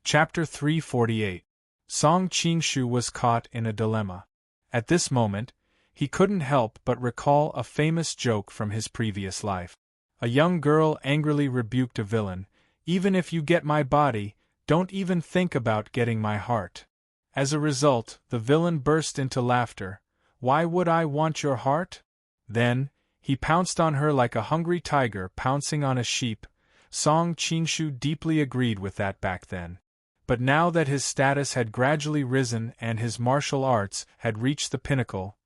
Chapter 348. Song Qingshu was caught in a dilemma. At this moment, he couldn't help but recall a famous joke from his previous life. A young girl angrily rebuked a villain, "Even if you get my body, don't even think about getting my heart." As a result, the villain burst into laughter. "Why would I want your heart?" Then, he pounced on her like a hungry tiger pouncing on a sheep. Song Qingshu deeply agreed with that back then. But now that his status had gradually risen and his martial arts had reached the pinnacle,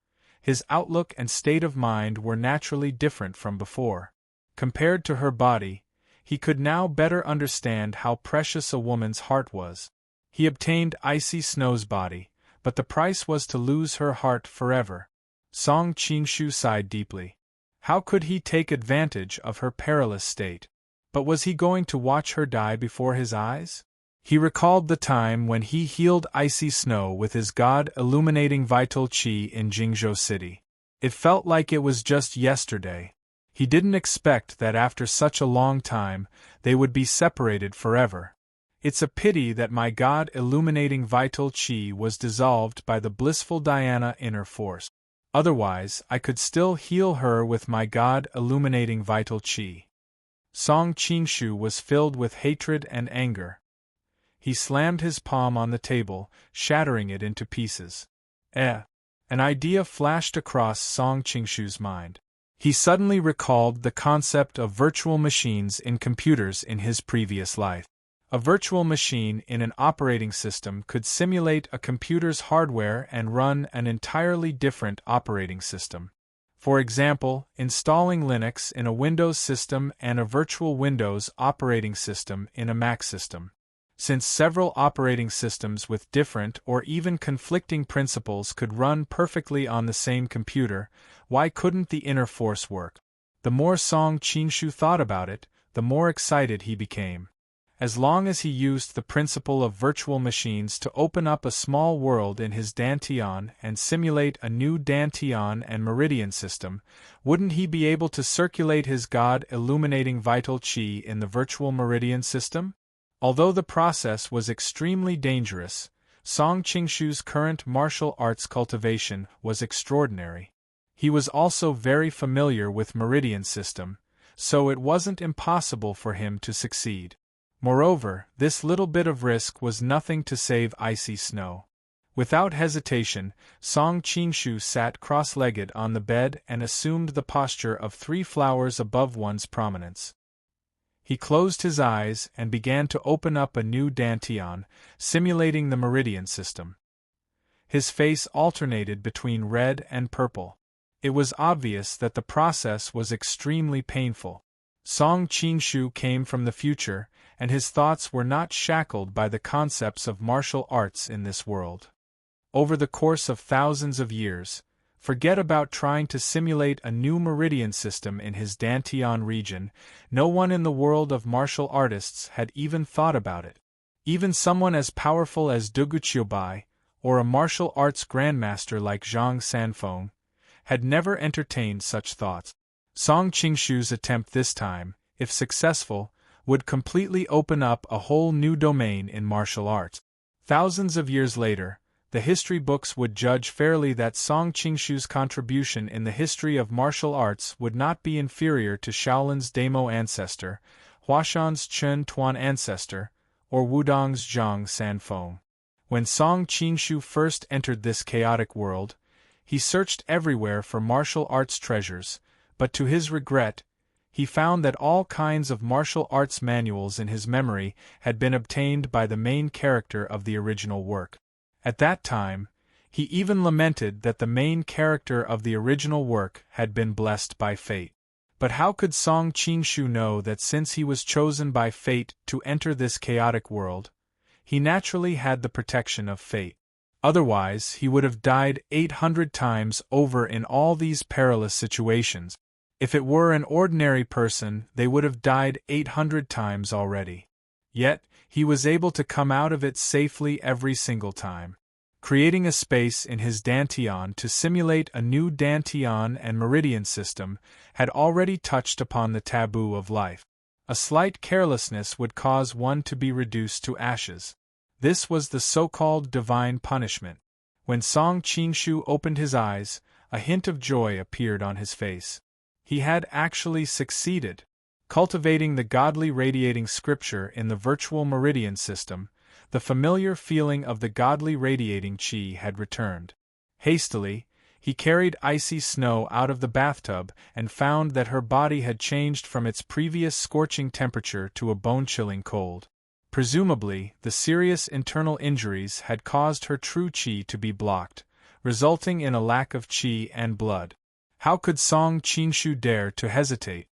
his outlook and state of mind were naturally different from before. Compared to her body, he could now better understand how precious a woman's heart was. He obtained Icy Snow's body, but the price was to lose her heart forever. Song Qingshu sighed deeply. How could he take advantage of her perilous state? But was he going to watch her die before his eyes? He recalled the time when he healed Icy Snow with his God-illuminating vital qi in Jingzhou City. It felt like it was just yesterday. He didn't expect that after such a long time, they would be separated forever. It's a pity that my God-illuminating vital qi was dissolved by the blissful Diana inner force. Otherwise, I could still heal her with my God-illuminating vital qi. Song Qingshu was filled with hatred and anger. He slammed his palm on the table, shattering it into pieces. An idea flashed across Song Qingshu's mind. He suddenly recalled the concept of virtual machines in computers in his previous life. A virtual machine in an operating system could simulate a computer's hardware and run an entirely different operating system. For example, installing Linux in a Windows system and a virtual Windows operating system in a Mac system. Since several operating systems with different or even conflicting principles could run perfectly on the same computer, why couldn't the inner force work? The more Song Qingshu thought about it, the more excited he became. As long as he used the principle of virtual machines to open up a small world in his Dantian and simulate a new Dantian and Meridian system, wouldn't he be able to circulate his God-illuminating vital qi in the virtual Meridian system? Although the process was extremely dangerous, Song Qingshu's current martial arts cultivation was extraordinary. He was also very familiar with Meridian system, so it wasn't impossible for him to succeed. Moreover, this little bit of risk was nothing to save Icy Snow. Without hesitation, Song Qingshu sat cross-legged on the bed and assumed the posture of 3 flowers above one's prominence. He closed his eyes and began to open up a new Dantian, simulating the Meridian system. His face alternated between red and purple. It was obvious that the process was extremely painful. Song Qingshu came from the future, and his thoughts were not shackled by the concepts of martial arts in this world. Over the course of thousands of years, forget about trying to simulate a new Meridian system in his Dantian region, no one in the world of martial artists had even thought about it. Even someone as powerful as Duguqiubai, or a martial arts grandmaster like Zhang Sanfeng, had never entertained such thoughts. Song Qingshu's attempt this time, if successful, would completely open up a whole new domain in martial arts. Thousands of years later, the history books would judge fairly that Song Qingshu's contribution in the history of martial arts would not be inferior to Shaolin's Damo ancestor, Huashan's Chen Tuan ancestor, or Wudong's Zhang Sanfeng. When Song Qingshu first entered this chaotic world, he searched everywhere for martial arts treasures, but to his regret, he found that all kinds of martial arts manuals in his memory had been obtained by the main character of the original work. At that time, he even lamented that the main character of the original work had been blessed by fate. But how could Song Qingshu know that since he was chosen by fate to enter this chaotic world, he naturally had the protection of fate? Otherwise, he would have died 800 times over in all these perilous situations. If it were an ordinary person, they would have died 800 times already. Yet, he was able to come out of it safely every single time. Creating a space in his Dantian to simulate a new Dantian and Meridian system had already touched upon the taboo of life. A slight carelessness would cause one to be reduced to ashes. This was the so-called divine punishment. When Song Qingshu opened his eyes, a hint of joy appeared on his face. He had actually succeeded. Cultivating the godly radiating scripture in the virtual meridian system, the familiar feeling of the godly radiating qi had returned. Hastily, he carried Icy Snow out of the bathtub and found that her body had changed from its previous scorching temperature to a bone-chilling cold. Presumably, the serious internal injuries had caused her true qi to be blocked, resulting in a lack of qi and blood. How could Song Qingshu dare to hesitate?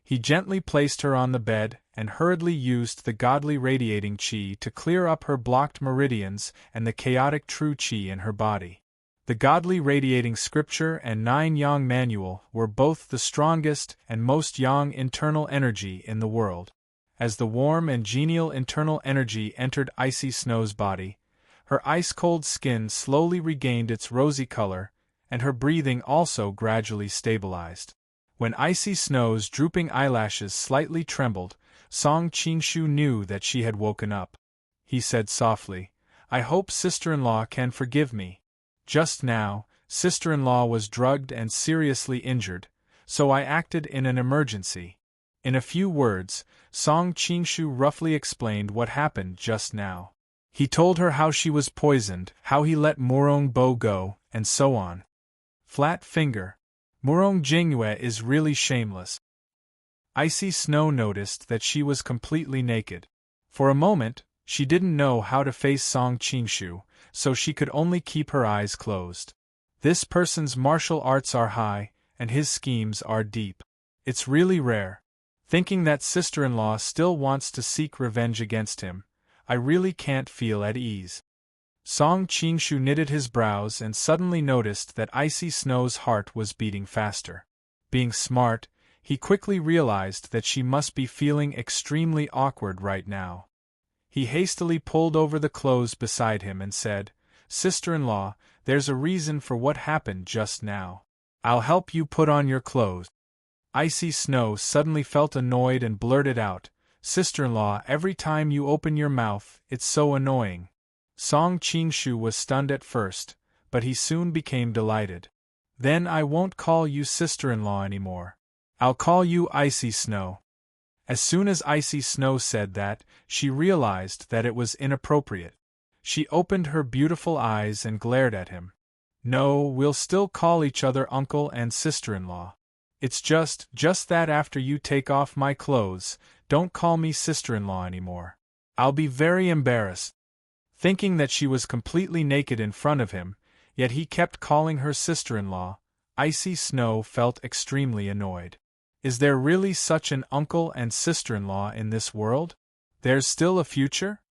He gently placed her on the bed and hurriedly used the godly radiating qi to clear up her blocked meridians and the chaotic true qi in her body. The godly radiating scripture and 9 yang manual were both the strongest and most yang internal energy in the world. As the warm and genial internal energy entered Icy Snow's body, her ice-cold skin slowly regained its rosy color, and her breathing also gradually stabilized. When Icy Snow's drooping eyelashes slightly trembled, Song Qingshu knew that she had woken up. He said softly, "I hope sister-in-law can forgive me. Just now, sister-in-law was drugged and seriously injured, so I acted in an emergency." In a few words, Song Qingshu roughly explained what happened just now. He told her how she was poisoned, how he let Murong Bo go, and so on. Flat finger. Murong Jingyue is really shameless. Icy Snow noticed that she was completely naked. For a moment, she didn't know how to face Song Qingshu, so she could only keep her eyes closed. This person's martial arts are high, and his schemes are deep. It's really rare. Thinking that sister-in-law still wants to seek revenge against him, I really can't feel at ease. Song Qingshu knitted his brows and suddenly noticed that Icy Snow's heart was beating faster. Being smart, he quickly realized that she must be feeling extremely awkward right now. He hastily pulled over the clothes beside him and said, "Sister-in-law, there's a reason for what happened just now. I'll help you put on your clothes." Icy Snow suddenly felt annoyed and blurted out, "Sister-in-law, every time you open your mouth, it's so annoying." Song Qingshu was stunned at first, but he soon became delighted. "Then I won't call you sister-in-law anymore. I'll call you Icy Snow." As soon as Icy Snow said that, she realized that it was inappropriate. She opened her beautiful eyes and glared at him. "No, we'll still call each other uncle and sister-in-law. It's just that after you take off my clothes, don't call me sister-in-law anymore. I'll be very embarrassed." Thinking that she was completely naked in front of him, yet he kept calling her sister-in-law, Icy Snow felt extremely annoyed. Is there really such an uncle and sister-in-law in this world? There's still a future?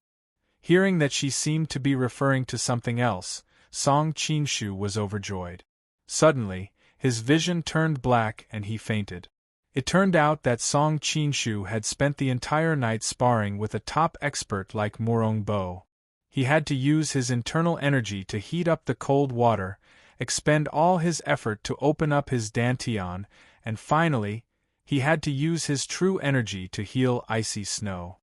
Hearing that she seemed to be referring to something else, Song Qingshu was overjoyed. Suddenly, his vision turned black and he fainted. It turned out that Song Qingshu had spent the entire night sparring with a top expert like Murong Bo. He had to use his internal energy to heat up the cold water, expend all his effort to open up his dantian, and finally, he had to use his true energy to heal Icy Snow.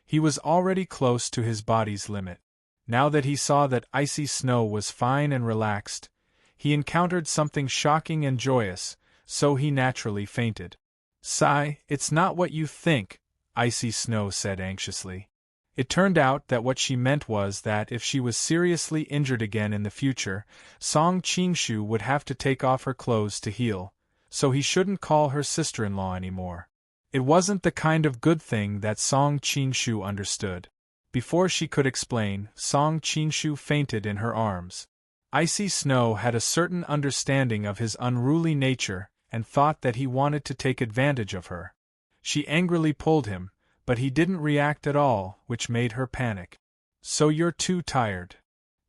He was already close to his body's limit. Now that he saw that Icy Snow was fine and relaxed, he encountered something shocking and joyous, so he naturally fainted. "Sigh, it's not what you think," Icy Snow said anxiously. It turned out that what she meant was that if she was seriously injured again in the future, Song Qingshu would have to take off her clothes to heal, so he shouldn't call her sister-in-law anymore. It wasn't the kind of good thing that Song Qingshu understood. Before she could explain, Song Qingshu fainted in her arms. Icy Snow had a certain understanding of his unruly nature and thought that he wanted to take advantage of her. She angrily pulled him, but he didn't react at all, which made her panic. "So you're too tired."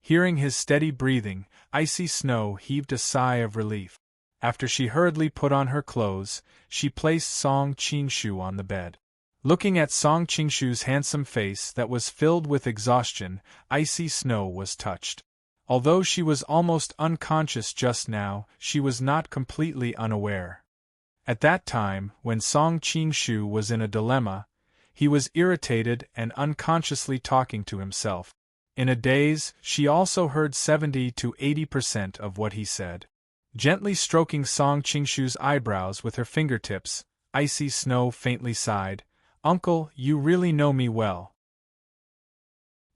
Hearing his steady breathing, Icy Snow heaved a sigh of relief. After she hurriedly put on her clothes, she placed Song Qingshu on the bed. Looking at Song Qingshu's handsome face that was filled with exhaustion, Icy Snow was touched. Although she was almost unconscious just now, she was not completely unaware. At that time, when Song Qingshu was in a dilemma, He was irritated and unconsciously talking to himself. In a daze, she also heard 70 to 80% of what he said. Gently stroking Song Qingshu's eyebrows with her fingertips, Icy Snow faintly sighed, "Uncle, you really know me well."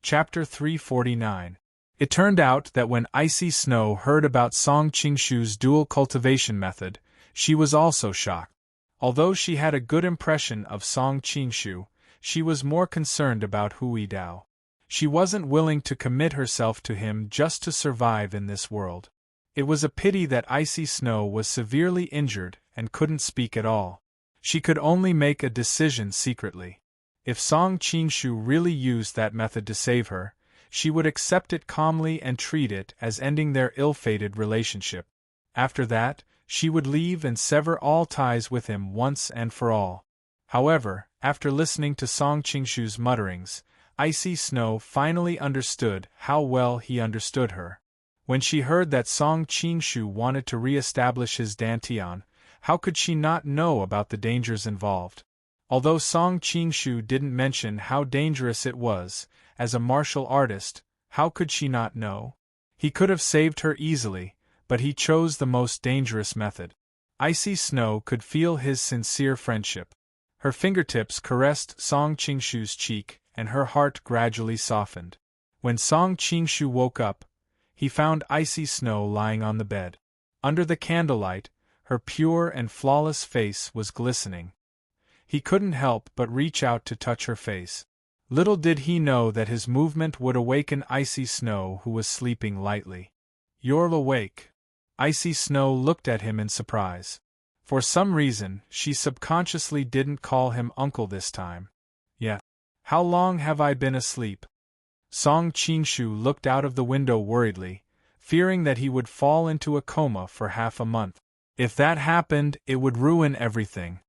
Chapter 349. It turned out that when Icy Snow heard about Song Qingshu's dual cultivation method, she was also shocked. Although she had a good impression of Song Qingshu, she was more concerned about Hui Dao. She wasn't willing to commit herself to him just to survive in this world. It was a pity that Icy Snow was severely injured and couldn't speak at all. She could only make a decision secretly. If Song Qingshu really used that method to save her, she would accept it calmly and treat it as ending their ill-fated relationship. After that, she would leave and sever all ties with him once and for all. However, after listening to Song Qingshu's mutterings, Icy Snow finally understood how well he understood her. When she heard that Song Qingshu wanted to re-establish his dantian, how could she not know about the dangers involved? Although Song Qingshu didn't mention how dangerous it was, as a martial artist, how could she not know? He could have saved her easily, but he chose the most dangerous method. Icy Snow could feel his sincere friendship. Her fingertips caressed Song Qingshu's cheek, and her heart gradually softened. When Song Qingshu woke up, he found Icy Snow lying on the bed. Under the candlelight, her pure and flawless face was glistening. He couldn't help but reach out to touch her face. Little did he know that his movement would awaken Icy Snow, who was sleeping lightly. "You're awake." Icy Snow looked at him in surprise. For some reason, she subconsciously didn't call him uncle this time. "Yeah. How long have I been asleep?" Song Qingshu looked out of the window worriedly, fearing that he would fall into a coma for half a month. If that happened, it would ruin everything.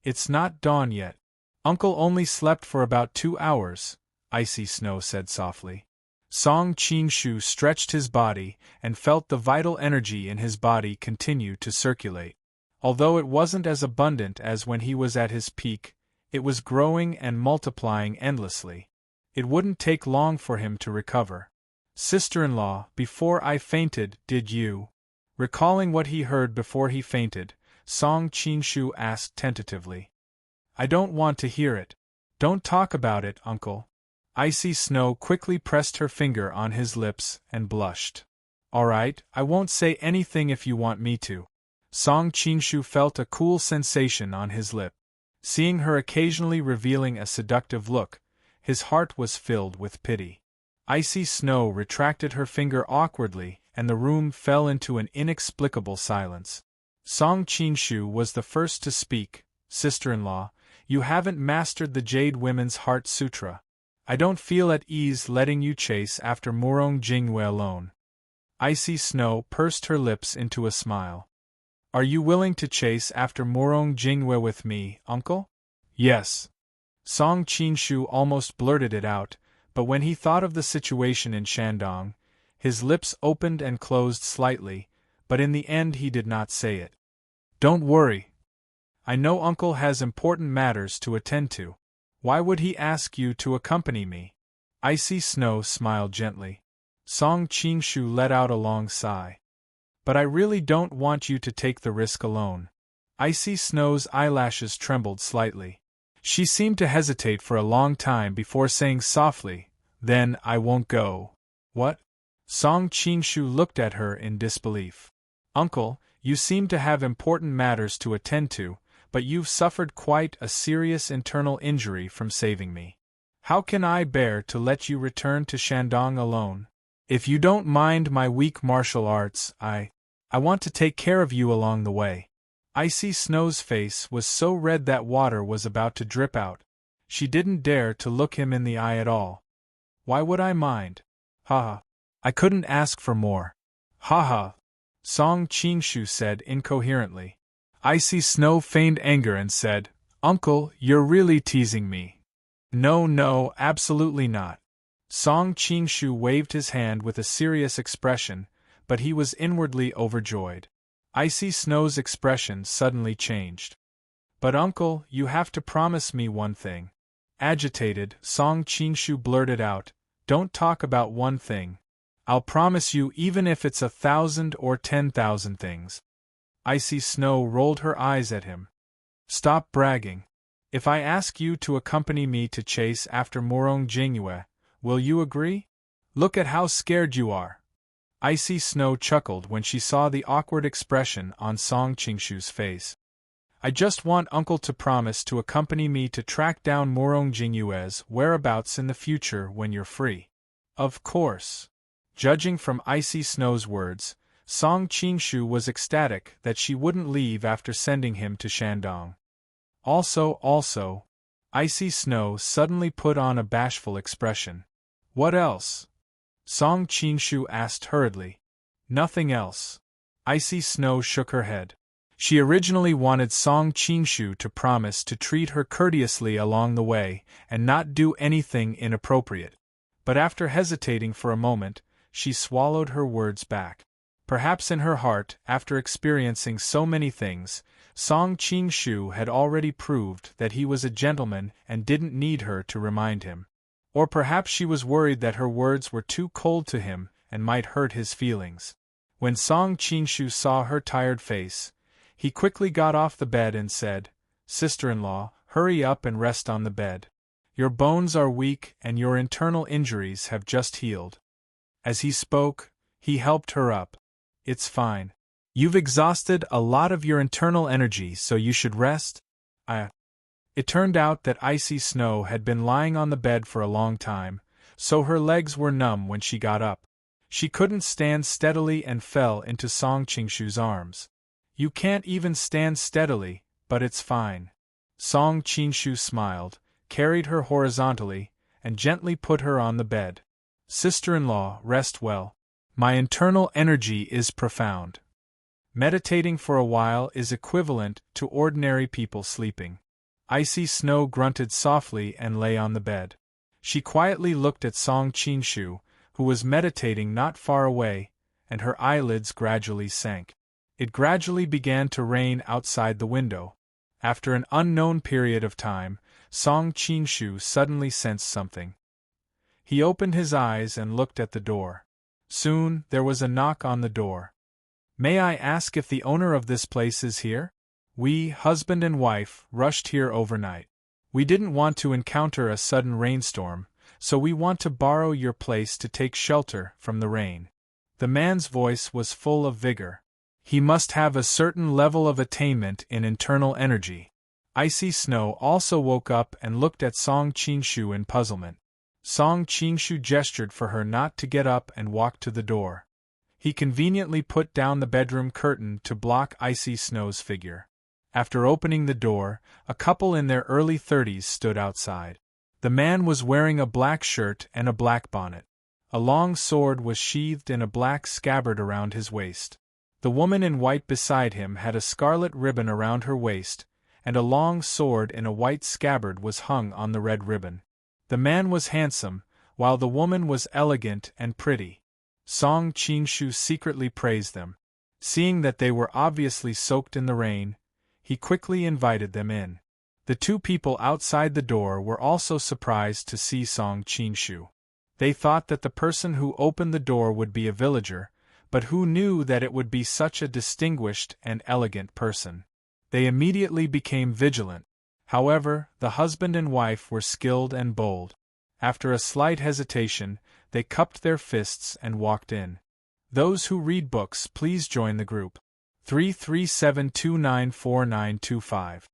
"It's not dawn yet. Uncle only slept for about 2 hours, Icy Snow said softly. Song Qingshu stretched his body and felt the vital energy in his body continue to circulate. Although it wasn't as abundant as when he was at his peak, it was growing and multiplying endlessly. It wouldn't take long for him to recover. "Sister-in-law, before I fainted, did you?" Recalling what he heard before he fainted, Song Qingshu asked tentatively. "I don't want to hear it. Don't talk about it, uncle." Icy Snow quickly pressed her finger on his lips and blushed. "All right, I won't say anything if you want me to." Song Qingshu felt a cool sensation on his lip. Seeing her occasionally revealing a seductive look, his heart was filled with pity. Icy Snow retracted her finger awkwardly, and the room fell into an inexplicable silence. Song Qingshu was the first to speak. "Sister-in-law, you haven't mastered the Jade Women's Heart Sutra. I don't feel at ease letting you chase after Murong Jingwei alone." Icy Snow pursed her lips into a smile. "Are you willing to chase after Murong Jingwei with me, uncle?" "Yes." Song Qingshu almost blurted it out, but when he thought of the situation in Shandong, his lips opened and closed slightly, but in the end he did not say it. "Don't worry. I know uncle has important matters to attend to. Why would he ask you to accompany me?" Icy Snow smiled gently. Song Qingshu let out a long sigh. "But I really don't want you to take the risk alone." Icy Snow's eyelashes trembled slightly. She seemed to hesitate for a long time before saying softly, "Then I won't go." "What?" Song Qingshu looked at her in disbelief. "Uncle, you seem to have important matters to attend to, but you've suffered quite a serious internal injury from saving me. How can I bear to let you return to Shandong alone? If you don't mind my weak martial arts, I want to take care of you along the way." Icy Snow's face was so red that water was about to drip out. She didn't dare to look him in the eye at all. "Why would I mind? Ha! I couldn't ask for more." "Ha!" Song Qingshu said incoherently. Icy Snow feigned anger and said, "Uncle, you're really teasing me." No, absolutely not." Song Qingshu waved his hand with a serious expression, but he was inwardly overjoyed. Icy Snow's expression suddenly changed. "But uncle, you have to promise me one thing." Agitated, Song Qingshu blurted out, "Don't talk about one thing. I'll promise you even if it's 1,000 or 10,000 things." Icy Snow rolled her eyes at him. "Stop bragging. If I ask you to accompany me to chase after Morong Jingyue, will you agree? Look at how scared you are." Icy Snow chuckled when she saw the awkward expression on Song Qingshu's face. "I just want Uncle to promise to accompany me to track down Morong Jingyue's whereabouts in the future when you're free." Of course. Judging from Icy Snow's words, Song Qingshu was ecstatic that she wouldn't leave after sending him to Shandong. Also, Icy Snow suddenly put on a bashful expression. "What else?" Song Qingshu asked hurriedly. "Nothing else." Icy Snow shook her head. She originally wanted Song Qingshu to promise to treat her courteously along the way and not do anything inappropriate. But after hesitating for a moment, she swallowed her words back. Perhaps in her heart, after experiencing so many things, Song Qingshu had already proved that he was a gentleman and didn't need her to remind him. Or perhaps she was worried that her words were too cold to him and might hurt his feelings. When Song Qingshu saw her tired face, he quickly got off the bed and said, "Sister-in-law, hurry up and rest on the bed. Your bones are weak and your internal injuries have just healed." As he spoke, he helped her up. "It's fine. You've exhausted a lot of your internal energy, so you should rest." It turned out that Icy Snow had been lying on the bed for a long time, so her legs were numb when she got up. She couldn't stand steadily and fell into Song Qingshu's arms. "You can't even stand steadily, but it's fine." Song Qingshu smiled, carried her horizontally, and gently put her on the bed. "Sister-in-law, rest well. My internal energy is profound." Meditating for a while is equivalent to ordinary people sleeping. Icy Snow grunted softly and lay on the bed. She quietly looked at Song Qingshu, who was meditating not far away, and her eyelids gradually sank. It gradually began to rain outside the window. After an unknown period of time, Song Qingshu suddenly sensed something. He opened his eyes and looked at the door. Soon, there was a knock on the door. "May I ask if the owner of this place is here? We, husband and wife, rushed here overnight. We didn't want to encounter a sudden rainstorm, so we want to borrow your place to take shelter from the rain." The man's voice was full of vigor. He must have a certain level of attainment in internal energy. Icy Snow also woke up and looked at Song Qingshu in puzzlement. Song Qingshu gestured for her not to get up and walked to the door. He conveniently put down the bedroom curtain to block Icy Snow's figure. After opening the door, a couple in their early 30s stood outside. The man was wearing a black shirt and a black bonnet. A long sword was sheathed in a black scabbard around his waist. The woman in white beside him had a scarlet ribbon around her waist, and a long sword in a white scabbard was hung on the red ribbon. The man was handsome, while the woman was elegant and pretty. Song Qingshu secretly praised them. Seeing that they were obviously soaked in the rain, he quickly invited them in. The two people outside the door were also surprised to see Song Qingshu. They thought that the person who opened the door would be a villager, but who knew that it would be such a distinguished and elegant person? They immediately became vigilant. However, the husband and wife were skilled and bold. After a slight hesitation, they cupped their fists and walked in. Those who read books, please join the group. 337294925.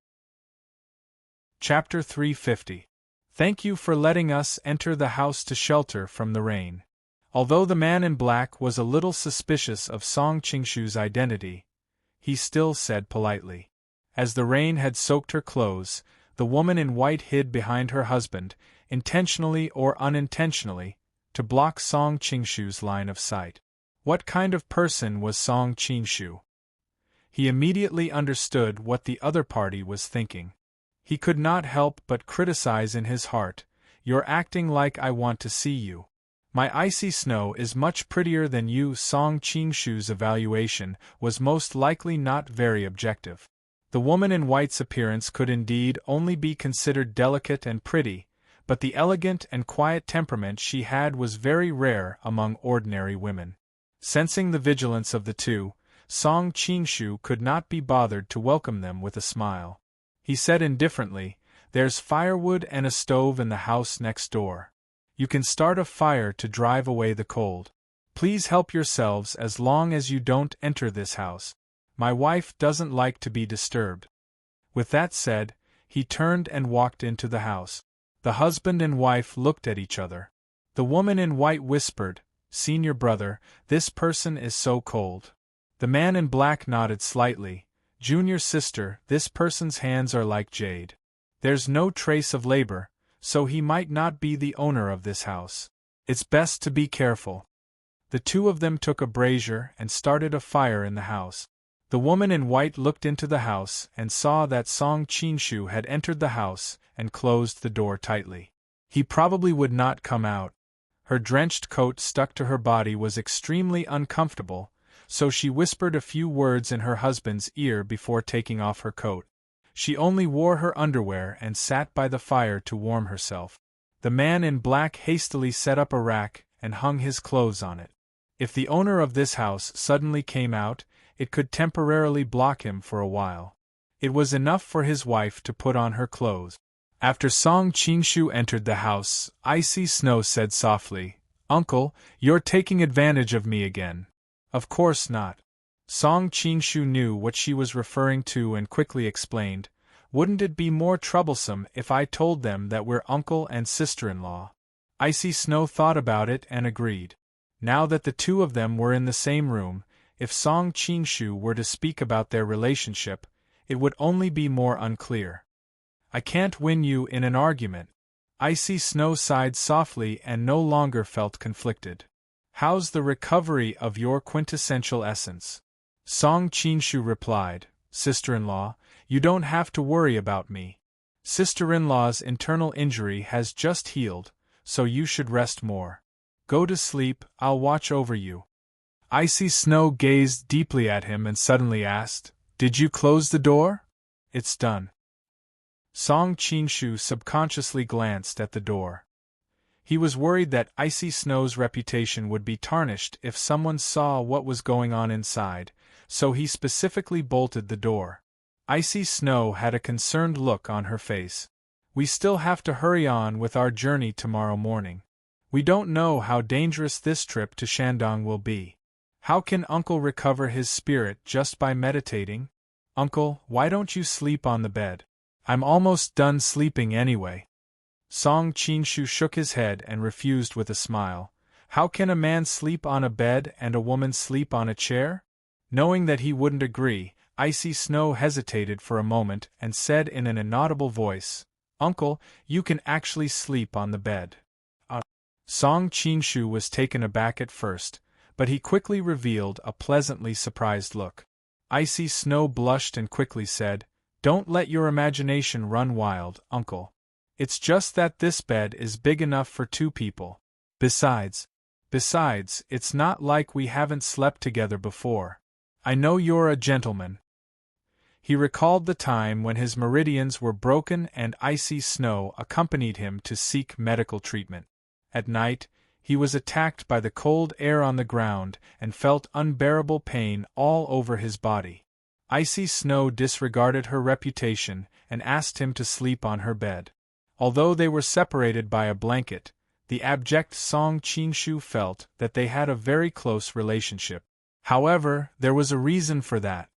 Chapter 350. Thank you for letting us enter the house to shelter from the rain. Although the man in black was a little suspicious of Song Qingshu's identity, he still said politely. As the rain had soaked her clothes, the woman in white hid behind her husband, intentionally or unintentionally, to block Song Qingshu's line of sight. What kind of person was Song Qingshu? He immediately understood what the other party was thinking. He could not help but criticize in his heart, "You're acting like I want to see you. My Icy Snow is much prettier than you." Song Qingshu's evaluation was most likely not very objective. The woman in white's appearance could indeed only be considered delicate and pretty, but the elegant and quiet temperament she had was very rare among ordinary women. Sensing the vigilance of the two, Song Qingshu could not be bothered to welcome them with a smile. He said indifferently, "There's firewood and a stove in the house next door. You can start a fire to drive away the cold. Please help yourselves as long as you don't enter this house. My wife doesn't like to be disturbed." With that said, he turned and walked into the house. The husband and wife looked at each other. The woman in white whispered, "Senior brother, this person is so cold." The man in black nodded slightly, "Junior sister, this person's hands are like jade. There's no trace of labor, so he might not be the owner of this house. It's best to be careful." The two of them took a brazier and started a fire in the house. The woman in white looked into the house and saw that Song Qingshu had entered the house and closed the door tightly. He probably would not come out. Her drenched coat stuck to her body was extremely uncomfortable, so she whispered a few words in her husband's ear before taking off her coat. She only wore her underwear and sat by the fire to warm herself. The man in black hastily set up a rack and hung his clothes on it. If the owner of this house suddenly came out, it could temporarily block him for a while. It was enough for his wife to put on her clothes. After Song Qingshu entered the house, Icy Snow said softly, "Uncle, you're taking advantage of me again." "Of course not." Song Qingshu knew what she was referring to and quickly explained, "Wouldn't it be more troublesome if I told them that we're uncle and sister-in-law?" Icy Snow thought about it and agreed. Now that the two of them were in the same room, if Song Qingshu were to speak about their relationship, it would only be more unclear. "I can't win you in an argument." Icy Snow sighed softly and no longer felt conflicted. "How's the recovery of your quintessential essence?" Song Qingshu replied, "Sister-in-law, you don't have to worry about me. Sister-in-law's internal injury has just healed, so you should rest more. Go to sleep, I'll watch over you." Icy Snow gazed deeply at him and suddenly asked, "Did you close the door?" "It's done." Song Qingshu subconsciously glanced at the door. He was worried that Icy Snow's reputation would be tarnished if someone saw what was going on inside, so he specifically bolted the door. Icy Snow had a concerned look on her face. "We still have to hurry on with our journey tomorrow morning. We don't know how dangerous this trip to Shandong will be. How can Uncle recover his spirit just by meditating? Uncle, why don't you sleep on the bed? I'm almost done sleeping anyway." Song Qingshu shook his head and refused with a smile. "How can a man sleep on a bed and a woman sleep on a chair?" Knowing that he wouldn't agree, Icy Snow hesitated for a moment and said in an inaudible voice, "Uncle, you can actually sleep on the bed." Song Qingshu was taken aback at first, but he quickly revealed a pleasantly surprised look. Icy Snow blushed and quickly said, "Don't let your imagination run wild, Uncle. It's just that this bed is big enough for two people. Besides, it's not like we haven't slept together before. I know you're a gentleman." He recalled the time when his meridians were broken and Icy Snow accompanied him to seek medical treatment. At night, he was attacked by the cold air on the ground and felt unbearable pain all over his body. Icy Snow disregarded her reputation and asked him to sleep on her bed. Although they were separated by a blanket, the abject Song Qingshu felt that they had a very close relationship. However, there was a reason for that.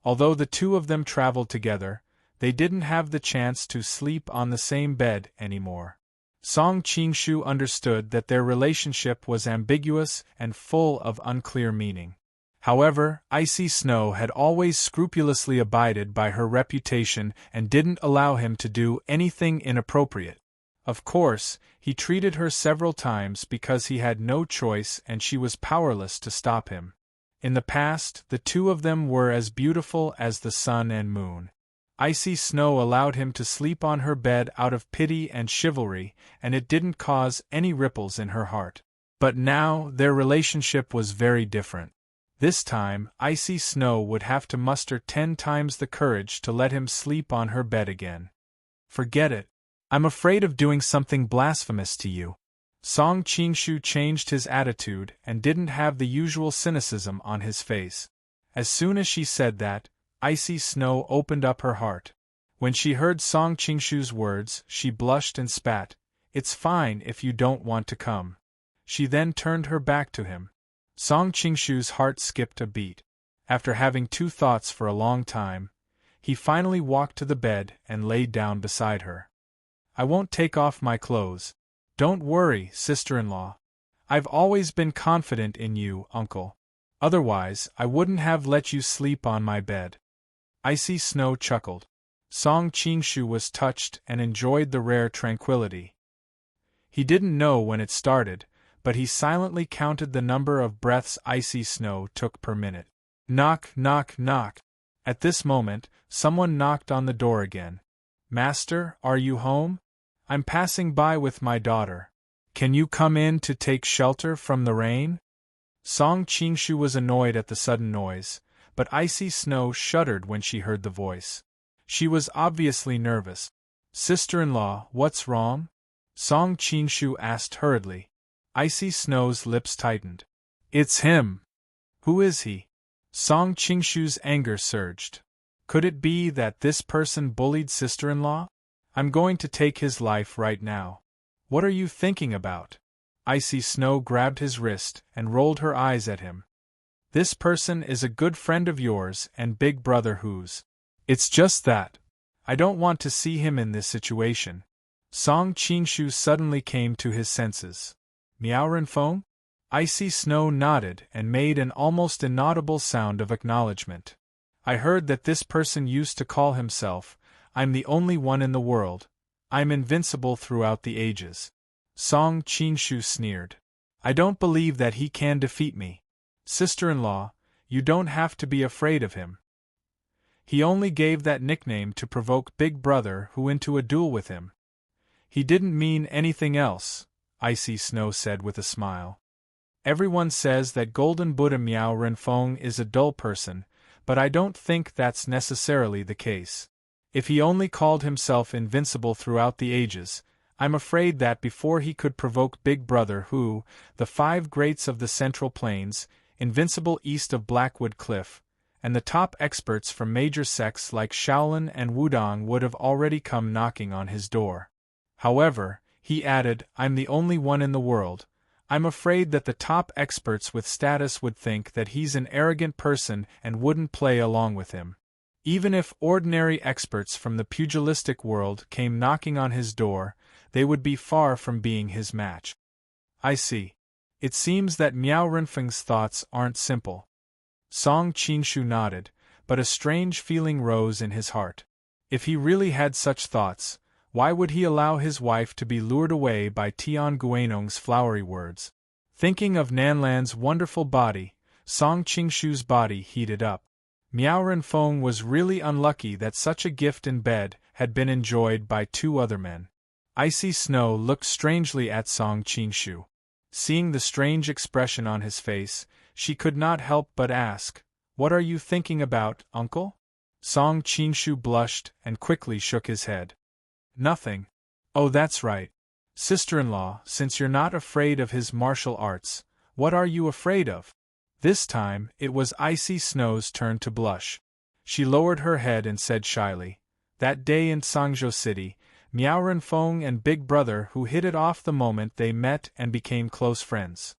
Although the two of them traveled together, they didn't have the chance to sleep on the same bed anymore. Song Qingshu understood that their relationship was ambiguous and full of unclear meaning. However, Icy Snow had always scrupulously abided by her reputation and didn't allow him to do anything inappropriate. Of course, he treated her several times because he had no choice and she was powerless to stop him. In the past, the two of them were as beautiful as the sun and moon. Icy Snow allowed him to sleep on her bed out of pity and chivalry, and it didn't cause any ripples in her heart. But now, their relationship was very different. This time, Icy Snow would have to muster 10 times the courage to let him sleep on her bed again. "Forget it. I'm afraid of doing something blasphemous to you. Song Qingshu changed his attitude and didn't have the usual cynicism on his face. As soon as she said that, icy snow opened up her heart. When she heard Song Qingshu's words, she blushed and spat. It's fine if you don't want to come. She then turned her back to him. Song Qingshu's heart skipped a beat. After having two thoughts for a long time, he finally walked to the bed and laid down beside her. I won't take off my clothes. Don't worry, sister-in-law. I've always been confident in you, uncle. Otherwise, I wouldn't have let you sleep on my bed. Icy Snow chuckled. Song Qingshu was touched and enjoyed the rare tranquility. He didn't know when it started, but he silently counted the number of breaths Icy Snow took per minute. Knock, knock, knock. At this moment, someone knocked on the door again. Master, are you home? I'm passing by with my daughter. Can you come in to take shelter from the rain? Song Qingshu was annoyed at the sudden noise, but Icy Snow shuddered when she heard the voice. She was obviously nervous. Sister-in-law, what's wrong? Song Qingshu asked hurriedly. Icy Snow's lips tightened. It's him. Who is he? Song Qingshu's anger surged. Could it be that this person bullied sister-in-law? I'm going to take his life right now. What are you thinking about? Icy Snow grabbed his wrist and rolled her eyes at him. This person is a good friend of yours and Big Brother whose. It's just that. I don't want to see him in this situation. Song Qingshu suddenly came to his senses. Miao Renfeng? Icy Snow nodded and made an almost inaudible sound of acknowledgement. I heard that this person used to call himself, I'm the only one in the world. I'm invincible throughout the ages. Song Qingshu sneered. I don't believe that he can defeat me. Sister-in-law, you don't have to be afraid of him. He only gave that nickname to provoke Big Brother who into a duel with him. He didn't mean anything else, Icy Snow said with a smile. Everyone says that Golden Buddha Miao Renfeng is a dull person, but I don't think that's necessarily the case. If he only called himself invincible throughout the ages, I'm afraid that before he could provoke Big Brother who, the five greats of the Central Plains, invincible east of Blackwood Cliff, and the top experts from major sects like Shaolin and Wudong would have already come knocking on his door. However, he added, I'm the only one in the world. I'm afraid that the top experts with status would think that he's an arrogant person and wouldn't play along with him. Even if ordinary experts from the pugilistic world came knocking on his door, they would be far from being his match. I see. It seems that Miao Renfeng's thoughts aren't simple. Song Qingshu nodded, but a strange feeling rose in his heart. If he really had such thoughts, why would he allow his wife to be lured away by Tian Guanong's flowery words? Thinking of Nanlan's wonderful body, Song Qingshu's body heated up. Miao Renfeng was really unlucky that such a gift in bed had been enjoyed by two other men. Icy Snow looked strangely at Song Qingshu. Seeing the strange expression on his face, she could not help but ask, What are you thinking about, uncle? Song Qingshu blushed and quickly shook his head. Nothing. Oh, that's right. Sister-in-law, since you're not afraid of his martial arts, what are you afraid of? This time, it was Icy Snow's turn to blush. She lowered her head and said shyly, That day in Sangzhou City, Miao Renfeng and Big Brother who hit it off the moment they met and became close friends.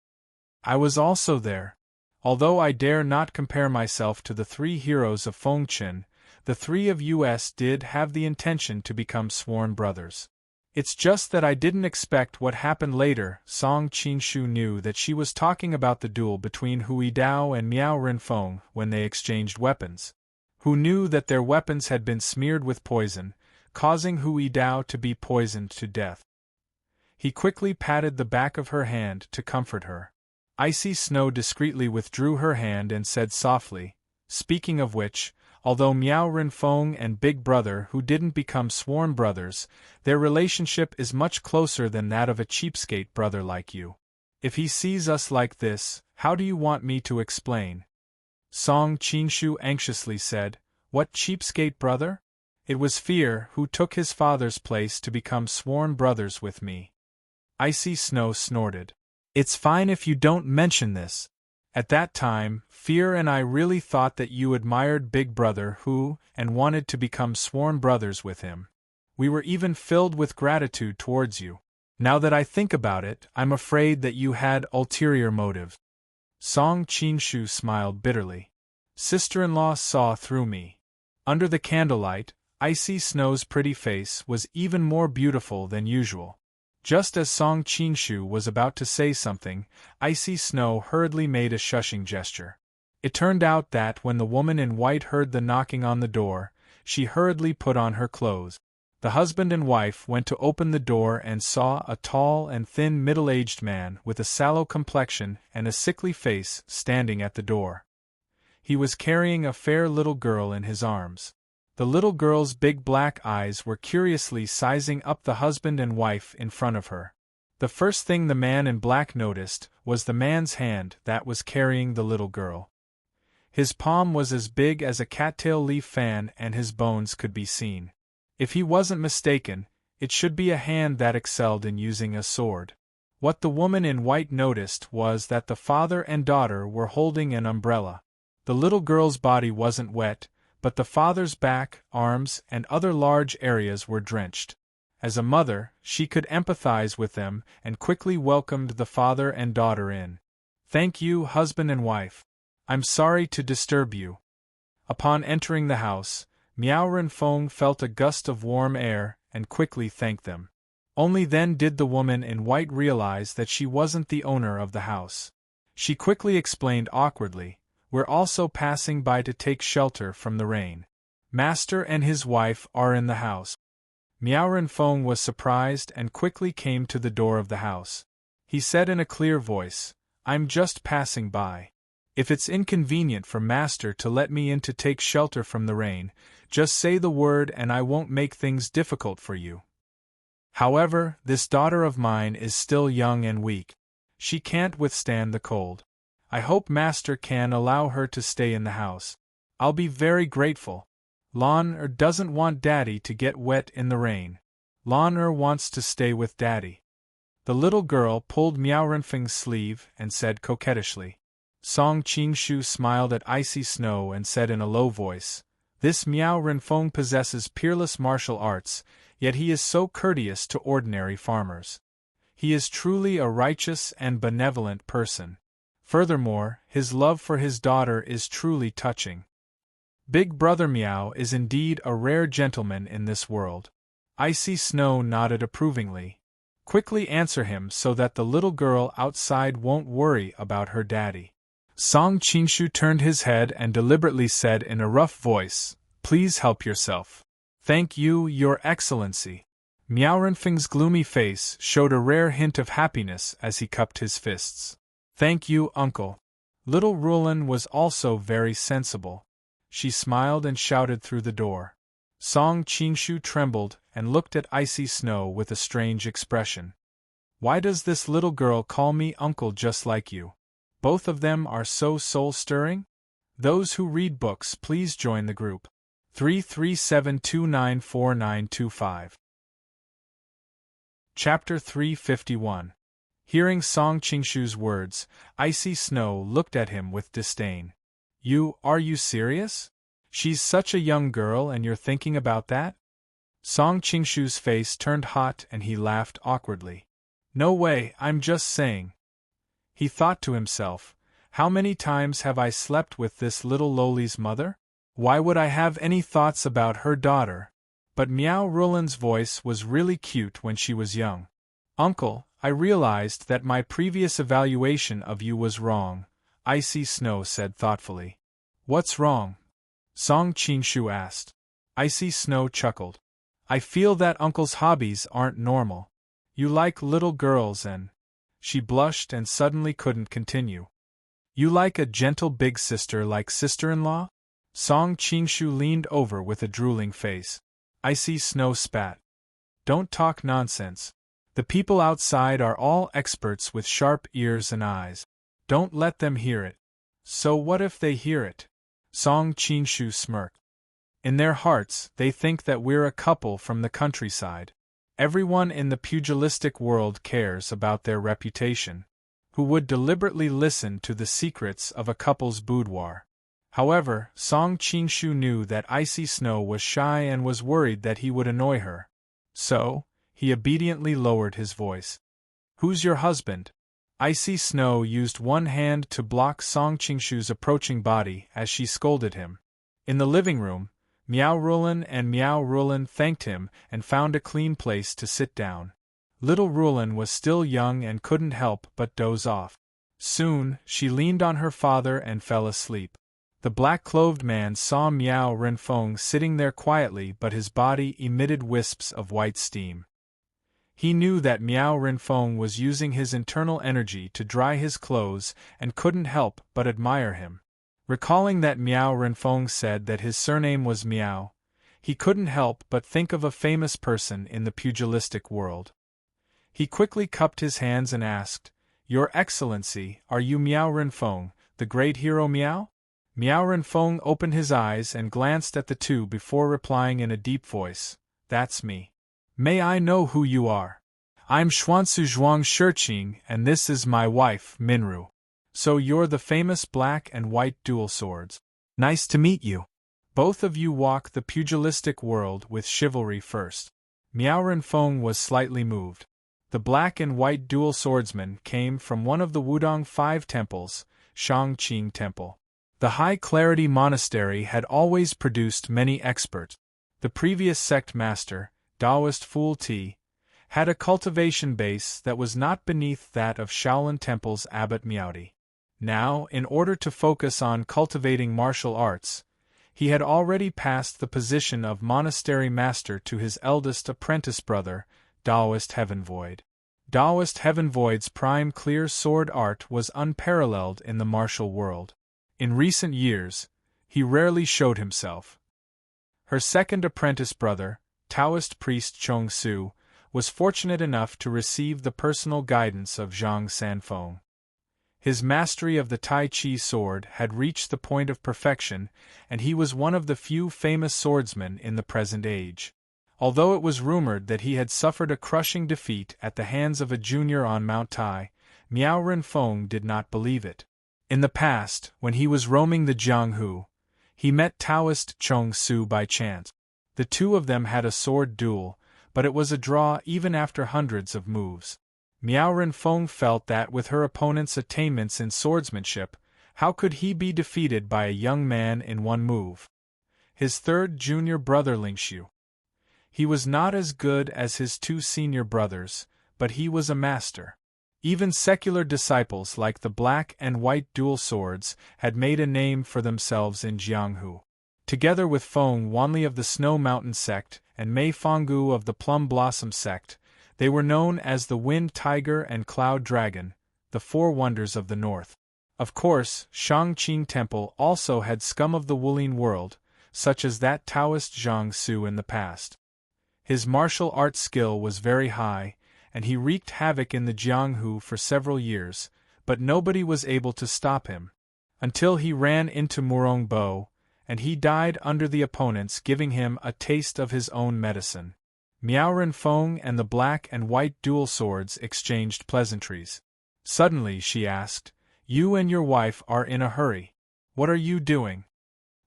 I was also there. Although I dare not compare myself to the three heroes of Fengchen, the three of us did have the intention to become sworn brothers. It's just that I didn't expect what happened later. Song Qingshu knew that she was talking about the duel between Hui Dao and Miao Renfeng when they exchanged weapons. Who knew that their weapons had been smeared with poison, causing Hui Dao to be poisoned to death. He quickly patted the back of her hand to comfort her. Icy Snow discreetly withdrew her hand and said softly, Speaking of which, although Miao Renfeng and Big Brother who didn't become sworn brothers, their relationship is much closer than that of a cheapskate brother like you. If he sees us like this, how do you want me to explain? Song Qingshu anxiously said, What cheapskate brother? It was Fear who took his father's place to become sworn brothers with me. Icy Snow snorted. It's fine if you don't mention this. At that time, Fear and I really thought that you admired Big Brother and wanted to become sworn brothers with him. We were even filled with gratitude towards you. Now that I think about it, I'm afraid that you had ulterior motives. Song Qinshu smiled bitterly. Sister-in-law saw through me. Under the candlelight, Icy Snow's pretty face was even more beautiful than usual. Just as Song Qinshu was about to say something, Icy Snow hurriedly made a shushing gesture. It turned out that when the woman in white heard the knocking on the door, she hurriedly put on her clothes. The husband and wife went to open the door and saw a tall and thin middle-aged man with a sallow complexion and a sickly face standing at the door. He was carrying a fair little girl in his arms. The little girl's big black eyes were curiously sizing up the husband and wife in front of her. The first thing the man in black noticed was the man's hand that was carrying the little girl. His palm was as big as a cattail leaf fan and his bones could be seen. If he wasn't mistaken, it should be a hand that excelled in using a sword. What the woman in white noticed was that the father and daughter were holding an umbrella. The little girl's body wasn't wet, but the father's back, arms, and other large areas were drenched. As a mother, she could empathize with them and quickly welcomed the father and daughter in. "Thank you, husband and wife. I'm sorry to disturb you." Upon entering the house, Miao Renfeng felt a gust of warm air and quickly thanked them. Only then did the woman in white realize that she wasn't the owner of the house. She quickly explained awkwardly, "We're also passing by to take shelter from the rain. Master and his wife are in the house." Miao Renfeng was surprised and quickly came to the door of the house. He said in a clear voice, "I'm just passing by. If it's inconvenient for Master to let me in to take shelter from the rain, just say the word and I won't make things difficult for you. However, this daughter of mine is still young and weak. She can't withstand the cold. I hope Master can allow her to stay in the house. I'll be very grateful. Lon doesn't want Daddy to get wet in the rain. Lon wants to stay with Daddy." The little girl pulled Miao Renfeng's sleeve and said coquettishly. Song Qinshu smiled at Icy Snow and said in a low voice, "This Miao Renfeng possesses peerless martial arts, yet he is so courteous to ordinary farmers. He is truly a righteous and benevolent person. Furthermore, his love for his daughter is truly touching. Big Brother Miao is indeed a rare gentleman in this world." Icy Snow nodded approvingly. "Quickly answer him so that the little girl outside won't worry about her daddy." Song Qinshu turned his head and deliberately said in a rough voice, "Please help yourself." "Thank you, Your Excellency." Miao Renfeng's gloomy face showed a rare hint of happiness as he cupped his fists. "Thank you, uncle." Little Rulin was also very sensible. She smiled and shouted through the door. Song Qinshu trembled and looked at Icy Snow with a strange expression. "Why does this little girl call me uncle just like you? Both of them are so soul-stirring?" Those who read books please join the group. 337294925. Chapter 351. Hearing Song Qinshu's words, Icy Snow looked at him with disdain. Are you serious? She's such a young girl and you're thinking about that?" Song Qinshu's face turned hot and he laughed awkwardly. "No way, I'm just saying." He thought to himself, "How many times have I slept with this little lowly's mother? Why would I have any thoughts about her daughter? But Miao Rulin's voice was really cute when she was young. Uncle, I realized that my previous evaluation of you was wrong," Icy Snow said thoughtfully. "What's wrong?" Song Qinshu asked. Icy Snow chuckled. "I feel that Uncle's hobbies aren't normal. You like little girls and—" She blushed and suddenly couldn't continue. "You like a gentle big sister like sister-in-law?" Song Qinshu leaned over with a drooling face. Icy Snow spat. "Don't talk nonsense. The people outside are all experts with sharp ears and eyes. Don't let them hear it." "So what if they hear it?" Song Qinshu smirked. In their hearts, they think that we're a couple from the countryside. Everyone in the pugilistic world cares about their reputation. Who would deliberately listen to the secrets of a couple's boudoir? However, Song Qingshu knew that Icy Snow was shy and was worried that he would annoy her. So, he obediently lowered his voice. Who's your husband? Icy Snow used one hand to block Song Qingshu's approaching body as she scolded him. In the living room, Miao Rulin and Miao Rulin thanked him and found a clean place to sit down. Little Rulin was still young and couldn't help but doze off. Soon, she leaned on her father and fell asleep. The black-clothed man saw Miao Renfeng sitting there quietly, but his body emitted wisps of white steam. He knew that Miao Renfeng was using his internal energy to dry his clothes and couldn't help but admire him. Recalling that Miao Renfeng said that his surname was Miao, he couldn't help but think of a famous person in the pugilistic world. He quickly cupped his hands and asked, "Your Excellency, are you Miao Renfeng, the great hero Miao?" Miao Renfeng opened his eyes and glanced at the two before replying in a deep voice, "That's me. May I know who you are? I'm Xuansu Zhuang Shiqing and this is my wife, Minru. So you're the famous black and white dual swords. Nice to meet you. Both of you walk the pugilistic world with chivalry first." Miao Renfeng was slightly moved. The black and white dual swordsman came from one of the Wudong 5 temples, Shangqing Temple. The High Clarity Monastery had always produced many experts. The previous sect master, Taoist Fool Ti, had a cultivation base that was not beneath that of Shaolin Temple's Abbot Miaoti. Now, in order to focus on cultivating martial arts, he had already passed the position of monastery master to his eldest apprentice brother, Taoist Heavenvoid. Taoist Heavenvoid's prime clear sword art was unparalleled in the martial world. In recent years, he rarely showed himself. Her second apprentice brother, Taoist priest Chong Su, was fortunate enough to receive the personal guidance of Zhang Sanfeng. His mastery of the Tai Chi sword had reached the point of perfection, and he was one of the few famous swordsmen in the present age. Although it was rumored that he had suffered a crushing defeat at the hands of a junior on Mount Tai, Miao Renfeng did not believe it. In the past, when he was roaming the Jianghu, he met Taoist Chong Su by chance. The two of them had a sword duel, but it was a draw even after hundreds of moves. Miao Renfeng felt that with her opponent's attainments in swordsmanship, how could he be defeated by a young man in one move? His third junior brother Lingxiu. He was not as good as his two senior brothers, but he was a master. Even secular disciples like the black and white dual swords had made a name for themselves in Jianghu. Together with Feng Wanli of the Snow Mountain sect and Mei Fanggu of the Plum Blossom sect, they were known as the Wind Tiger and Cloud Dragon, the 4 wonders of the north. Of course, Shangqing Temple also had scum of the Wulin world, such as that Taoist Zhang Su in the past. His martial arts skill was very high, and he wreaked havoc in the Jianghu for several years, but nobody was able to stop him. Until he ran into Murongbo, and he died under the opponents giving him a taste of his own medicine. Miao Renfeng and the black and white dual swords exchanged pleasantries. Suddenly she asked, "You and your wife are in a hurry. What are you doing?"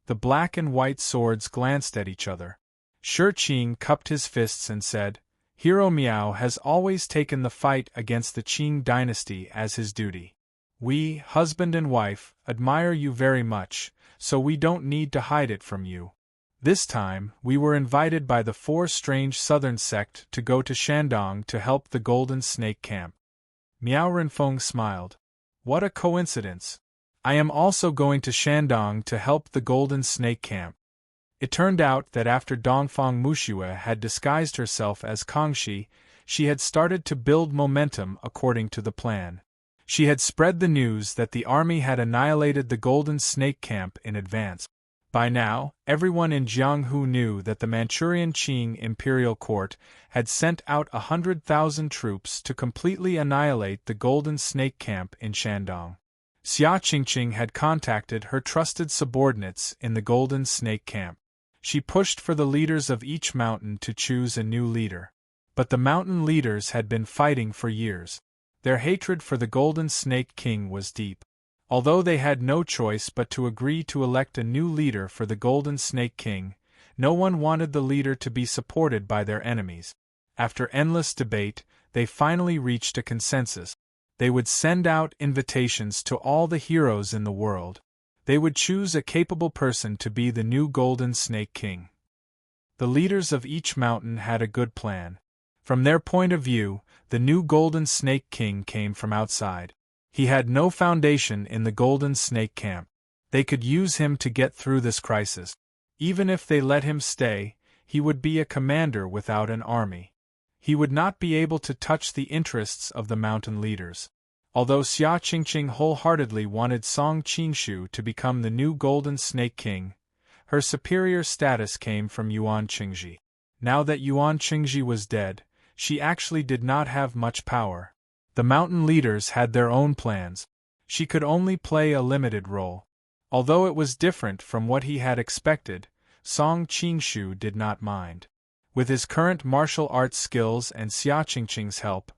The black and white swords glanced at each other. Shiqing cupped his fists and said, "Hero Miao has always taken the fight against the Qing dynasty as his duty. We, husband and wife, admire you very much, so we don't need to hide it from you. This time, we were invited by the 4 strange southern sect to go to Shandong to help the Golden Snake Camp." Miao Renfeng smiled. "What a coincidence! I am also going to Shandong to help the Golden Snake Camp." It turned out that after Dongfang Muxue had disguised herself as Kangxi, she had started to build momentum according to the plan. She had spread the news that the army had annihilated the Golden Snake Camp in advance. By now, everyone in Jianghu knew that the Manchurian Qing imperial court had sent out 100,000 troops to completely annihilate the Golden Snake Camp in Shandong. Xia Qingqing had contacted her trusted subordinates in the Golden Snake Camp. She pushed for the leaders of each mountain to choose a new leader. But the mountain leaders had been fighting for years. Their hatred for the Golden Snake King was deep. Although they had no choice but to agree to elect a new leader for the Golden Snake King, no one wanted the leader to be supported by their enemies. After endless debate, they finally reached a consensus. They would send out invitations to all the heroes in the world. They would choose a capable person to be the new Golden Snake King. The leaders of each mountain had a good plan. From their point of view, the new Golden Snake King came from outside. He had no foundation in the Golden Snake camp. They could use him to get through this crisis. Even if they let him stay, he would be a commander without an army. He would not be able to touch the interests of the mountain leaders. Although Xia Qingqing wholeheartedly wanted Song Qingshu to become the new Golden Snake King, her superior status came from Yuan Qingji. Now that Yuan Qingji was dead, she actually did not have much power. The mountain leaders had their own plans. She could only play a limited role. Although it was different from what he had expected, Song Qingshu did not mind. With his current martial arts skills and Xia Qingqing's help,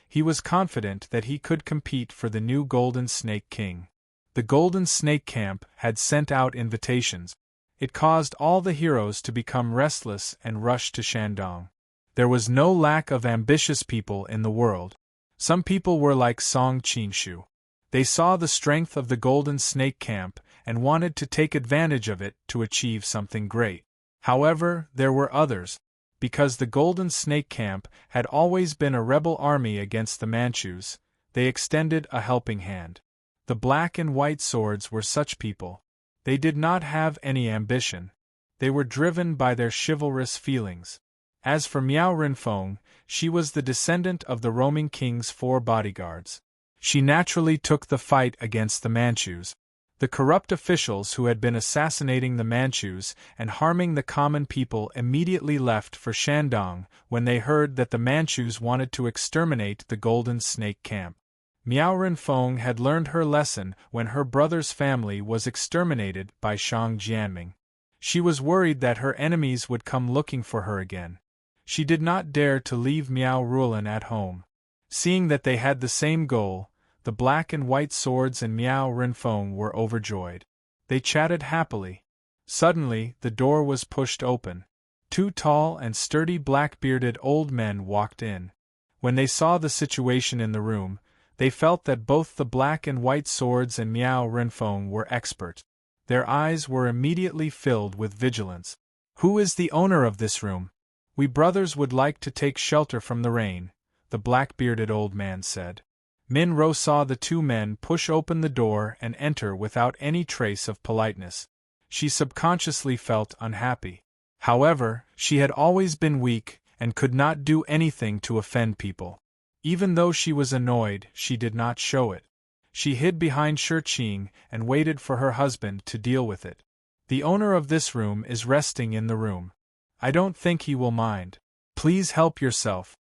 he was confident that he could compete for the new Golden Snake King. The Golden Snake Camp had sent out invitations. It caused all the heroes to become restless and rush to Shandong. There was no lack of ambitious people in the world. Some people were like Song Qingshu. They saw the strength of the Golden Snake Camp and wanted to take advantage of it to achieve something great. However, there were others. Because the Golden Snake Camp had always been a rebel army against the Manchus, they extended a helping hand. The Black and White Swords were such people. They did not have any ambition. They were driven by their chivalrous feelings. As for Miao Renfeng, she was the descendant of the roaming king's 4 bodyguards. She naturally took the fight against the Manchus. The corrupt officials who had been assassinating the Manchus and harming the common people immediately left for Shandong when they heard that the Manchus wanted to exterminate the Golden Snake Camp. Miao Renfeng had learned her lesson when her brother's family was exterminated by Shang Jianming. She was worried that her enemies would come looking for her again. She did not dare to leave Miao Rulan at home. Seeing that they had the same goal, the Black and White Swords and Miao Renfeng were overjoyed. They chatted happily. Suddenly, the door was pushed open. 2 tall and sturdy black-bearded old men walked in. When they saw the situation in the room, they felt that both the Black and White Swords and Miao Renfeng were expert. Their eyes were immediately filled with vigilance. "Who is the owner of this room? We brothers would like to take shelter from the rain," the black-bearded old man said. Min Ro saw the 2 men push open the door and enter without any trace of politeness. She subconsciously felt unhappy. However, she had always been weak and could not do anything to offend people. Even though she was annoyed, she did not show it. She hid behind Shi Qing and waited for her husband to deal with it. "The owner of this room is resting in the room. I don't think he will mind. Please help yourself."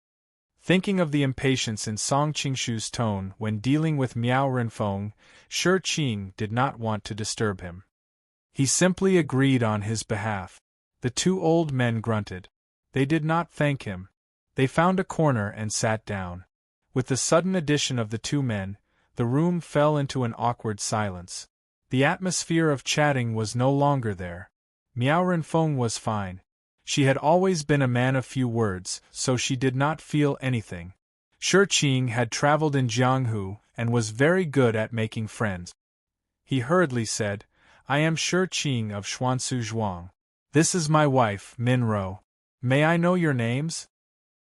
Thinking of the impatience in Song Qingshu's tone when dealing with Miao Renfeng, Shi Qing did not want to disturb him. He simply agreed on his behalf. The 2 old men grunted. They did not thank him. They found a corner and sat down. With the sudden addition of the 2 men, the room fell into an awkward silence. The atmosphere of chatting was no longer there. Miao Renfeng was fine. She had always been a man of few words, so she did not feel anything. Shi Qing had traveled in Jianghu and was very good at making friends. He hurriedly said, "I am Shi Qing of Xuansu Zhuang. This is my wife, Min Ro. May I know your names?"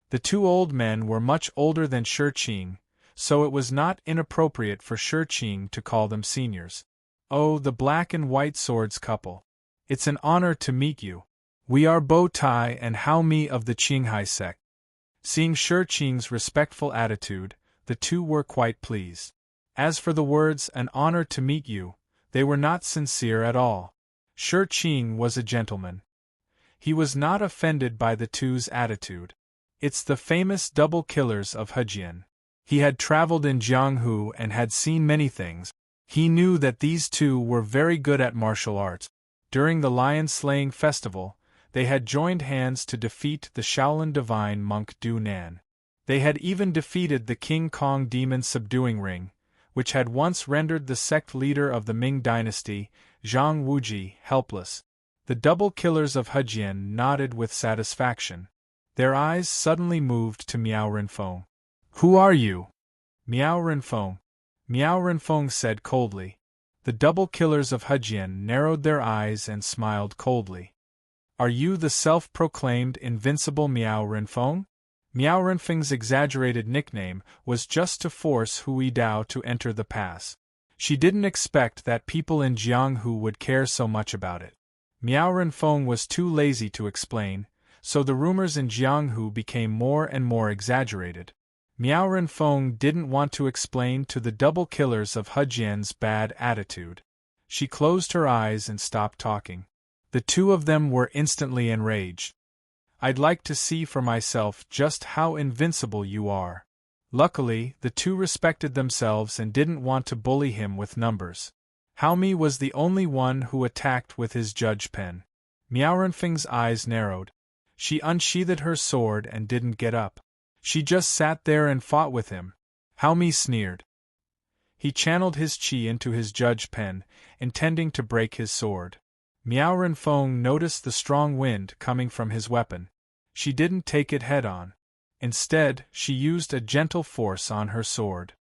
The 2 old men were much older than Shi Qing, so it was not inappropriate for Shi Qing to call them seniors. "Oh, the Black and White Swords couple. It's an honor to meet you. We are Bo Tai and Hao Mi of the Qinghai sect." Seeing Shi Qing's respectful attitude, the 2 were quite pleased. As for the words, "an honor to meet you," they were not sincere at all. Shi Qing was a gentleman. He was not offended by the 2's attitude. It's the famous double killers of Hejian. He had traveled in Jianghu and had seen many things. He knew that these 2 were very good at martial arts. During the lion-slaying festival, they had joined hands to defeat the Shaolin divine monk Du Nan. They had even defeated the King Kong demon subduing ring, which had once rendered the sect leader of the Ming dynasty, Zhang Wuji, helpless. The double killers of Hejian nodded with satisfaction. Their eyes suddenly moved to Miao Renfeng. "Who are you?" "Miao Renfeng," Miao Renfeng said coldly. The double killers of Hejian narrowed their eyes and smiled coldly. "Are you the self-proclaimed invincible Miao Renfeng?" Miao Renfeng's exaggerated nickname was just to force Hui Dao to enter the pass. She didn't expect that people in Jianghu would care so much about it. Miao Renfeng was too lazy to explain, so the rumors in Jianghu became more and more exaggerated. Miao Renfeng didn't want to explain to the double killers of Hejian's bad attitude. She closed her eyes and stopped talking. The two of them were instantly enraged. "I'd like to see for myself just how invincible you are." Luckily, the two respected themselves and didn't want to bully him with numbers. Haomi was the only one who attacked with his judge pen. Miao Renfeng's eyes narrowed. She unsheathed her sword and didn't get up. She just sat there and fought with him. Haomi sneered. He channeled his qi into his judge pen, intending to break his sword. Miao Renfeng noticed the strong wind coming from his weapon. She didn't take it head-on. Instead, she used a gentle force on her sword.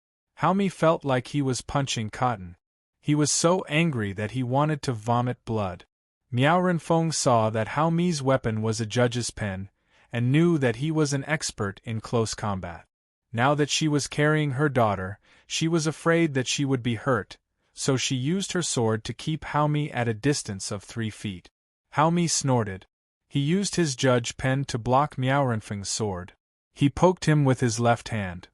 Haomi felt like he was punching cotton. He was so angry that he wanted to vomit blood. Miao Renfeng saw that Haomi's weapon was a judge's pen, and knew that he was an expert in close combat. Now that she was carrying her daughter, she was afraid that she would be hurt, so she used her sword to keep Haomi at a distance of 3 feet. Haomi snorted. He used his judge pen to block Miao Renfeng's sword. He poked him with his left hand.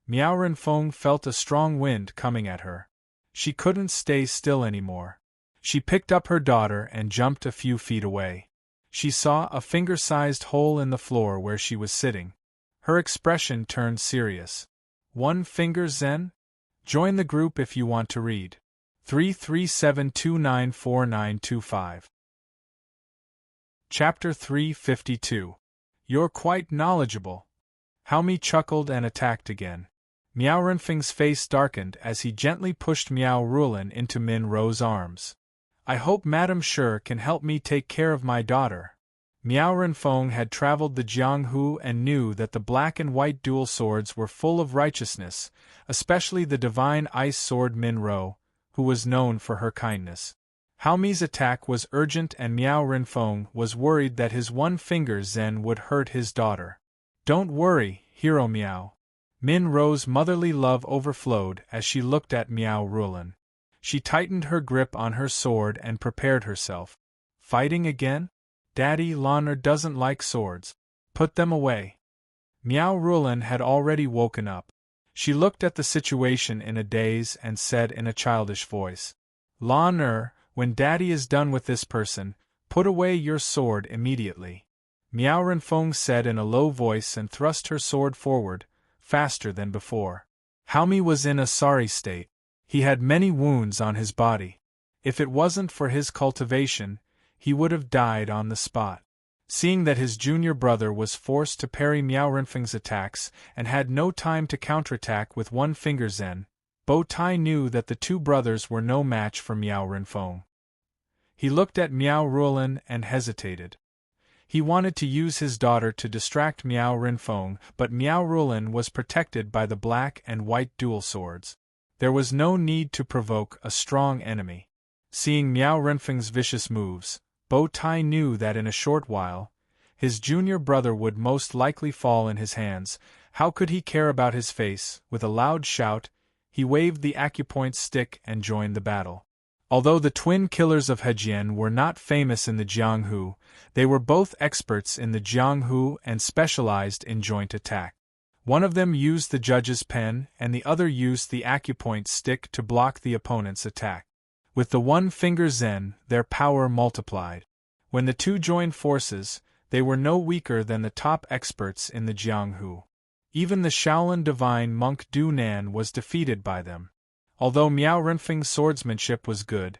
Miao Renfeng felt a strong wind coming at her. She couldn't stay still anymore. She picked up her daughter and jumped a few feet away. She saw a finger-sized hole in the floor where she was sitting. Her expression turned serious. "One finger Zen? Join the group if you want to read. 337294925. Chapter 352. You're quite knowledgeable. Haomi chuckled and attacked again. Miao Renfeng's face darkened as he gently pushed Miao Rulin into Min Ro's arms. "I hope Madame Shi can help me take care of my daughter." Miao Renfeng had traveled the Jianghu and knew that the black and white dual swords were full of righteousness, especially the divine ice sword Min Ro, who was known for her kindness. Haomi's attack was urgent and Miao Renfeng was worried that his one finger Zen would hurt his daughter. "Don't worry, Hero Miao." Min Ro's motherly love overflowed as she looked at Miao Rulin. She tightened her grip on her sword and prepared herself. "Fighting again? Daddy Lanner doesn't like swords. Put them away." Miao Rulin had already woken up. She looked at the situation in a daze and said in a childish voice, "Lanner, when Daddy is done with this person, put away your sword immediately." Miao Renfeng said in a low voice and thrust her sword forward, faster than before. Haomi was in a sorry state. He had many wounds on his body. If it wasn't for his cultivation, he would have died on the spot. Seeing that his junior brother was forced to parry Miao Renfeng's attacks and had no time to counterattack with one finger Zen, Bo Tai knew that the two brothers were no match for Miao Renfeng. He looked at Miao Rulin and hesitated. He wanted to use his daughter to distract Miao Renfeng, but Miao Rulin was protected by the black and white dual swords. There was no need to provoke a strong enemy. Seeing Miao Renfeng's vicious moves, Bo Tai knew that in a short while, his junior brother would most likely fall in his hands. How could he care about his face? With a loud shout, he waved the acupoint stick and joined the battle. Although the twin killers of Hejian were not famous in the Jianghu, they were both experts in the Jianghu and specialized in joint attack. One of them used the judge's pen and the other used the acupoint stick to block the opponent's attack. With the one finger Zen, their power multiplied. When the two joined forces, they were no weaker than the top experts in the Jianghu. Even the Shaolin divine monk Du Nan was defeated by them. Although Miao Renfeng's swordsmanship was good,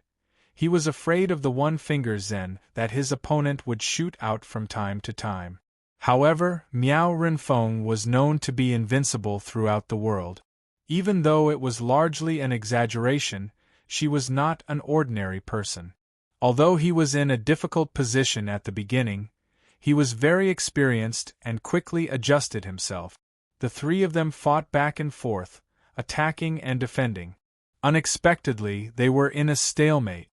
He was afraid of the one-finger Zen that his opponent would shoot out from time to time. However, Miao Renfeng was known to be invincible throughout the world. Even though it was largely an exaggeration, she was not an ordinary person. Although he was in a difficult position at the beginning, he was very experienced and quickly adjusted himself. The three of them fought back and forth, attacking and defending. Unexpectedly, they were in a stalemate.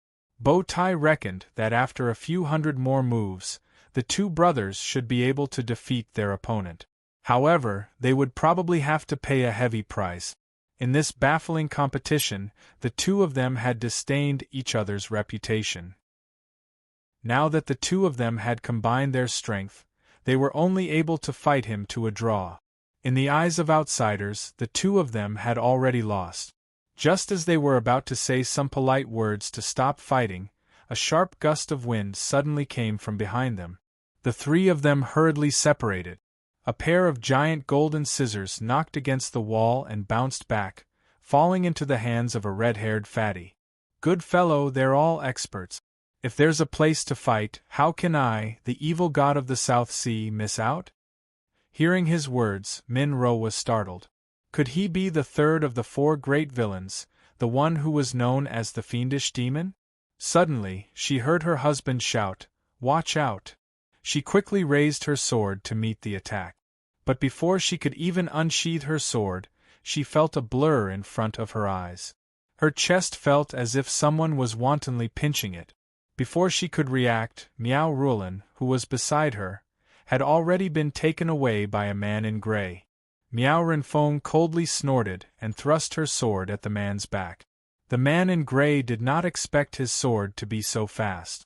Bo Tai reckoned that after a few hundred more moves, the two brothers should be able to defeat their opponent. However, they would probably have to pay a heavy price. In this baffling competition, the two of them had disdained each other's reputation. Now that the two of them had combined their strength, they were only able to fight him to a draw. In the eyes of outsiders, the two of them had already lost. Just as they were about to say some polite words to stop fighting, a sharp gust of wind suddenly came from behind them. The three of them hurriedly separated. A pair of giant golden scissors knocked against the wall and bounced back, falling into the hands of a red-haired fatty. "Good fellow, they're all experts. If there's a place to fight, how can I, the evil god of the South Sea, miss out?" Hearing his words, Min Ro was startled. Could he be the third of the four great villains, the one who was known as the fiendish demon? Suddenly, she heard her husband shout, "Watch out!" She quickly raised her sword to meet the attack. But before she could even unsheath her sword, she felt a blur in front of her eyes. Her chest felt as if someone was wantonly pinching it. Before she could react, Miao Rulin, who was beside her, had already been taken away by a man in gray. Miao Renfeng coldly snorted and thrust her sword at the man's back. The man in gray did not expect his sword to be so fast.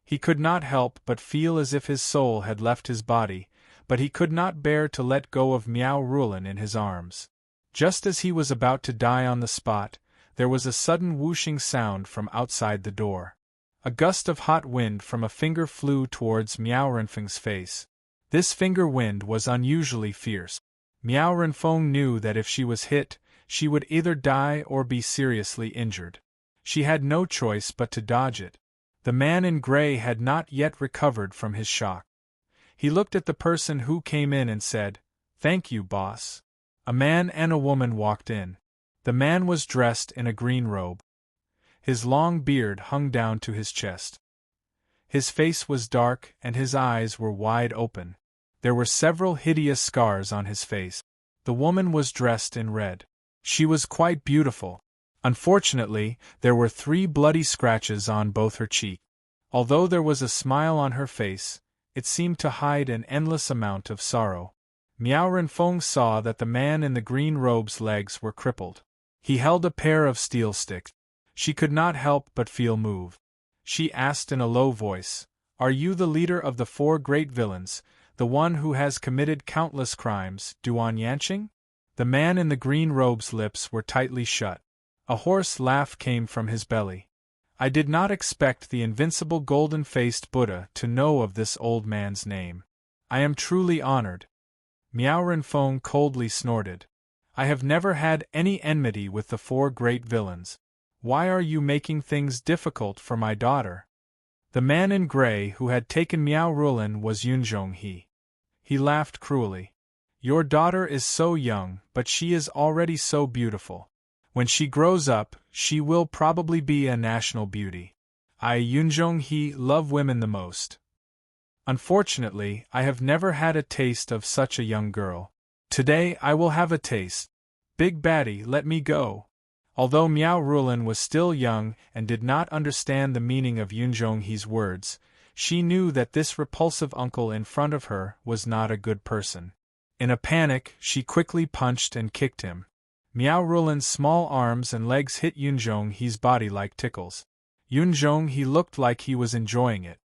He could not help but feel as if his soul had left his body, but he could not bear to let go of Miao Rulin in his arms. Just as he was about to die on the spot, there was a sudden whooshing sound from outside the door. A gust of hot wind from a finger flew towards Miao Renfeng's face. This finger wind was unusually fierce. Miao Renfeng knew that if she was hit, she would either die or be seriously injured. She had no choice but to dodge it. The man in gray had not yet recovered from his shock. He looked at the person who came in and said, "Thank you, boss." A man and a woman walked in. The man was dressed in a green robe. His long beard hung down to his chest. His face was dark and his eyes were wide open. There were several hideous scars on his face. The woman was dressed in red. She was quite beautiful. Unfortunately, there were 3 bloody scratches on both her cheeks. Although there was a smile on her face, it seemed to hide an endless amount of sorrow. Miao Renfeng saw that the man in the green robe's legs were crippled. He held a pair of steel sticks. She could not help but feel moved. She asked in a low voice, "Are you the leader of the 4 great villains, the one who has committed countless crimes, Duan Yanqing?" The man in the green robe's lips were tightly shut. A hoarse laugh came from his belly. I did not expect the invincible golden-faced Buddha to know of this old man's name. I am truly honored. Miao Renfeng coldly snorted. I have never had any enmity with the 4 great villains. Why are you making things difficult for my daughter? The man in gray who had taken Miao Rulin was Yunzhong He. He laughed cruelly. Your daughter is so young, but she is already so beautiful. When she grows up, she will probably be a national beauty. I, Yunzhong He, love women the most. Unfortunately, I have never had a taste of such a young girl. Today I will have a taste. Big Baddie, let me go. Although Miao Rulin was still young and did not understand the meaning of Yunzhong He's words, she knew that this repulsive uncle in front of her was not a good person. In a panic, she quickly punched and kicked him. Miao Rulin's small arms and legs hit Yunzhong He's body like tickles. Yunzhong He looked like he was enjoying it.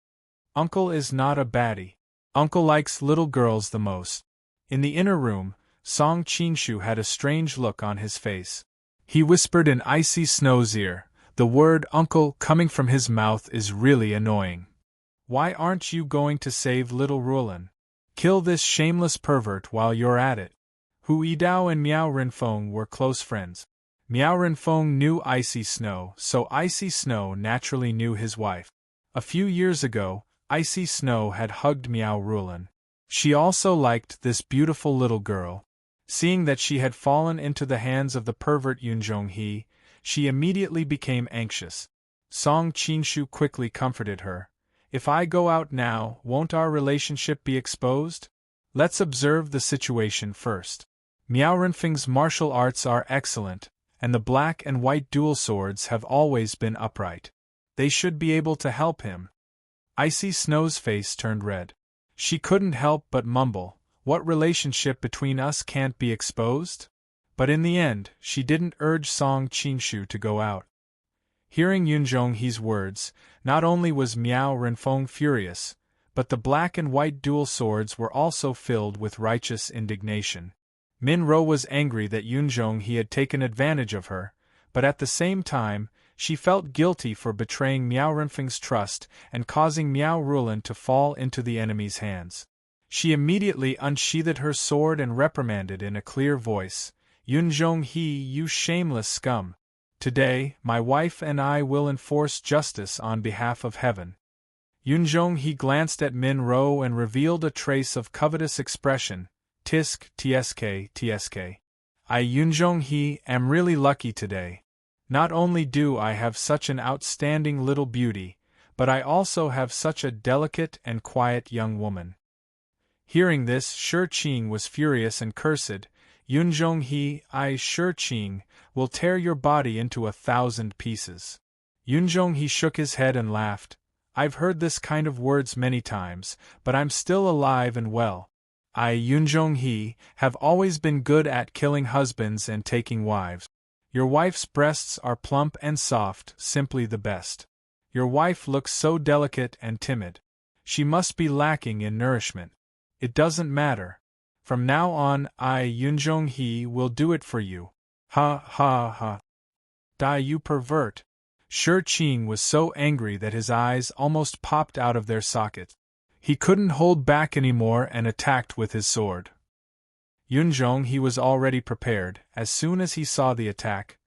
Uncle is not a baddie. Uncle likes little girls the most. In the inner room, Song Qinshu had a strange look on his face. He whispered in Icy Snow's ear, "The word uncle coming from his mouth is really annoying. Why aren't you going to save little Rulin? Kill this shameless pervert while you're at it." Hu Yidao and Miao Renfeng were close friends. Miao Renfeng knew Icy Snow, so Icy Snow naturally knew his wife. A few years ago, Icy Snow had hugged Miao Rulan. She also liked this beautiful little girl. Seeing that she had fallen into the hands of the pervert Yunzhonghe, she immediately became anxious. Song Qinshu quickly comforted her. If I go out now, won't our relationship be exposed? Let's observe the situation first. Miao Renfeng's martial arts are excellent, and the black and white dual swords have always been upright. They should be able to help him. Icy Snow's face turned red. She couldn't help but mumble, what relationship between us can't be exposed? But in the end, she didn't urge Song Qinshu to go out. Hearing Yunzhonghe's words, not only was Miao Renfeng furious, but the black and white dual swords were also filled with righteous indignation. Min Ro was angry that Yunzhonghe had taken advantage of her, but at the same time, she felt guilty for betraying Miao Renfeng's trust and causing Miao Rulan to fall into the enemy's hands. She immediately unsheathed her sword and reprimanded in a clear voice, Yunzhonghe, you shameless scum! Today, my wife and I will enforce justice on behalf of heaven. Yunzhonghe glanced at Min Ro and revealed a trace of covetous expression, Tisk, tsk. I Yunzhonghe am really lucky today. Not only do I have such an outstanding little beauty, but I also have such a delicate and quiet young woman. Hearing this, Shi Qing was furious and cursed, Yunzhonghe, I Shi Qing, will tear your body into 1,000 pieces. Yunzhonghe shook his head and laughed. I've heard this kind of words many times, but I'm still alive and well. I Yunzhonghe have always been good at killing husbands and taking wives. Your wife's breasts are plump and soft, simply the best. Your wife looks so delicate and timid. She must be lacking in nourishment. It doesn't matter. From now on, I Yunzhonghe will do it for you. Ha ha ha. Die, you pervert. Shi Qing was so angry that his eyes almost popped out of their sockets. He couldn't hold back anymore and attacked with his sword. Yunzhonghe was already prepared. As soon as he saw the attack,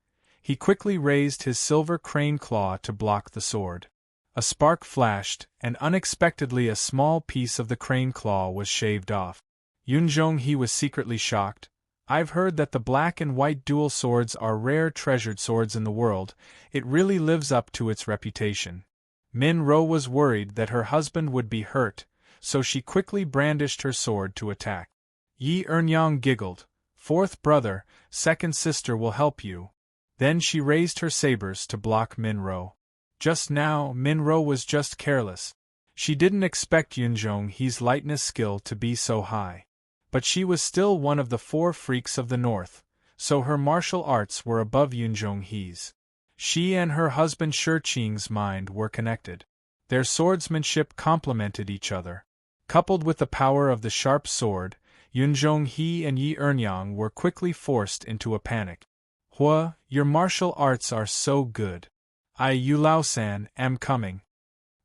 he quickly raised his silver crane claw to block the sword. A spark flashed, and unexpectedly a small piece of the crane claw was shaved off. Yunzhonghe was secretly shocked. I've heard that the black and white dual swords are rare treasured swords in the world. It really lives up to its reputation. Min Ro was worried that her husband would be hurt, so she quickly brandished her sword to attack. Yi Ernyang giggled. Fourth brother, second sister will help you. Then she raised her sabers to block Min Ro. Just now, Min Ro was just careless. She didn't expect Yunzhonghe's lightness skill to be so high. But she was still one of the 4 freaks of the north, so her martial arts were above Yunzhonghe's. She and her husband Shi Qing's mind were connected. Their swordsmanship complemented each other. Coupled with the power of the sharp sword, Yunzhonghe and Yi Ernyang were quickly forced into a panic. Hua, your martial arts are so good. I Yulao-san am coming.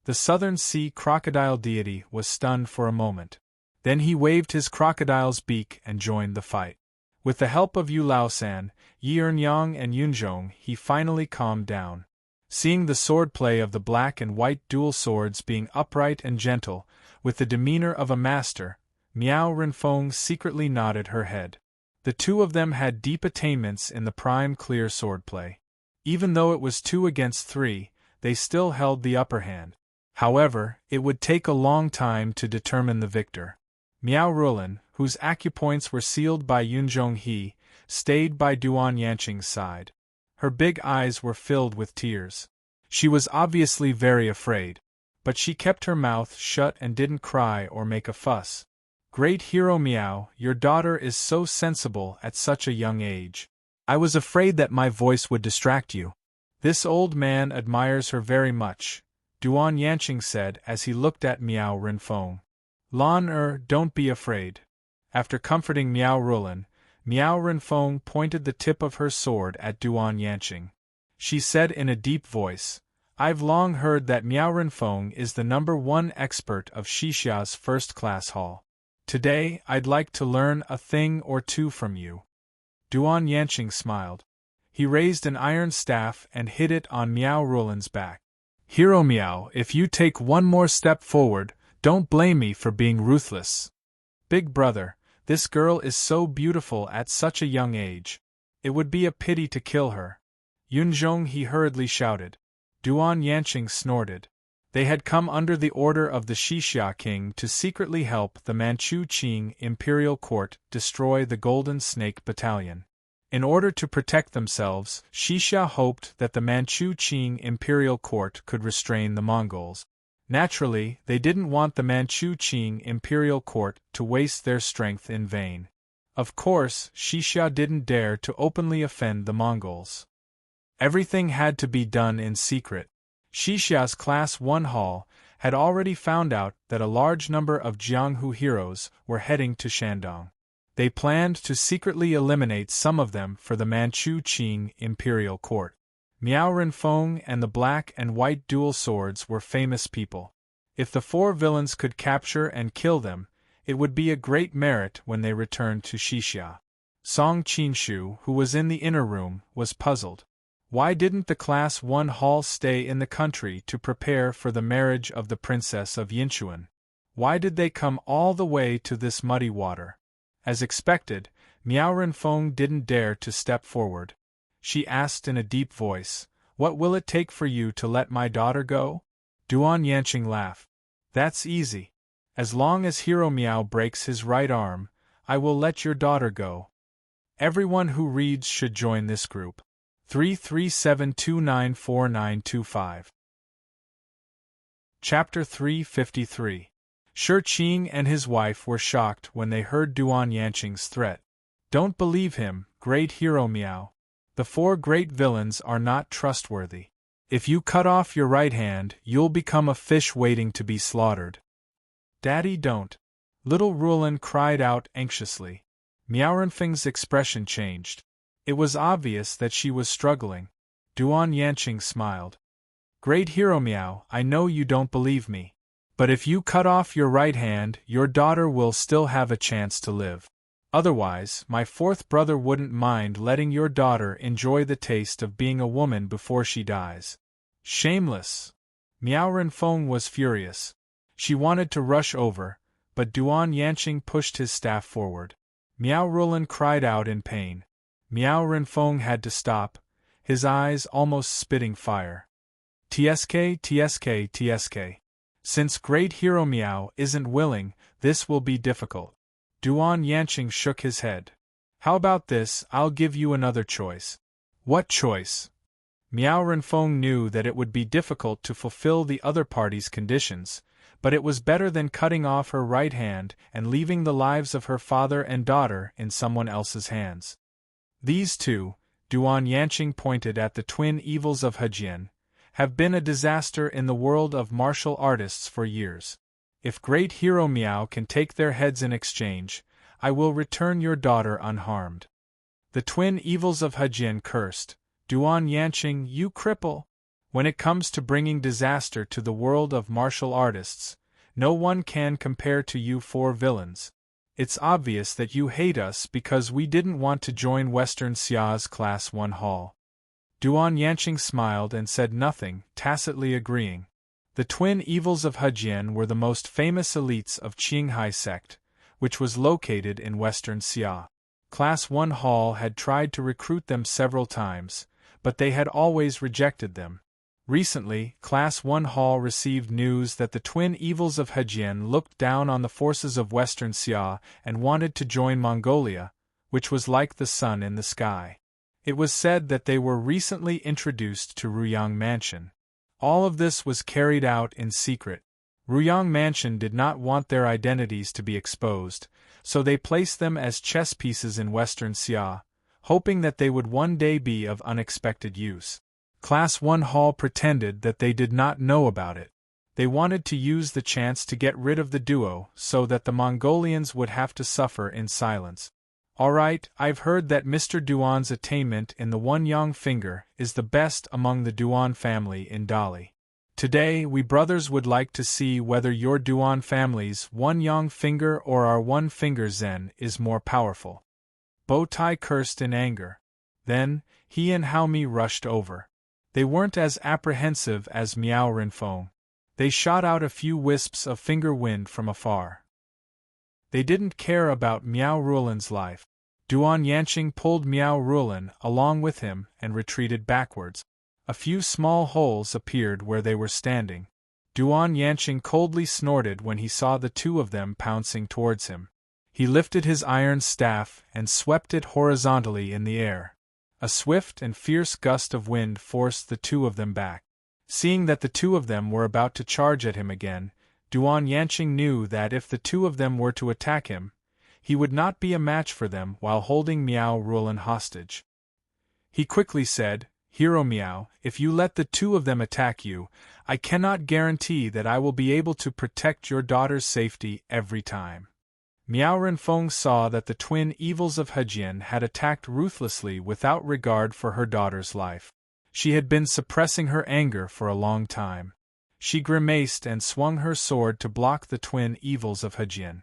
The southern sea crocodile deity was stunned for a moment. Then he waved his crocodile's beak and joined the fight. With the help of Yulao-san, Yi Ernyang and Yunzhong, he finally calmed down. Seeing the swordplay of the black and white dual swords being upright and gentle, with the demeanor of a master, Miao Renfeng secretly nodded her head. The two of them had deep attainments in the prime clear swordplay. Even though it was 2 against 3, they still held the upper hand. However, it would take a long time to determine the victor. Miao Rulan, whose acupoints were sealed by Yunzhonghe, stayed by Duan Yanqing's side. Her big eyes were filled with tears. She was obviously very afraid, but she kept her mouth shut and didn't cry or make a fuss. Great hero Miao, your daughter is so sensible at such a young age. I was afraid that my voice would distract you. This old man admires her very much, Duan Yanqing said as he looked at Miao Renfeng. Lan don't be afraid. After comforting Miao Rulan, Miao Renfeng pointed the tip of her sword at Duan Yanqing. She said in a deep voice, I've long heard that Miao Renfeng is the #1 expert of Xixia's first-class hall. Today, I'd like to learn a thing or two from you. Duan Yanqing smiled. He raised an iron staff and hit it on Meow Rulan's back. Hero Meow, if you take one more step forward, don't blame me for being ruthless. Big brother, this girl is so beautiful at such a young age. It would be a pity to kill her. Yunzhong, he hurriedly shouted. Duan Yanqing snorted. They had come under the order of the Xixia king to secretly help the Manchu Qing imperial court destroy the Golden Snake Battalion. In order to protect themselves, Xixia hoped that the Manchu Qing imperial court could restrain the Mongols. Naturally, they didn't want the Manchu Qing imperial court to waste their strength in vain. Of course, Xixia didn't dare to openly offend the Mongols. Everything had to be done in secret. Xixia's Class 1 Hall had already found out that a large number of Jianghu heroes were heading to Shandong. They planned to secretly eliminate some of them for the Manchu Qing imperial court. Miao Renfeng and the black and white dual swords were famous people. If the four villains could capture and kill them, it would be a great merit when they returned to Xixia. Song Qinshu, who was in the inner room, was puzzled. Why didn't the Class 1 Hall stay in the country to prepare for the marriage of the Princess of Yinchuan? Why did they come all the way to this muddy water? As expected, Miao Renfeng didn't dare to step forward. She asked in a deep voice, "What will it take for you to let my daughter go?" Duan Yanqing laughed. "That's easy. As long as Hero Miao breaks his right arm, I will let your daughter go." Everyone who reads should join this group. 337294925. Chapter 353. Shi Qing and his wife were shocked when they heard Duan Yanqing's threat. Don't believe him, great Hero Miao. The four great villains are not trustworthy. If you cut off your right hand, you'll become a fish waiting to be slaughtered. Daddy, don't. Little Rulan cried out anxiously. Miao Renfeng's expression changed. It was obvious that she was struggling. Duan Yanqing smiled. Great Hero Miao, I know you don't believe me. But if you cut off your right hand, your daughter will still have a chance to live. Otherwise, my fourth brother wouldn't mind letting your daughter enjoy the taste of being a woman before she dies. Shameless! Miao Renfeng was furious. She wanted to rush over, but Duan Yanqing pushed his staff forward. Miao Rulan cried out in pain. Miao Renfeng had to stop, his eyes almost spitting fire. TSK, TSK, TSK. Since Great Hero Miao isn't willing, this will be difficult. Duan Yanqing shook his head. How about this, I'll give you another choice. What choice? Miao Renfeng knew that it would be difficult to fulfill the other party's conditions, but it was better than cutting off her right hand and leaving the lives of her father and daughter in someone else's hands. These two, Duan Yanqing pointed at the twin evils of Hejian, have been a disaster in the world of martial artists for years. If Great Hero Miao can take their heads in exchange, I will return your daughter unharmed. The twin evils of Hejian cursed. Duan Yanqing, you cripple! When it comes to bringing disaster to the world of martial artists, no one can compare to you four villains. It's obvious that you hate us because we didn't want to join Western Xia's Class 1 Hall. Duan Yanqing smiled and said nothing, tacitly agreeing. The twin evils of Hejian were the most famous elites of Qinghai sect, which was located in Western Xia. Class 1 Hall had tried to recruit them several times, but they had always rejected them. Recently, Class 1 Hall received news that the twin evils of Hejian looked down on the forces of Western Xia and wanted to join Mongolia, which was like the sun in the sky. It was said that they were recently introduced to Ruyang Mansion. All of this was carried out in secret. Ruyang Mansion did not want their identities to be exposed, so they placed them as chess pieces in Western Xia, hoping that they would one day be of unexpected use. Class 1 Hall pretended that they did not know about it. They wanted to use the chance to get rid of the duo so that the Mongolians would have to suffer in silence. Alright, I've heard that Mr. Duan's attainment in the one yang finger is the best among the Duan family in Dali. Today, we brothers would like to see whether your Duan family's one yang finger or our one finger zen is more powerful. Bow Tie cursed in anger. Then, he and Haomi rushed over. They weren't as apprehensive as Miao Renfeng. They shot out a few wisps of finger wind from afar. They didn't care about Miao Rulan's life. Duan Yanqing pulled Miao Rulan along with him and retreated backwards. A few small holes appeared where they were standing. Duan Yanqing coldly snorted when he saw the two of them pouncing towards him. He lifted his iron staff and swept it horizontally in the air. A swift and fierce gust of wind forced the two of them back. Seeing that the two of them were about to charge at him again, Duan Yanqing knew that if the two of them were to attack him, he would not be a match for them while holding Miao Rulan hostage. He quickly said, "Hero Miao, if you let the two of them attack you, I cannot guarantee that I will be able to protect your daughter's safety every time." Miao Renfeng saw that the twin evils of Hejian had attacked ruthlessly without regard for her daughter's life. She had been suppressing her anger for a long time. She grimaced and swung her sword to block the twin evils of Hejian.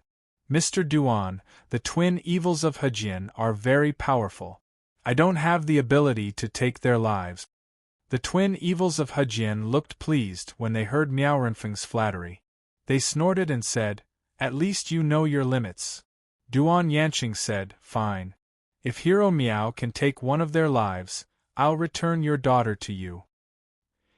"Mr. Duan, the twin evils of Hejian are very powerful. I don't have the ability to take their lives." The twin evils of Hejian looked pleased when they heard Miao Renfeng's flattery. They snorted and said, "At least you know your limits." Duan Yanqing said, "Fine. If Hero Miao can take one of their lives, I'll return your daughter to you."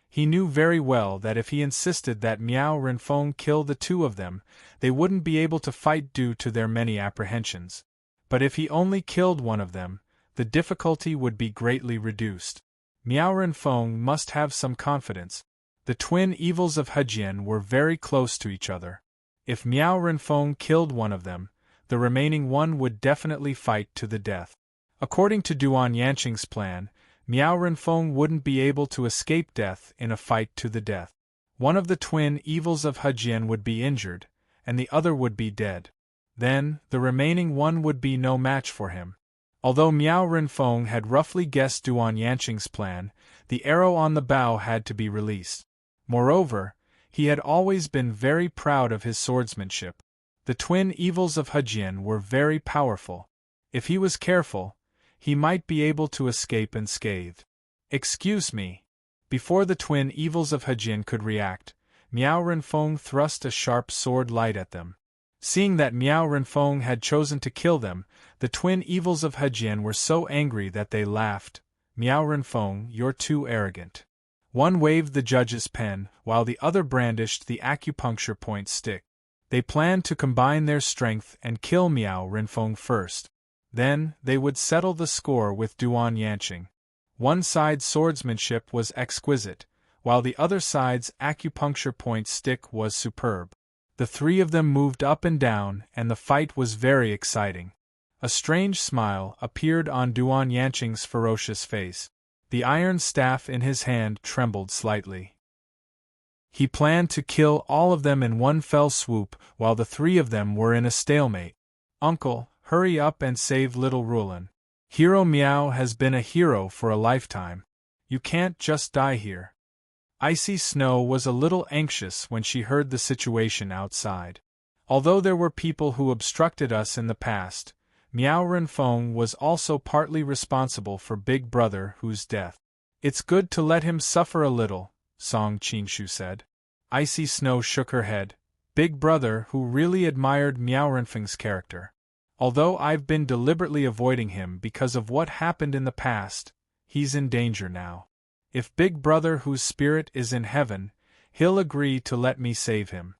He knew very well that if he insisted that Miao Renfeng kill the two of them, they wouldn't be able to fight due to their many apprehensions. But if he only killed one of them, the difficulty would be greatly reduced. Miao Renfeng must have some confidence. The twin evils of Hejian were very close to each other. If Miao Renfeng killed one of them, the remaining one would definitely fight to the death. According to Duan Yanqing's plan, Miao Renfeng wouldn't be able to escape death in a fight to the death. One of the twin evils of Hejian would be injured, and the other would be dead. Then, the remaining one would be no match for him. Although Miao Renfeng had roughly guessed Duan Yanqing's plan, the arrow on the bow had to be released. Moreover, he had always been very proud of his swordsmanship. The twin evils of Hejian were very powerful. If he was careful, he might be able to escape unscathed. "Excuse me." Before the twin evils of Hejian could react, Miao Renfeng thrust a sharp sword light at them. Seeing that Miao Renfeng had chosen to kill them, the twin evils of Hejian were so angry that they laughed. "Miao Renfeng, you're too arrogant." One waved the judge's pen, while the other brandished the acupuncture point stick. They planned to combine their strength and kill Miao Renfeng first. Then, they would settle the score with Duan Yanqing. One side's swordsmanship was exquisite, while the other side's acupuncture point stick was superb. The three of them moved up and down, and the fight was very exciting. A strange smile appeared on Duan Yanqing's ferocious face. The iron staff in his hand trembled slightly. He planned to kill all of them in one fell swoop while the three of them were in a stalemate. "Uncle, hurry up and save little Rulan. Hero Miao has been a hero for a lifetime. You can't just die here." Icy Snow was a little anxious when she heard the situation outside. Although there were people who obstructed us in the past, Miao Renfeng was also partly responsible for Big Brother whose death. "It's good to let him suffer a little," Song Qingshu said. Icy Snow shook her head. Big Brother who really admired Miao Renfeng's character. "Although I've been deliberately avoiding him because of what happened in the past, he's in danger now. If Big Brother whose spirit is in heaven, he'll agree to let me save him."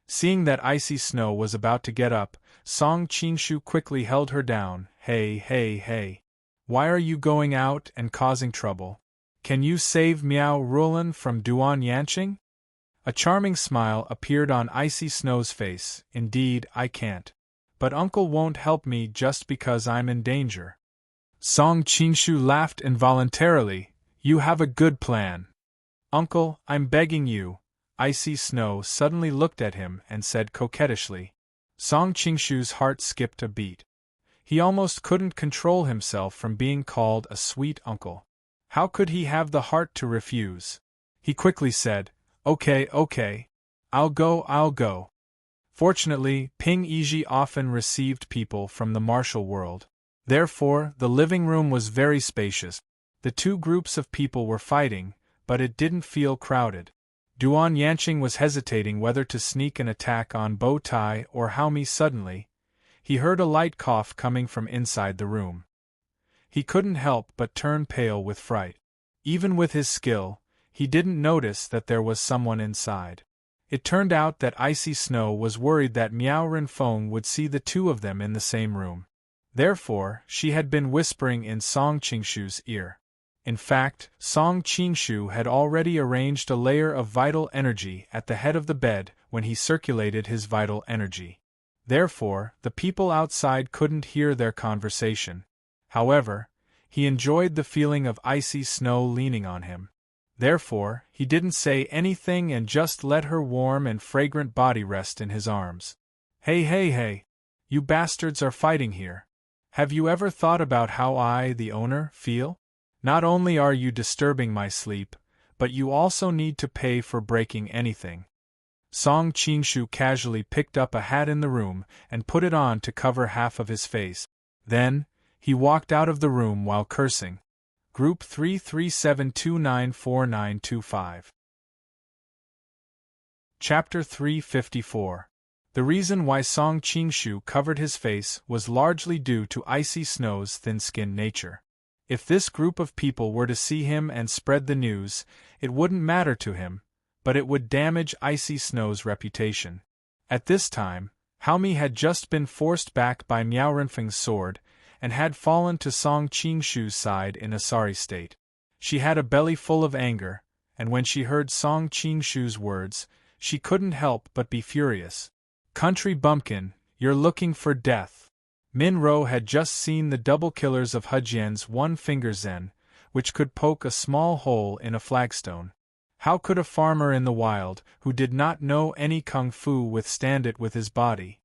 Seeing that Icy Snow was about to get up, Song Qingshu quickly held her down. Hey. Why are you going out and causing trouble? Can you save Miao Rulan from Duan Yanqing?" A charming smile appeared on Icy Snow's face. "Indeed, I can't. But Uncle won't help me just because I'm in danger." Song Qingshu laughed involuntarily. "You have a good plan." "Uncle, I'm begging you." Icy Snow suddenly looked at him and said coquettishly. Song Qingshu's heart skipped a beat. He almost couldn't control himself from being called a sweet uncle. How could he have the heart to refuse? He quickly said, Okay. I'll go. Fortunately, Ping Yizhi often received people from the martial world. Therefore, the living room was very spacious. The two groups of people were fighting, but it didn't feel crowded. Duan Yanqing was hesitating whether to sneak an attack on Bo Tai or Hao Mi. Suddenly, he heard a light cough coming from inside the room. He couldn't help but turn pale with fright. Even with his skill, he didn't notice that there was someone inside. It turned out that Icy Snow was worried that Miao Renfeng would see the two of them in the same room. Therefore, she had been whispering in Song Qingshu's ear. In fact, Song Qingshu had already arranged a layer of vital energy at the head of the bed when he circulated his vital energy. Therefore, the people outside couldn't hear their conversation. However, he enjoyed the feeling of Icy Snow leaning on him. Therefore, he didn't say anything and just let her warm and fragrant body rest in his arms. Hey, hey, hey! You bastards are fighting here. Have you ever thought about how I, the owner, feel? Not only are you disturbing my sleep, but you also need to pay for breaking anything. Song Qingshu casually picked up a hat in the room and put it on to cover half of his face. Then, he walked out of the room while cursing. Group 337294925. Chapter 354. The reason why Song Qingshu covered his face was largely due to Icy Snow's thin-skinned nature. If this group of people were to see him and spread the news, it wouldn't matter to him, but it would damage Icy Snow's reputation. At this time, Hao Mi had just been forced back by Miao Renfeng's sword, and had fallen to Song Qingshu's side in a sorry state. She had a belly full of anger, and when she heard Song Qingshu's words, she couldn't help but be furious. Country bumpkin, you're looking for death. Min Ro had just seen the double killers of Hejian's one-finger zen, which could poke a small hole in a flagstone. How could a farmer in the wild, who did not know any kung fu, withstand it with his body?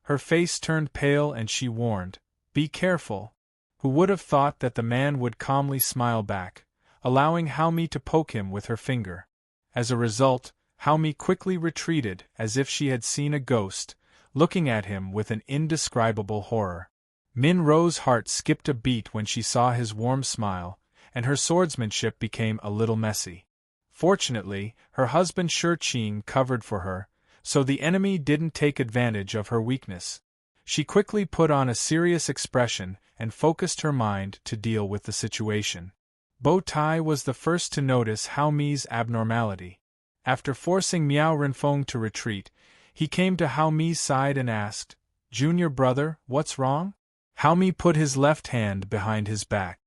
Her face turned pale and she warned, "Be careful." Who would have thought that the man would calmly smile back, allowing Hao Mi to poke him with her finger. As a result, Hao Mi quickly retreated as if she had seen a ghost, looking at him with an indescribable horror. Min Ro's heart skipped a beat when she saw his warm smile, and her swordsmanship became a little messy. Fortunately, her husband Shi Qing covered for her, so the enemy didn't take advantage of her weakness. She quickly put on a serious expression and focused her mind to deal with the situation. Bo Tai was the first to notice Hao Mi's abnormality. After forcing Miao Renfeng to retreat, he came to Hao Mi's side and asked, "Junior brother, what's wrong?" Hao Mi put his left hand behind his back.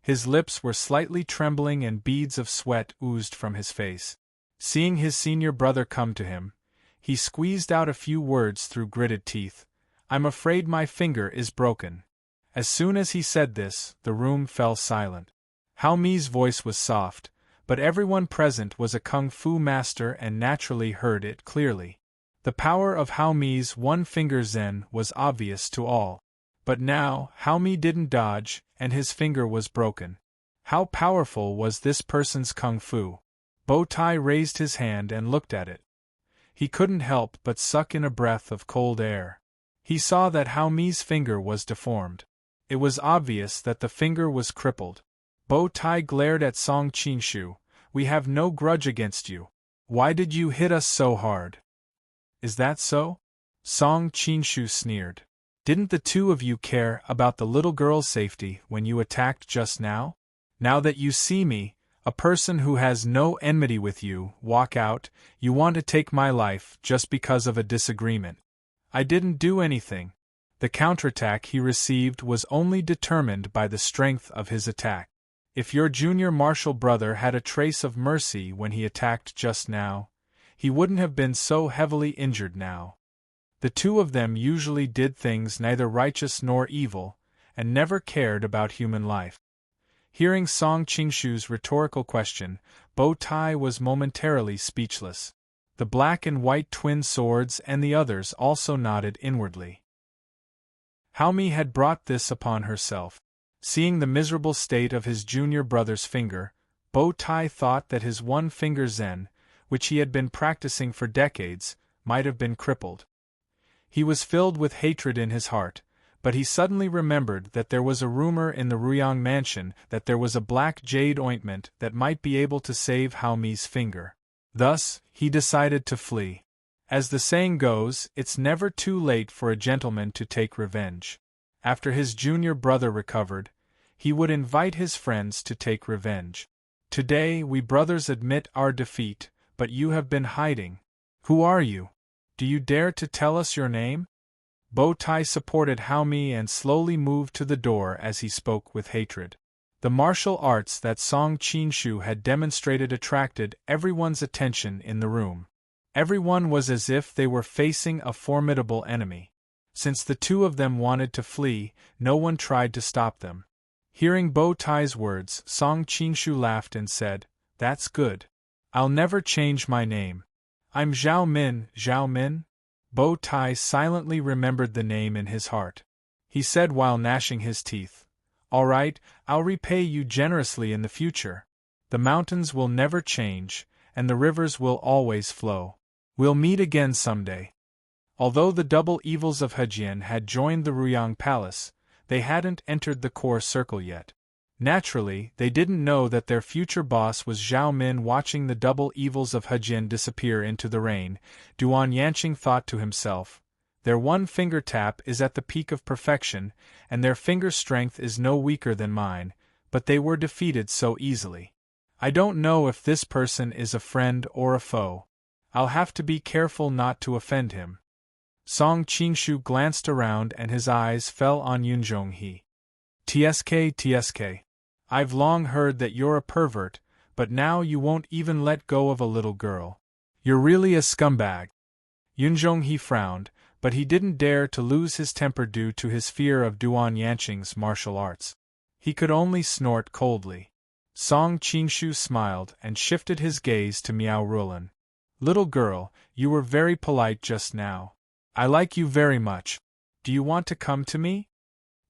His lips were slightly trembling and beads of sweat oozed from his face. Seeing his senior brother come to him, he squeezed out a few words through gritted teeth. "I'm afraid my finger is broken." As soon as he said this, the room fell silent. Hao Mi's voice was soft, but everyone present was a kung fu master and naturally heard it clearly. The power of Hao Mi's one-finger zen was obvious to all. But now, Hao Mi didn't dodge, and his finger was broken. How powerful was this person's kung fu? Bo Tai raised his hand and looked at it. He couldn't help but suck in a breath of cold air. He saw that Hao Mi's finger was deformed. It was obvious that the finger was crippled. Bo Tai glared at Song Qingshu. "We have no grudge against you. Why did you hit us so hard?" "Is that so?" Song Qingshu sneered. "Didn't the two of you care about the little girl's safety when you attacked just now? Now that you see me, a person who has no enmity with you, walk out, you want to take my life just because of a disagreement. I didn't do anything." The counterattack he received was only determined by the strength of his attack. If your junior martial brother had a trace of mercy when he attacked just now, he wouldn't have been so heavily injured now. The two of them usually did things neither righteous nor evil, and never cared about human life. Hearing Song Qingshu's rhetorical question, Bo Tai was momentarily speechless. The black and white twin swords and the others also nodded inwardly. Hao Mi had brought this upon herself. Seeing the miserable state of his junior brother's finger, Bo Tai thought that his one-finger zen, which he had been practicing for decades, might have been crippled. He was filled with hatred in his heart, but he suddenly remembered that there was a rumor in the Ruyang mansion that there was a black jade ointment that might be able to save Hao Mi's finger. Thus, he decided to flee. As the saying goes, it's never too late for a gentleman to take revenge. After his junior brother recovered, he would invite his friends to take revenge. Today we brothers admit our defeat, but you have been hiding. Who are you? Do you dare to tell us your name? Bow Tie supported Hao Mi and slowly moved to the door as he spoke with hatred. The martial arts that Song Qinshu had demonstrated attracted everyone's attention in the room. Everyone was as if they were facing a formidable enemy. Since the two of them wanted to flee, no one tried to stop them. Hearing Bow Tie's words, Song Qinshu laughed and said, "That's good. I'll never change my name. I'm Zhao Min." Zhao Min? Bow Tie silently remembered the name in his heart. He said while gnashing his teeth, "All right, I'll repay you generously in the future. The mountains will never change, and the rivers will always flow. We'll meet again someday." Although the double evils of Hejian had joined the Ruyang Palace, they hadn't entered the core circle yet. Naturally, they didn't know that their future boss was Zhao Min. Watching the double evils of Hejian disappear into the rain, Duan Yanqing thought to himself, "Their one finger tap is at the peak of perfection, and their finger strength is no weaker than mine, but they were defeated so easily. I don't know if this person is a friend or a foe. I'll have to be careful not to offend him." Song Qinshu glanced around and his eyes fell on Yunzhonghe. "TSK, I've long heard that you're a pervert, but now you won't even let go of a little girl. You're really a scumbag." Yunzhonghe frowned, but he didn't dare to lose his temper due to his fear of Duan Yanqing's martial arts. He could only snort coldly. Song Qinshu smiled and shifted his gaze to Miao Rulan. "Little girl, you were very polite just now. I like you very much. Do you want to come to me?"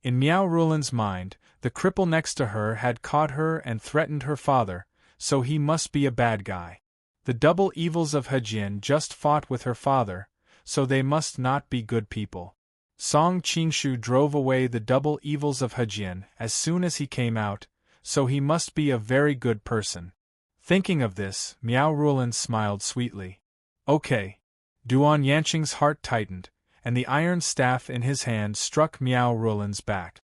In Miao Rulan's mind, the cripple next to her had caught her and threatened her father, so he must be a bad guy. The double evils of Hejian just fought with her father, so they must not be good people. Song Qinshu drove away the double evils of Hejian as soon as he came out, so he must be a very good person. Thinking of this, Miao Rulan smiled sweetly. "Okay." Duan Yanqing's heart tightened, and the iron staff in his hand struck Miao Rulan's back.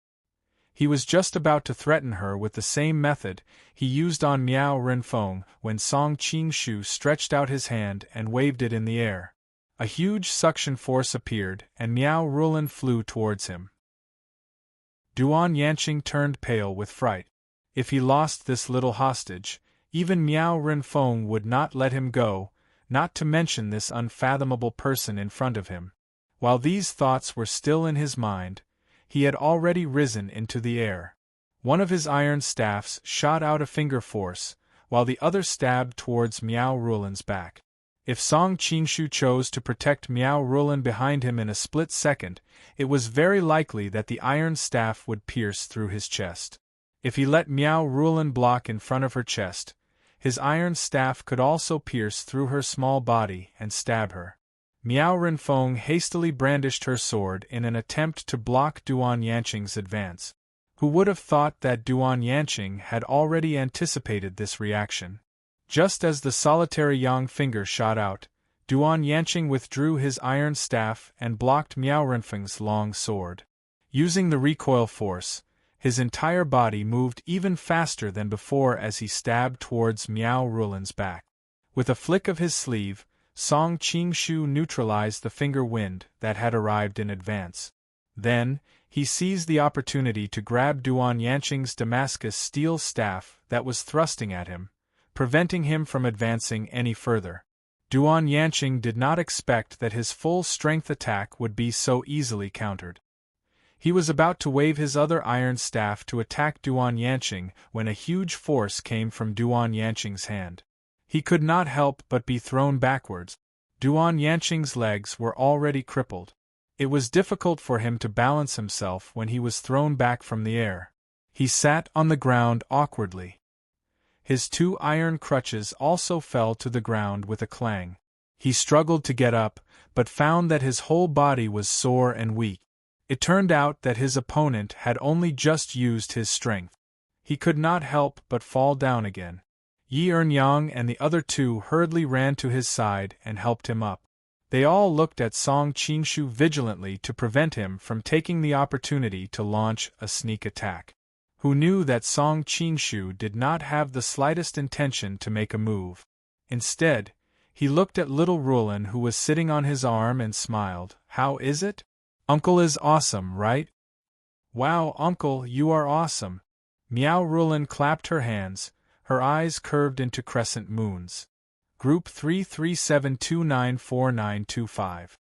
He was just about to threaten her with the same method he used on Miao Renfeng when Song Qinshu stretched out his hand and waved it in the air. A huge suction force appeared, and Miao Rulan flew towards him. Duan Yanqing turned pale with fright. If he lost this little hostage, even Miao Renfeng would not let him go, not to mention this unfathomable person in front of him. While these thoughts were still in his mind, he had already risen into the air. One of his iron staffs shot out a finger force, while the other stabbed towards Miao Rulan's back. If Song Qinshu chose to protect Miao Rulan behind him in a split second, it was very likely that the iron staff would pierce through his chest. If he let Miao Rulan block in front of her chest, his iron staff could also pierce through her small body and stab her. Miao Renfeng hastily brandished her sword in an attempt to block Duan Yanqing's advance. Who would have thought that Duan Yanqing had already anticipated this reaction? Just as the solitary yang finger shot out, Duan Yanqing withdrew his iron staff and blocked Miao Renfeng's long sword. Using the recoil force, his entire body moved even faster than before as he stabbed towards Miao Rulan's back. With a flick of his sleeve, Song Qinshu neutralized the finger wind that had arrived in advance. Then, he seized the opportunity to grab Duan Yanqing's Damascus steel staff that was thrusting at him, preventing him from advancing any further. Duan Yanqing did not expect that his full-strength attack would be so easily countered. He was about to wave his other iron staff to attack Duan Yanqing when a huge force came from Duan Yanqing's hand. He could not help but be thrown backwards. Duan Yanqing's legs were already crippled. It was difficult for him to balance himself when he was thrown back from the air. He sat on the ground awkwardly. His two iron crutches also fell to the ground with a clang. He struggled to get up, but found that his whole body was sore and weak. It turned out that his opponent had only just used his strength. He could not help but fall down again. Yi Yang and the other two hurriedly ran to his side and helped him up. They all looked at Song Qingshu vigilantly to prevent him from taking the opportunity to launch a sneak attack. Who knew that Song Qingshu did not have the slightest intention to make a move. Instead, he looked at little Rulin who was sitting on his arm and smiled. "How is it? Uncle is awesome, right?" "Wow, Uncle, you are awesome." Miao Rulin clapped her hands, her eyes curved into crescent moons. Group 337294925.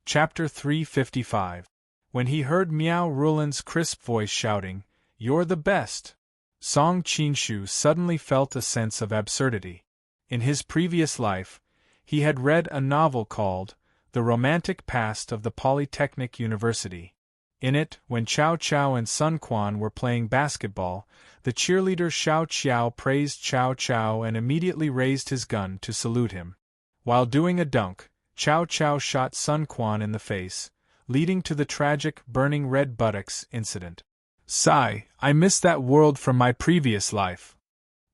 Chapter 355. When he heard Miao Rulin's crisp voice shouting, "You're the best!" Song Qingshu suddenly felt a sense of absurdity. In his previous life, he had read a novel called The Romantic Past of the Polytechnic University. In it, when Cao Cao and Sun Quan were playing basketball, the cheerleader Xiao Qiao praised Cao Cao and immediately raised his gun to salute him. While doing a dunk, Cao Cao shot Sun Quan in the face, leading to the tragic burning red buttocks incident. "Sigh, I miss that world from my previous life."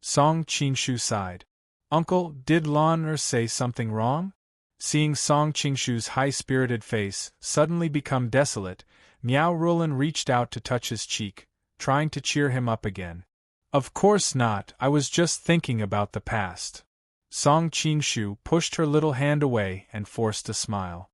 Song Qingshu sighed. "Uncle, did Lan say something wrong?" Seeing Song Qingshu's high-spirited face suddenly become desolate, Miao Rulin reached out to touch his cheek, trying to cheer him up again. "Of course not, I was just thinking about the past." Song Qingshu pushed her little hand away and forced a smile.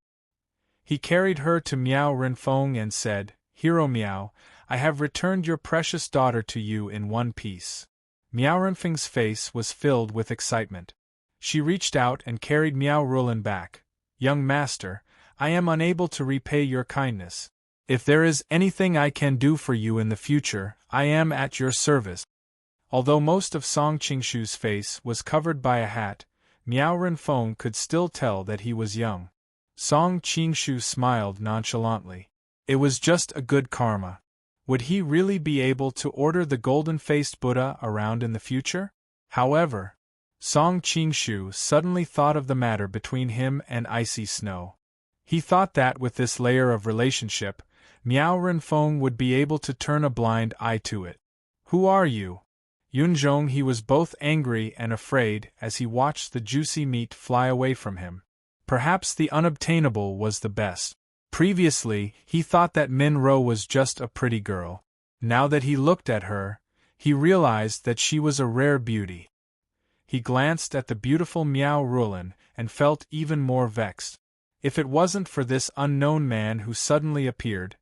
He carried her to Miao Renfeng and said, "Hero Miao, I have returned your precious daughter to you in one piece." Miao Renfeng's face was filled with excitement. She reached out and carried Miao Rulin back. "Young master, I am unable to repay your kindness. If there is anything I can do for you in the future, I am at your service." Although most of Song Qingshu's face was covered by a hat, Miao Renfeng could still tell that he was young. Song Qingshu smiled nonchalantly. It was just a good karma. Would he really be able to order the golden-faced Buddha around in the future? However, Song Qingshu suddenly thought of the matter between him and Icy Snow. He thought that with this layer of relationship, Miao Renfeng would be able to turn a blind eye to it. "Who are you?" Yunzhong. He was both angry and afraid as he watched the juicy meat fly away from him. Perhaps the unobtainable was the best. Previously, he thought that Min Ro was just a pretty girl. Now that he looked at her, he realized that she was a rare beauty. He glanced at the beautiful Miao Rulin and felt even more vexed. If it wasn't for this unknown man who suddenly appeared,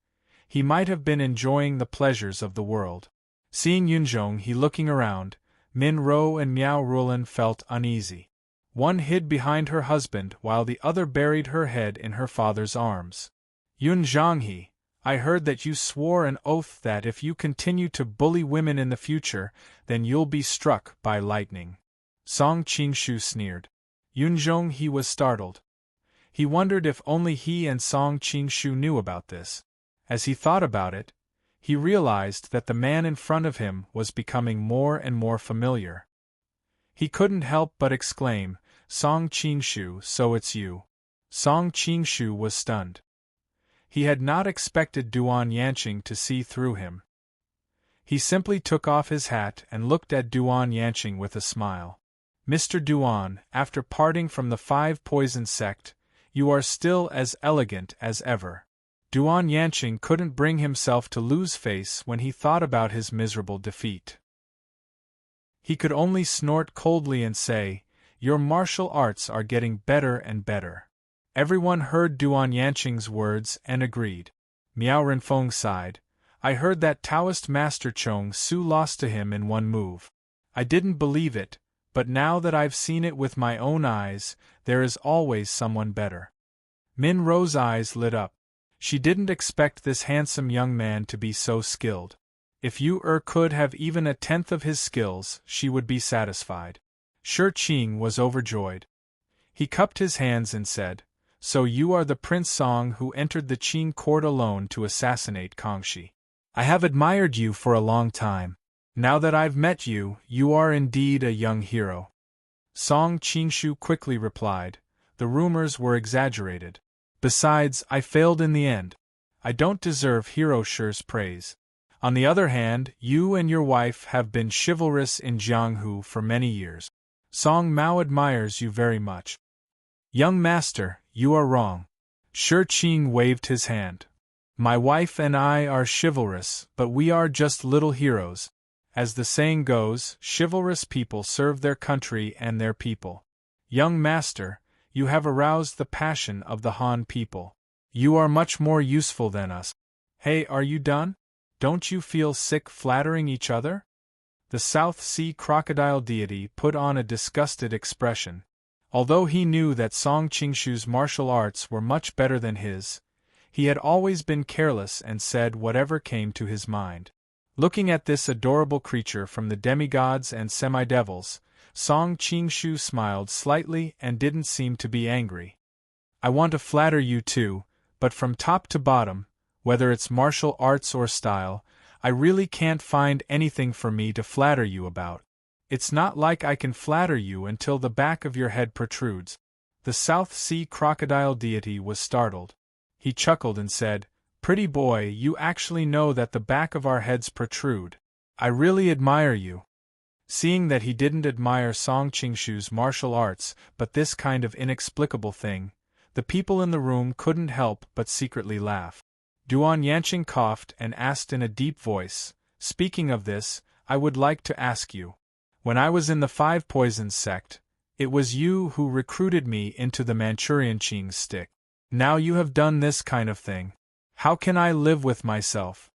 he might have been enjoying the pleasures of the world. Seeing Yunzhong he looking around, Min Ro and Miao Rulin felt uneasy. One hid behind her husband while the other buried her head in her father's arms. "Yunzhonghe, I heard that you swore an oath that if you continue to bully women in the future, then you'll be struck by lightning." Song Qingshu sneered. Yunzhong he was startled. He wondered if only he and Song Qingshu knew about this. As he thought about it, he realized that the man in front of him was becoming more and more familiar. He couldn't help but exclaim, "Song Qingshu, so it's you." Song Qingshu was stunned. He had not expected Duan Yanqing to see through him. He simply took off his hat and looked at Duan Yanqing with a smile. "Mr. Duan, after parting from the Five Poison sect, you are still as elegant as ever." Duan Yanqing couldn't bring himself to lose face when he thought about his miserable defeat. He could only snort coldly and say, "Your martial arts are getting better and better." Everyone heard Duan Yanqing's words and agreed. Miao Renfeng sighed. "I heard that Taoist Master Chong Su lost to him in one move. I didn't believe it, but now that I've seen it with my own eyes, there is always someone better." Min Ro's eyes lit up. She didn't expect this handsome young man to be so skilled. If Yu could have even a tenth of his skills, she would be satisfied. Shi Qing was overjoyed. He cupped his hands and said, "So you are the Prince Song who entered the Qing court alone to assassinate Kangxi. I have admired you for a long time. Now that I've met you, you are indeed a young hero." Song Qingshu quickly replied, "The rumors were exaggerated. Besides, I failed in the end. I don't deserve Hero Shi's praise. On the other hand, you and your wife have been chivalrous in Jianghu for many years. Song Mao admires you very much. Young master, you are wrong. Shi Qing waved his hand. My wife and I are chivalrous, but we are just little heroes. As the saying goes, chivalrous people serve their country and their people. Young master, you have aroused the passion of the Han people. You are much more useful than us. Hey, are you done? Don't you feel sick flattering each other? The South Sea crocodile deity put on a disgusted expression. Although he knew that Song Qingshu's martial arts were much better than his, he had always been careless and said whatever came to his mind. Looking at this adorable creature from the demigods and semidevils, Song Qingshu smiled slightly and didn't seem to be angry. I want to flatter you too, but from top to bottom, whether it's martial arts or style, I really can't find anything for me to flatter you about. It's not like I can flatter you until the back of your head protrudes. The South Sea crocodile deity was startled. He chuckled and said, Pretty boy, you actually know that the back of our heads protrude. I really admire you. Seeing that he didn't admire Song Qingshu's martial arts but this kind of inexplicable thing, the people in the room couldn't help but secretly laugh. Duan Yanqing coughed and asked in a deep voice, Speaking of this, I would like to ask you. When I was in the Five Poisons sect, it was you who recruited me into the Manchurian Qing stick. Now you have done this kind of thing. How can I live with myself?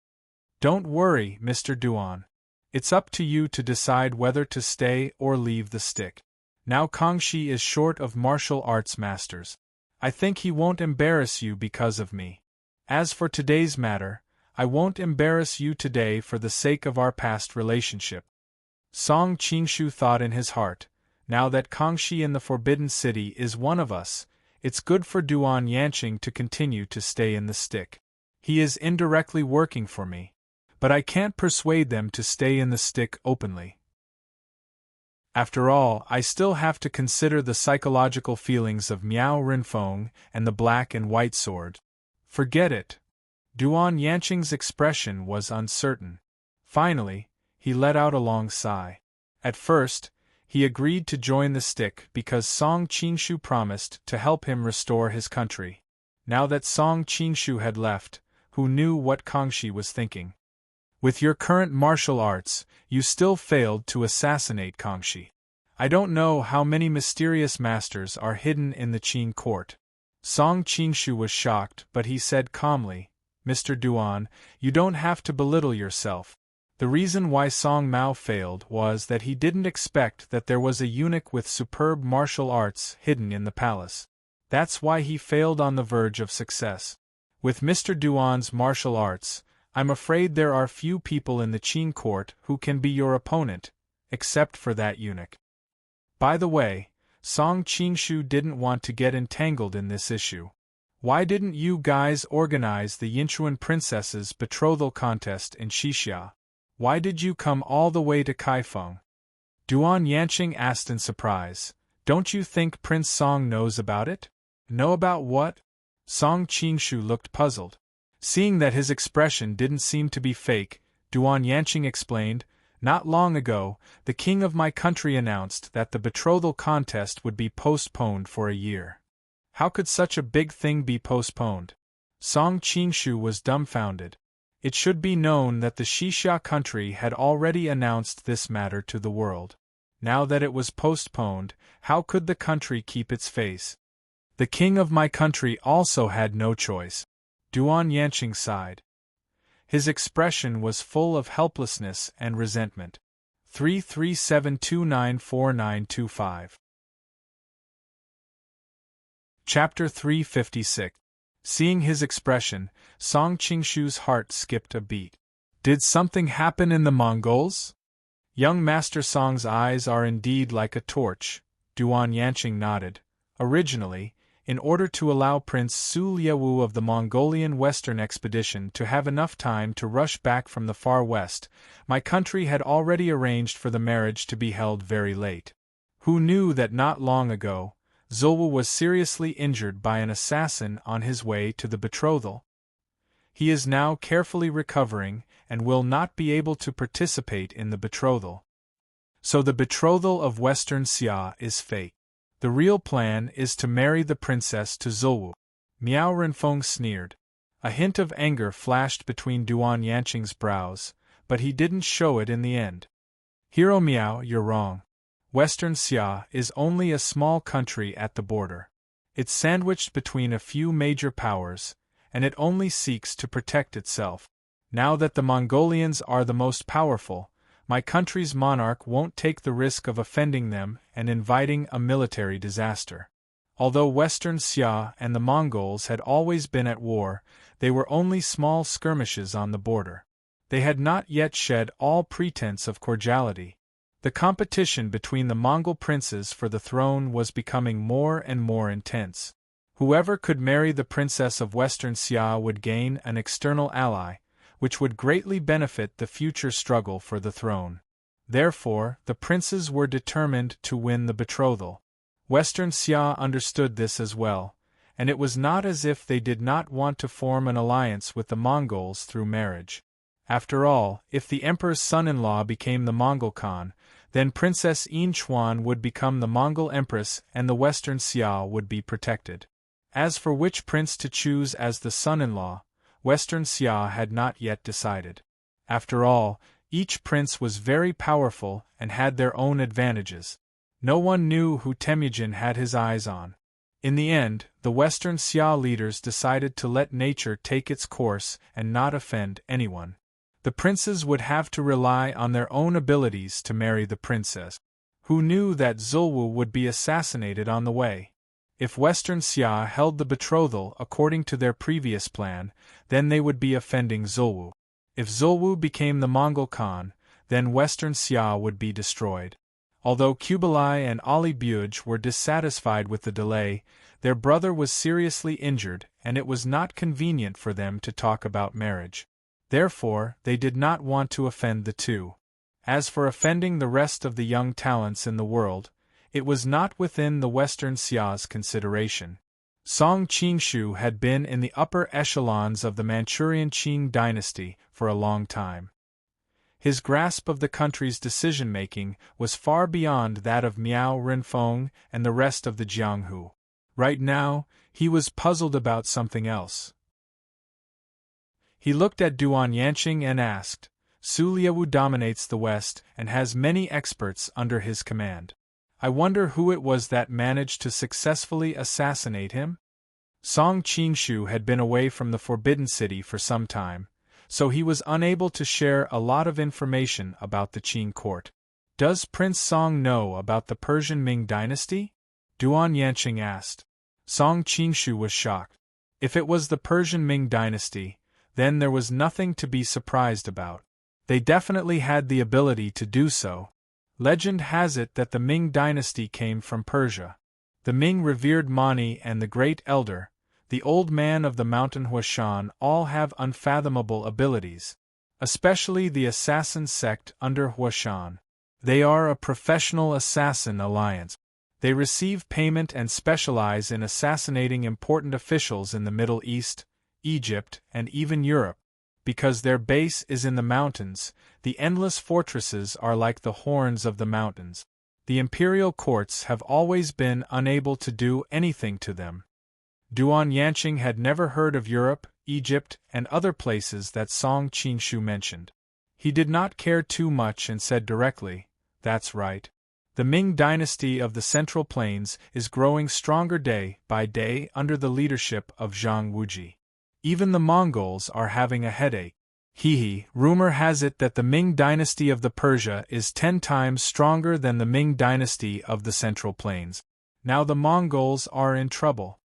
Don't worry, Mr. Duan. It's up to you to decide whether to stay or leave the stick. Now Kangxi is short of martial arts masters. I think he won't embarrass you because of me. As for today's matter, I won't embarrass you today for the sake of our past relationship. Song Qingshu thought in his heart, now that Kangxi in the Forbidden City is one of us, it's good for Duan Yanqing to continue to stay in the stick. He is indirectly working for me. But I can't persuade them to stay in the stick openly. After all, I still have to consider the psychological feelings of Miao Rinfeng and the black and white sword. Forget it. Duan Yanqing's expression was uncertain. Finally, he let out a long sigh. At first, he agreed to join the stick because Song Qingshu promised to help him restore his country. Now that Song Qingshu had left, who knew what Kangxi was thinking? With your current martial arts, you still failed to assassinate Kangxi. I don't know how many mysterious masters are hidden in the Qing court. Song Qingshu was shocked, but he said calmly, Mr. Duan, you don't have to belittle yourself. The reason why Song Mao failed was that he didn't expect that there was a eunuch with superb martial arts hidden in the palace. That's why he failed on the verge of success. With Mr. Duan's martial arts, I'm afraid there are few people in the Qing court who can be your opponent, except for that eunuch. By the way, Song Qingshu didn't want to get entangled in this issue. Why didn't you guys organize the Yinchuan princess's betrothal contest in Xixia? Why did you come all the way to Kaifeng? Duan Yanqing asked in surprise. Don't you think Prince Song knows about it? Know about what? Song Qingshu looked puzzled. Seeing that his expression didn't seem to be fake, Duan Yanqing explained, Not long ago, the king of my country announced that the betrothal contest would be postponed for a year. How could such a big thing be postponed? Song Qingshu was dumbfounded. It should be known that the Xixia country had already announced this matter to the world. Now that it was postponed, how could the country keep its face? The king of my country also had no choice. Duan Yanqing sighed. His expression was full of helplessness and resentment. 337294925. Chapter 356. Seeing his expression, Song Qingshu's heart skipped a beat. Did something happen in the Mongols? Young Master Song's eyes are indeed like a torch, Duan Yanqing nodded. Originally, in order to allow Prince Su Liewu of the Mongolian Western Expedition to have enough time to rush back from the far west, my country had already arranged for the marriage to be held very late. Who knew that not long ago, Zulwu was seriously injured by an assassin on his way to the betrothal. He is now carefully recovering and will not be able to participate in the betrothal. So the betrothal of Western Xia is fake. The real plan is to marry the princess to Zulwu. Miao Renfeng sneered. A hint of anger flashed between Duan Yanqing's brows, but he didn't show it in the end. Hero Miao, you're wrong. Western Xia is only a small country at the border. It's sandwiched between a few major powers, and it only seeks to protect itself. Now that the Mongolians are the most powerful, my country's monarch won't take the risk of offending them and inviting a military disaster. Although Western Xia and the Mongols had always been at war, they were only small skirmishes on the border. They had not yet shed all pretense of cordiality. The competition between the Mongol princes for the throne was becoming more and more intense. Whoever could marry the princess of Western Xia would gain an external ally, which would greatly benefit the future struggle for the throne. Therefore, the princes were determined to win the betrothal. Western Xia understood this as well, and it was not as if they did not want to form an alliance with the Mongols through marriage. After all, if the emperor's son-in-law became the Mongol Khan, then Princess Yin Chuan would become the Mongol empress and the Western Xia would be protected. As for which prince to choose as the son-in-law, Western Xia had not yet decided. After all, each prince was very powerful and had their own advantages. No one knew who Temujin had his eyes on. In the end, the Western Xia leaders decided to let nature take its course and not offend anyone. The princes would have to rely on their own abilities to marry the princess. Who knew that Zulwu would be assassinated on the way? If Western Xia held the betrothal according to their previous plan, then they would be offending Zulwu. If Zulwu became the Mongol Khan, then Western Xia would be destroyed. Although Kublai and Ali Buj were dissatisfied with the delay, their brother was seriously injured and it was not convenient for them to talk about marriage. Therefore, they did not want to offend the two. As for offending the rest of the young talents in the world, it was not within the Western Xia's consideration. Song Qingshu had been in the upper echelons of the Manchurian Qing dynasty for a long time. His grasp of the country's decision-making was far beyond that of Miao Renfeng and the rest of the Jianghu. Right now, he was puzzled about something else. He looked at Duan Yanqing and asked, Su Liewu dominates the West and has many experts under his command. I wonder who it was that managed to successfully assassinate him? Song Qingshu had been away from the Forbidden City for some time, so he was unable to share a lot of information about the Qing court. Does Prince Song know about the Persian Ming dynasty? Duan Yanqing asked. Song Qingshu was shocked. If it was the Persian Ming dynasty, then there was nothing to be surprised about. They definitely had the ability to do so. Legend has it that the Ming dynasty came from Persia. The Ming revered Mani and the Great Elder, the Old Man of the Mountain Huashan, all have unfathomable abilities. Especially the assassin sect under Huashan. They are a professional assassin alliance. They receive payment and specialize in assassinating important officials in the Middle East, Egypt, and even Europe. Because their base is in the mountains, the endless fortresses are like the horns of the mountains. The imperial courts have always been unable to do anything to them. Duan Yanqing had never heard of Europe, Egypt, and other places that Song Qingshu mentioned. He did not care too much and said directly, That's right. The Ming dynasty of the Central Plains is growing stronger day by day under the leadership of Zhang Wuji. Even the Mongols are having a headache. Rumor has it that the Ming dynasty of the Persia is 10 times stronger than the Ming dynasty of the Central Plains. Now the Mongols are in trouble.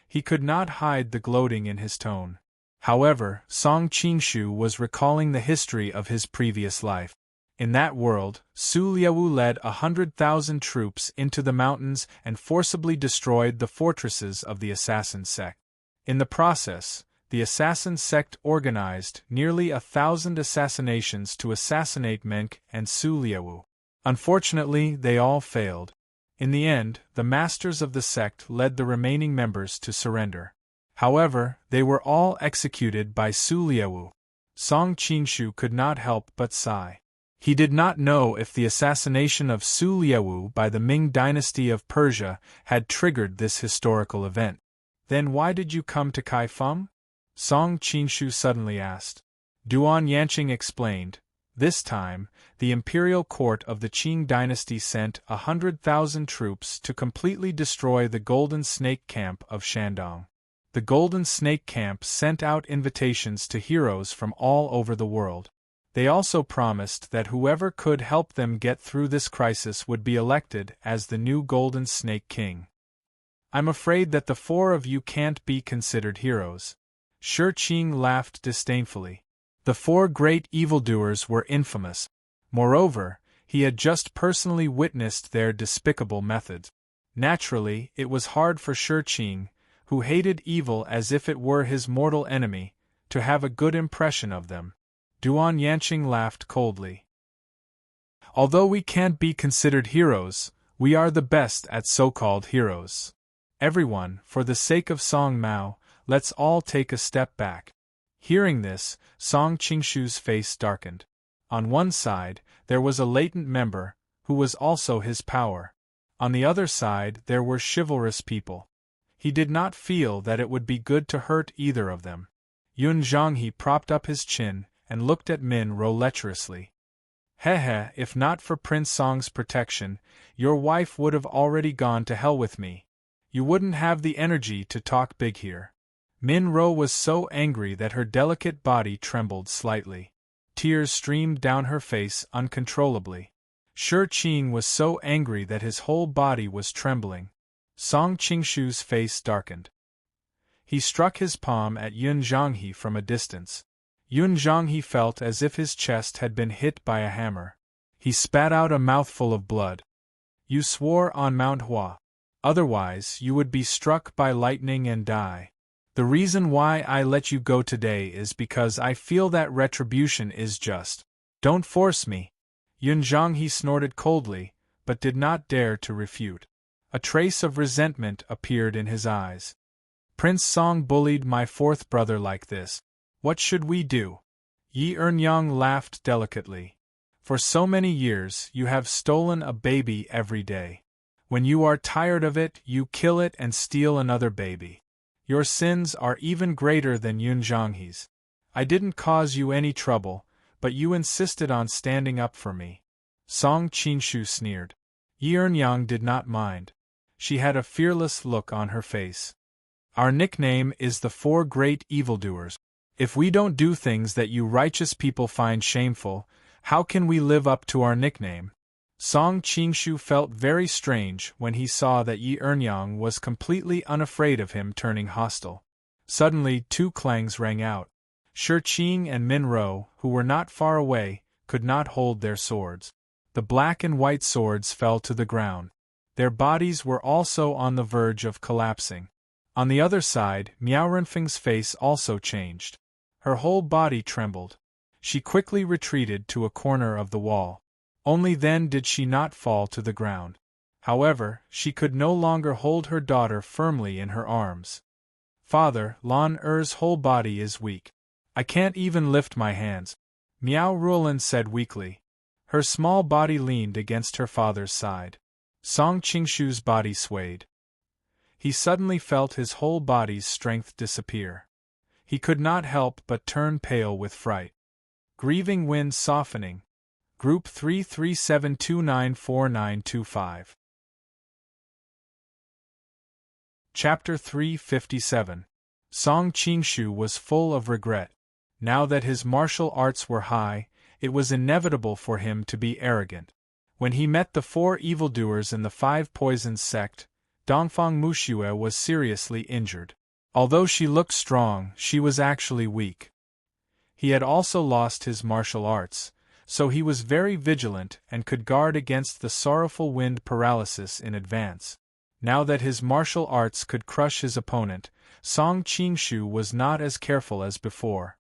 He could not hide the gloating in his tone. However, Song Qingshu was recalling the history of his previous life. In that world, Su Liewu led 100,000 troops into the mountains and forcibly destroyed the fortresses of the assassin sect. In the process, the assassin sect organized nearly 1,000 assassinations to assassinate Menk and Su Liewu. Unfortunately, they all failed. In the end, the masters of the sect led the remaining members to surrender. However, they were all executed by Su Liaowu. Song Qingshu could not help but sigh. He did not know if the assassination of Su Liaowu by the Ming dynasty of Persia had triggered this historical event. Then why did you come to Kaifeng? Song Qingshu suddenly asked. Duan Yanqing explained. This time, the imperial court of the Qing dynasty sent 100,000 troops to completely destroy the Golden Snake Camp of Shandong. The Golden Snake Camp sent out invitations to heroes from all over the world. They also promised that whoever could help them get through this crisis would be elected as the new Golden Snake King. I'm afraid that the four of you can't be considered heroes. Shi Qing laughed disdainfully. The four great evildoers were infamous. Moreover, he had just personally witnessed their despicable methods. Naturally, it was hard for Shi Qing, who hated evil as if it were his mortal enemy, to have a good impression of them. Duan Yanqing laughed coldly. Although we can't be considered heroes, we are the best at so-called heroes. Everyone, for the sake of Song Mao, let's all take a step back. Hearing this, Song Qingshu's face darkened. On one side, there was a latent member, who was also his power. On the other side there were chivalrous people. He did not feel that it would be good to hurt either of them. Yun Zhonghe propped up his chin and looked at Min Ro lecherously. Hehe, if not for Prince Song's protection, your wife would have already gone to hell with me. You wouldn't have the energy to talk big here. Min Ro was so angry that her delicate body trembled slightly. Tears streamed down her face uncontrollably. Shi Qing was so angry that his whole body was trembling. Song Qingshu's face darkened. He struck his palm at Yun Zhonghe from a distance. Yun Zhonghe felt as if his chest had been hit by a hammer. He spat out a mouthful of blood. You swore on Mount Hua. Otherwise, you would be struck by lightning and die. The reason why I let you go today is because I feel that retribution is just. Don't force me. Yun Zhonghe snorted coldly, but did not dare to refute. A trace of resentment appeared in his eyes. Prince Song bullied my fourth brother like this. What should we do? Yi Ernyang laughed delicately. For so many years you have stolen a baby every day. When you are tired of it, you kill it and steal another baby. Your sins are even greater than Yun Zhonghe's. I didn't cause you any trouble, but you insisted on standing up for me. Song Qingshu sneered. Yi Ernyang did not mind. She had a fearless look on her face. Our nickname is the Four Great Evildoers. If we don't do things that you righteous people find shameful, how can we live up to our nickname? Song Qingshu felt very strange when he saw that Yi Ernyang was completely unafraid of him turning hostile. Suddenly 2 clangs rang out. Shi Qing and Min Ro, who were not far away, could not hold their swords. The black and white swords fell to the ground. Their bodies were also on the verge of collapsing. On the other side, Miao Renfeng's face also changed. Her whole body trembled. She quickly retreated to a corner of the wall. Only then did she not fall to the ground. However, she could no longer hold her daughter firmly in her arms. Father, Lan Er's whole body is weak. I can't even lift my hands. Miao Ruolin said weakly. Her small body leaned against her father's side. Song Qingshu's body swayed. He suddenly felt his whole body's strength disappear. He could not help but turn pale with fright. Grieving wind softening. Group 337294925. Chapter 357. Song Qingshu was full of regret. Now that his martial arts were high, it was inevitable for him to be arrogant. When he met the 4 evildoers in the 5 Poisons sect, Dongfang Muxue was seriously injured. Although she looked strong, she was actually weak. He had also lost his martial arts, so he was very vigilant and could guard against the sorrowful wind paralysis in advance. Now that his martial arts could crush his opponent, Song Qingshu was not as careful as before.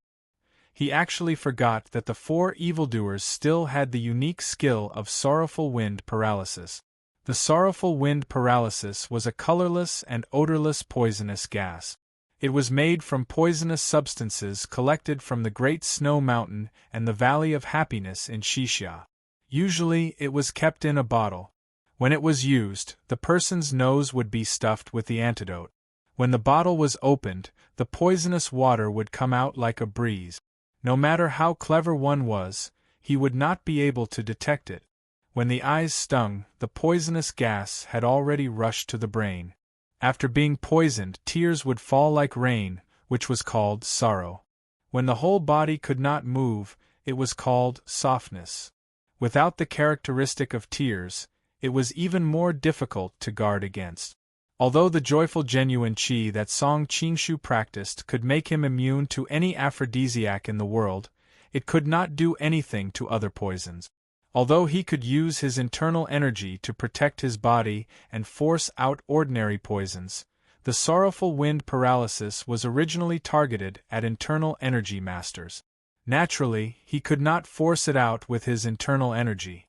He actually forgot that the 4 evildoers still had the unique skill of sorrowful wind paralysis. The sorrowful wind paralysis was a colorless and odorless poisonous gas. It was made from poisonous substances collected from the Great Snow Mountain and the Valley of Happiness in Shishia. Usually it was kept in a bottle. When it was used, the person's nose would be stuffed with the antidote. When the bottle was opened, the poisonous water would come out like a breeze. No matter how clever one was, he would not be able to detect it. When the eyes stung, the poisonous gas had already rushed to the brain. After being poisoned, tears would fall like rain, which was called sorrow. When the whole body could not move, it was called softness. Without the characteristic of tears, it was even more difficult to guard against. Although the joyful genuine qi that Song Qingshu practiced could make him immune to any aphrodisiac in the world, it could not do anything to other poisons. Although he could use his internal energy to protect his body and force out ordinary poisons, the sorrowful wind paralysis was originally targeted at internal energy masters. Naturally, he could not force it out with his internal energy.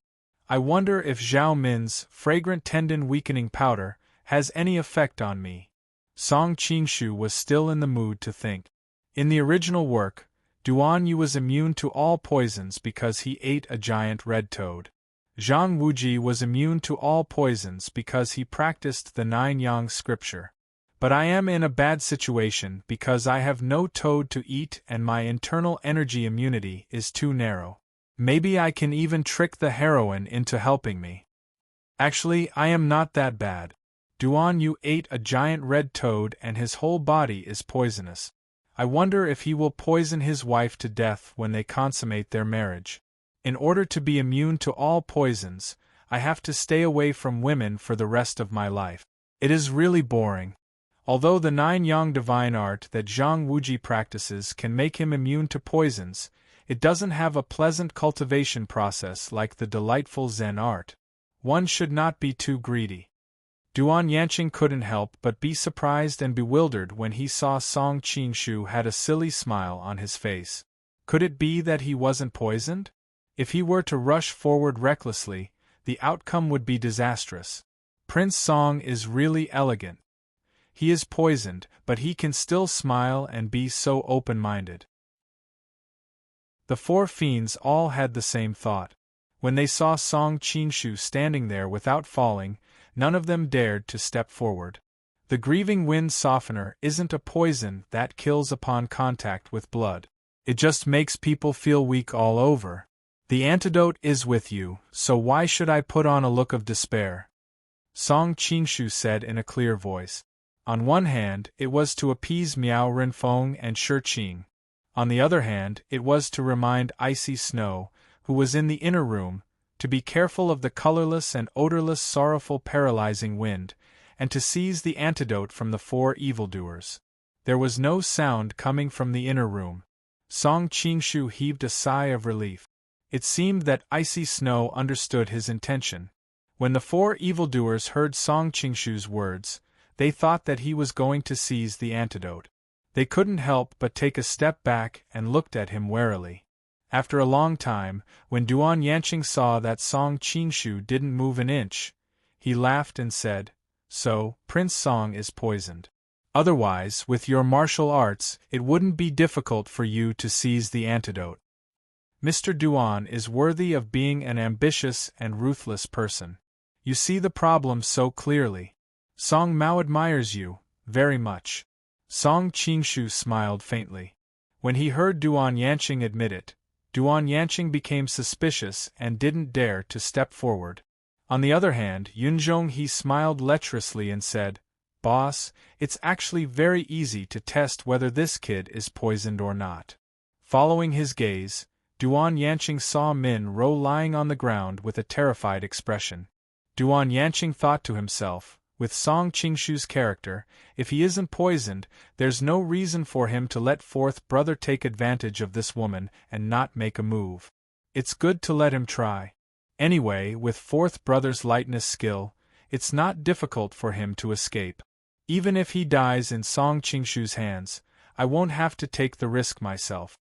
I wonder if Zhao Min's fragrant tendon-weakening powder has any effect on me. Song Qingshu was still in the mood to think. In the original work, Duan Yu was immune to all poisons because he ate a giant red toad. Zhang Wuji was immune to all poisons because he practiced the Nine Yang scripture. But I am in a bad situation because I have no toad to eat and my internal energy immunity is too narrow. Maybe I can even trick the heroine into helping me. Actually, I am not that bad. Duan Yu ate a giant red toad and his whole body is poisonous. I wonder if he will poison his wife to death when they consummate their marriage. In order to be immune to all poisons, I have to stay away from women for the rest of my life. It is really boring. Although the Nine Yang divine art that Zhang Wuji practices can make him immune to poisons, it doesn't have a pleasant cultivation process like the delightful Zen art. One should not be too greedy. Duan Yanqing couldn't help but be surprised and bewildered when he saw Song Qingshu had a silly smile on his face. Could it be that he wasn't poisoned? If he were to rush forward recklessly, the outcome would be disastrous. Prince Song is really elegant. He is poisoned, but he can still smile and be so open-minded. The four fiends all had the same thought. When they saw Song Qingshu standing there without falling, none of them dared to step forward. The grieving wind softener isn't a poison that kills upon contact with blood. It just makes people feel weak all over. The antidote is with you, so why should I put on a look of despair? Song Qingshu said in a clear voice. On one hand, it was to appease Miao Renfeng and Shi Qing. On the other hand, it was to remind Icy Snow, who was in the inner room, to be careful of the colorless and odorless sorrowful paralyzing wind, and to seize the antidote from the four evildoers. There was no sound coming from the inner room. Song Qingshu heaved a sigh of relief. It seemed that Icy Snow understood his intention. When the four evildoers heard Song Qingshu's words, they thought that he was going to seize the antidote. They couldn't help but take a step back and looked at him warily. After a long time, when Duan Yanqing saw that Song Qingshu didn't move an inch, he laughed and said, "So, Prince Song is poisoned. Otherwise, with your martial arts, it wouldn't be difficult for you to seize the antidote. Mr. Duan is worthy of being an ambitious and ruthless person. You see the problem so clearly. Song Mao admires you, very much." Song Qingshu smiled faintly. When he heard Duan Yanqing admit it, Duan Yanqing became suspicious and didn't dare to step forward. On the other hand, Yunzhong he smiled lecherously and said, "Boss, it's actually very easy to test whether this kid is poisoned or not." Following his gaze, Duan Yanqing saw Min Ro lying on the ground with a terrified expression. Duan Yanqing thought to himself, with Song Qingshu's character, if he isn't poisoned, there's no reason for him to let fourth brother take advantage of this woman and not make a move. It's good to let him try. Anyway, with fourth brother's lightness skill, it's not difficult for him to escape. Even if he dies in Song Qingshu's hands, I won't have to take the risk myself.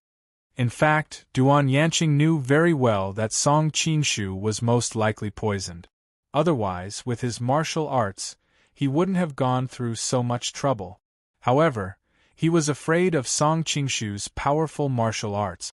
In fact, Duan Yanqing knew very well that Song Qingshu was most likely poisoned. Otherwise, with his martial arts, he wouldn't have gone through so much trouble. However, he was afraid of Song Qingshu's powerful martial arts.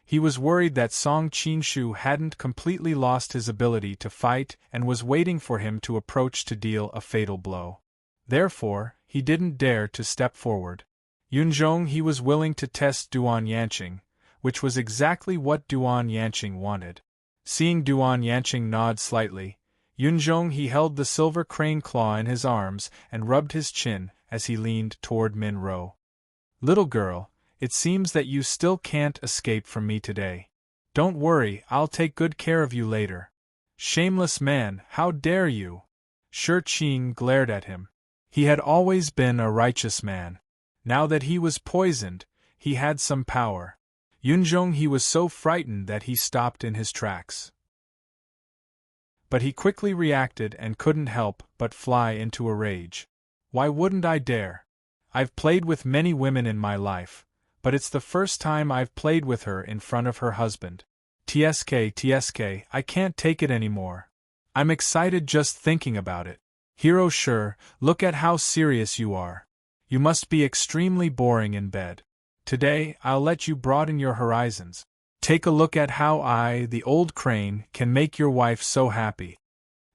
He was worried that Song Qingshu hadn't completely lost his ability to fight and was waiting for him to approach to deal a fatal blow. Therefore, he didn't dare to step forward. Yunzhong he was willing to test Duan Yanqing, which was exactly what Duan Yanqing wanted. Seeing Duan Yanqing nod slightly, Yunzhong he held the silver crane claw in his arms and rubbed his chin as he leaned toward Min Ro. Little girl, it seems that you still can't escape from me today. Don't worry, I'll take good care of you later. Shameless man, how dare you? Shi Qing glared at him. He had always been a righteous man. Now that he was poisoned, he had some power. Yunzhong he was so frightened that he stopped in his tracks. But he quickly reacted and couldn't help but fly into a rage. Why wouldn't I dare? I've played with many women in my life, but it's the first time I've played with her in front of her husband. TSK, I can't take it anymore. I'm excited just thinking about it. Hero Shi, look at how serious you are. You must be extremely boring in bed. Today, I'll let you broaden your horizons. Take a look at how I, the old crane, can make your wife so happy.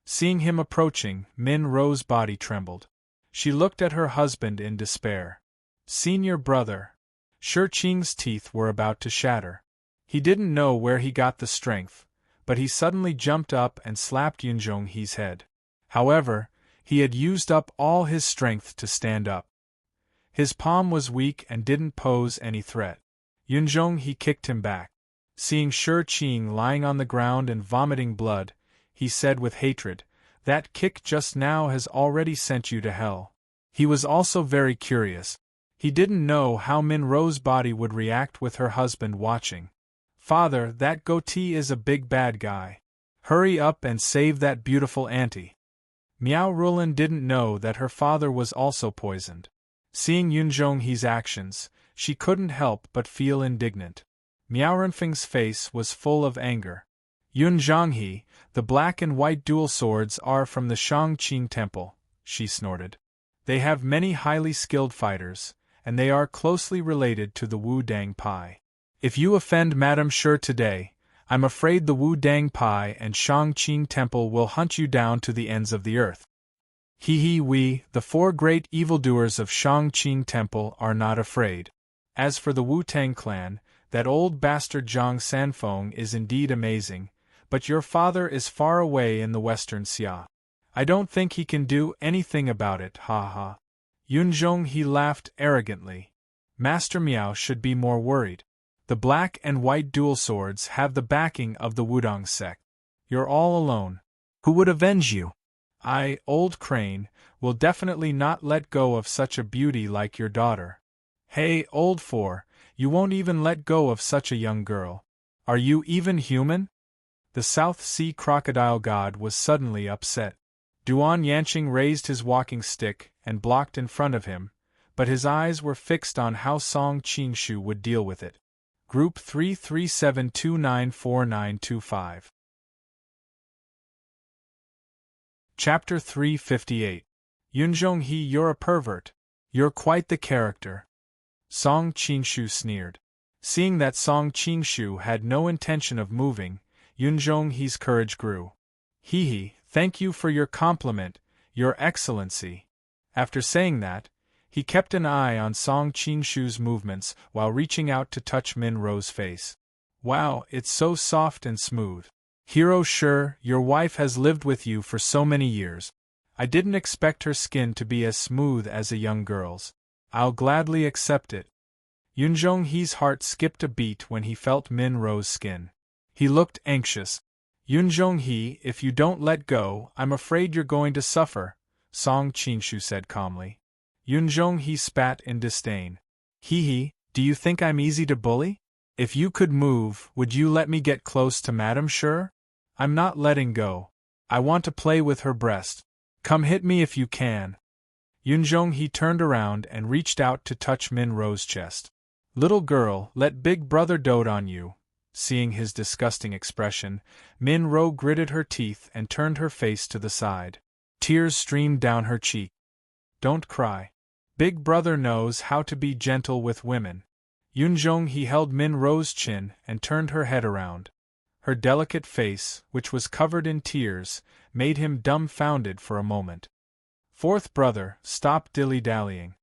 Seeing him approaching, Min Ro's body trembled. She looked at her husband in despair. Senior brother. Shi Qing's teeth were about to shatter. He didn't know where he got the strength, but he suddenly jumped up and slapped Yunzhong he's head. However, he had used up all his strength to stand up. His palm was weak and didn't pose any threat. Yunzhong he kicked him back. Seeing Shi Qing lying on the ground and vomiting blood, he said with hatred, "That kick just now has already sent you to hell." He was also very curious. He didn't know how Min Ro's body would react with her husband watching. "Father, that goatee is a big bad guy. Hurry up and save that beautiful auntie." Miao Rulin didn't know that her father was also poisoned. Seeing Yunzhong he's actions, she couldn't help but feel indignant. Miao Renfeng's face was full of anger. "Yunzhong he, the black and white dual swords are from the Shangqing Temple," she snorted. "They have many highly skilled fighters, and they are closely related to the Wu Dang Pai. If you offend Madame Shi today, I'm afraid the Wu Dang Pai and Shangqing Temple will hunt you down to the ends of the earth." We, the four great evildoers of Shangqing Temple, are not afraid. As for the Wu Tang clan, that old bastard Zhang Sanfeng is indeed amazing, but your father is far away in the western Xia. I don't think he can do anything about it, ha ha. Yunzhong he laughed arrogantly. Master Miao should be more worried. The black and white dual swords have the backing of the Wudong sect. You're all alone. Who would avenge you? I, Old Crane, will definitely not let go of such a beauty like your daughter. Hey, Old Four, you won't even let go of such a young girl. Are you even human? The South Sea crocodile god was suddenly upset. Duan Yanqing raised his walking stick and blocked in front of him, but his eyes were fixed on how Song Qingshu would deal with it. Group 337294925. Chapter 358. Yunzhong he, you're a pervert. You're quite the character. Song Qingshu sneered. Seeing that Song Qingshu had no intention of moving, Yunzhong he's courage grew. He, thank you for your compliment, Your Excellency. After saying that, he kept an eye on Song Qingshu's movements while reaching out to touch Min Ro's face. Wow, it's so soft and smooth. Hero Shi, your wife has lived with you for so many years. I didn't expect her skin to be as smooth as a young girl's. I'll gladly accept it. Yunzhong he's heart skipped a beat when he felt Min Ro's skin. He looked anxious. Yunzhong he, if you don't let go, I'm afraid you're going to suffer, Song Qingshu said calmly. Yunzhong he spat in disdain. Do you think I'm easy to bully? If you could move, would you let me get close to Madame Shi? I'm not letting go. I want to play with her breast. Come hit me if you can. Yunzhong he turned around and reached out to touch Min Ro's chest. Little girl, let big brother dote on you, Seeing his disgusting expression, Min-ro gritted her teeth and turned her face to the side. Tears streamed down her cheek. Don't cry. Big brother knows how to be gentle with women. Yunjong he held Min-ro's chin and turned her head around. Her delicate face, which was covered in tears, made him dumbfounded for a moment. Fourth brother, stop dilly-dallying.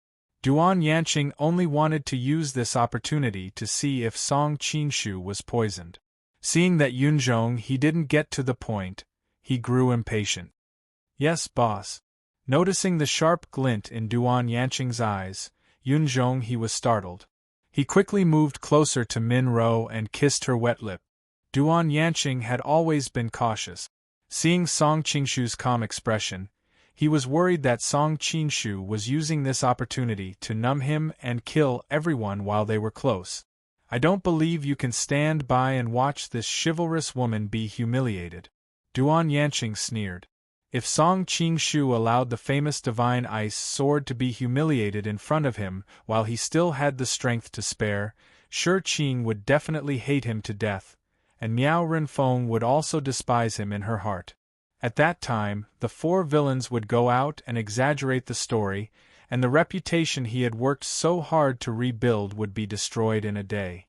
Duan Yanqing only wanted to use this opportunity to see if Song Qingshu was poisoned. Seeing that Yunjong he didn't get to the point, he grew impatient. Yes, boss. Noticing the sharp glint in Duan Yanqing's eyes, Yunjong he was startled. He quickly moved closer to Min-ro and kissed her wet lip. Duan Yanqing had always been cautious. Seeing Song Qingshu's calm expression, he was worried that Song Qingshu was using this opportunity to numb him and kill everyone while they were close. I don't believe you can stand by and watch this chivalrous woman be humiliated. Duan Yanqing sneered. If Song Qingshu allowed the famous divine ice sword to be humiliated in front of him while he still had the strength to spare, Shi Qing would definitely hate him to death, and Miao Renfeng would also despise him in her heart. At that time, the four villains would go out and exaggerate the story, and the reputation he had worked so hard to rebuild would be destroyed in a day.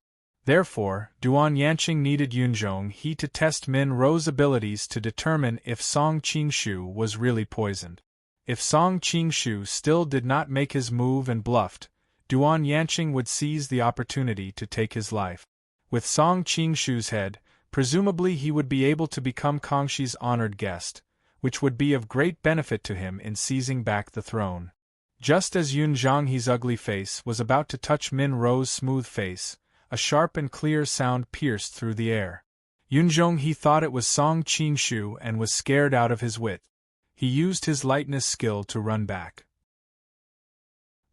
Therefore, Duan Yanqing needed Yunjong he to test Min-ro's abilities to determine if Song Qingshu was really poisoned. If Song Qingshu still did not make his move and bluffed, Duan Yanqing would seize the opportunity to take his life. With Song Qingshu's head, presumably he would be able to become Kangxi's honored guest, which would be of great benefit to him in seizing back the throne. Just as Yun Zhanghe's ugly face was about to touch Min-ro's smooth face, a sharp and clear sound pierced through the air. Yunjong he thought it was Song Qingshu and was scared out of his wit. He used his lightness skill to run back.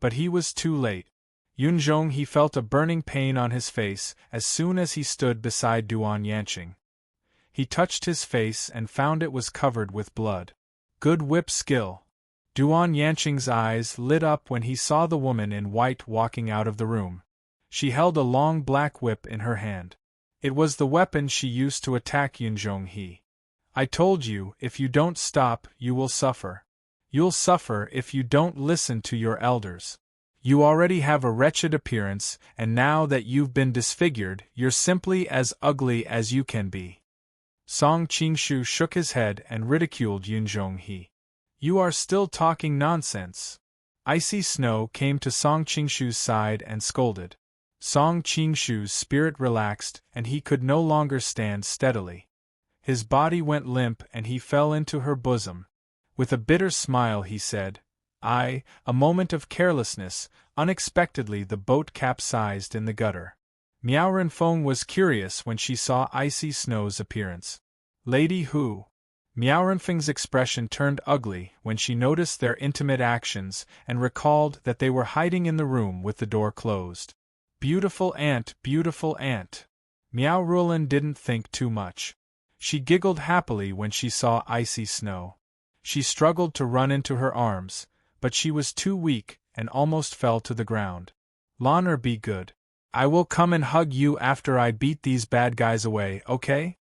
But he was too late. Yunjong he felt a burning pain on his face as soon as he stood beside Duan Yanqing. He touched his face and found it was covered with blood. Good whip skill. Duan Yanqing's eyes lit up when he saw the woman in white walking out of the room. She held a long black whip in her hand. It was the weapon she used to attack Yunjong he. I told you, if you don't stop, you will suffer. You'll suffer if you don't listen to your elders. You already have a wretched appearance, and now that you've been disfigured, you're simply as ugly as you can be. Song Qingshu shook his head and ridiculed Yunjong he. You are still talking nonsense. Icy Snow came to Song Qingshu's side and scolded. Song Qingshu's spirit relaxed and he could no longer stand steadily. His body went limp and he fell into her bosom. With a bitter smile he said, a moment of carelessness, unexpectedly the boat capsized in the gutter. Miao Renfeng was curious when she saw Icy Snow's appearance. Lady Hu. Miao Renfeng's expression turned ugly when she noticed their intimate actions and recalled that they were hiding in the room with the door closed. Beautiful aunt, beautiful aunt. Miao Rulin didn't think too much. She giggled happily when she saw Icy Snow. She struggled to run into her arms, but she was too weak and almost fell to the ground. L'honneur be good. I will come and hug you after I beat these bad guys away, okay?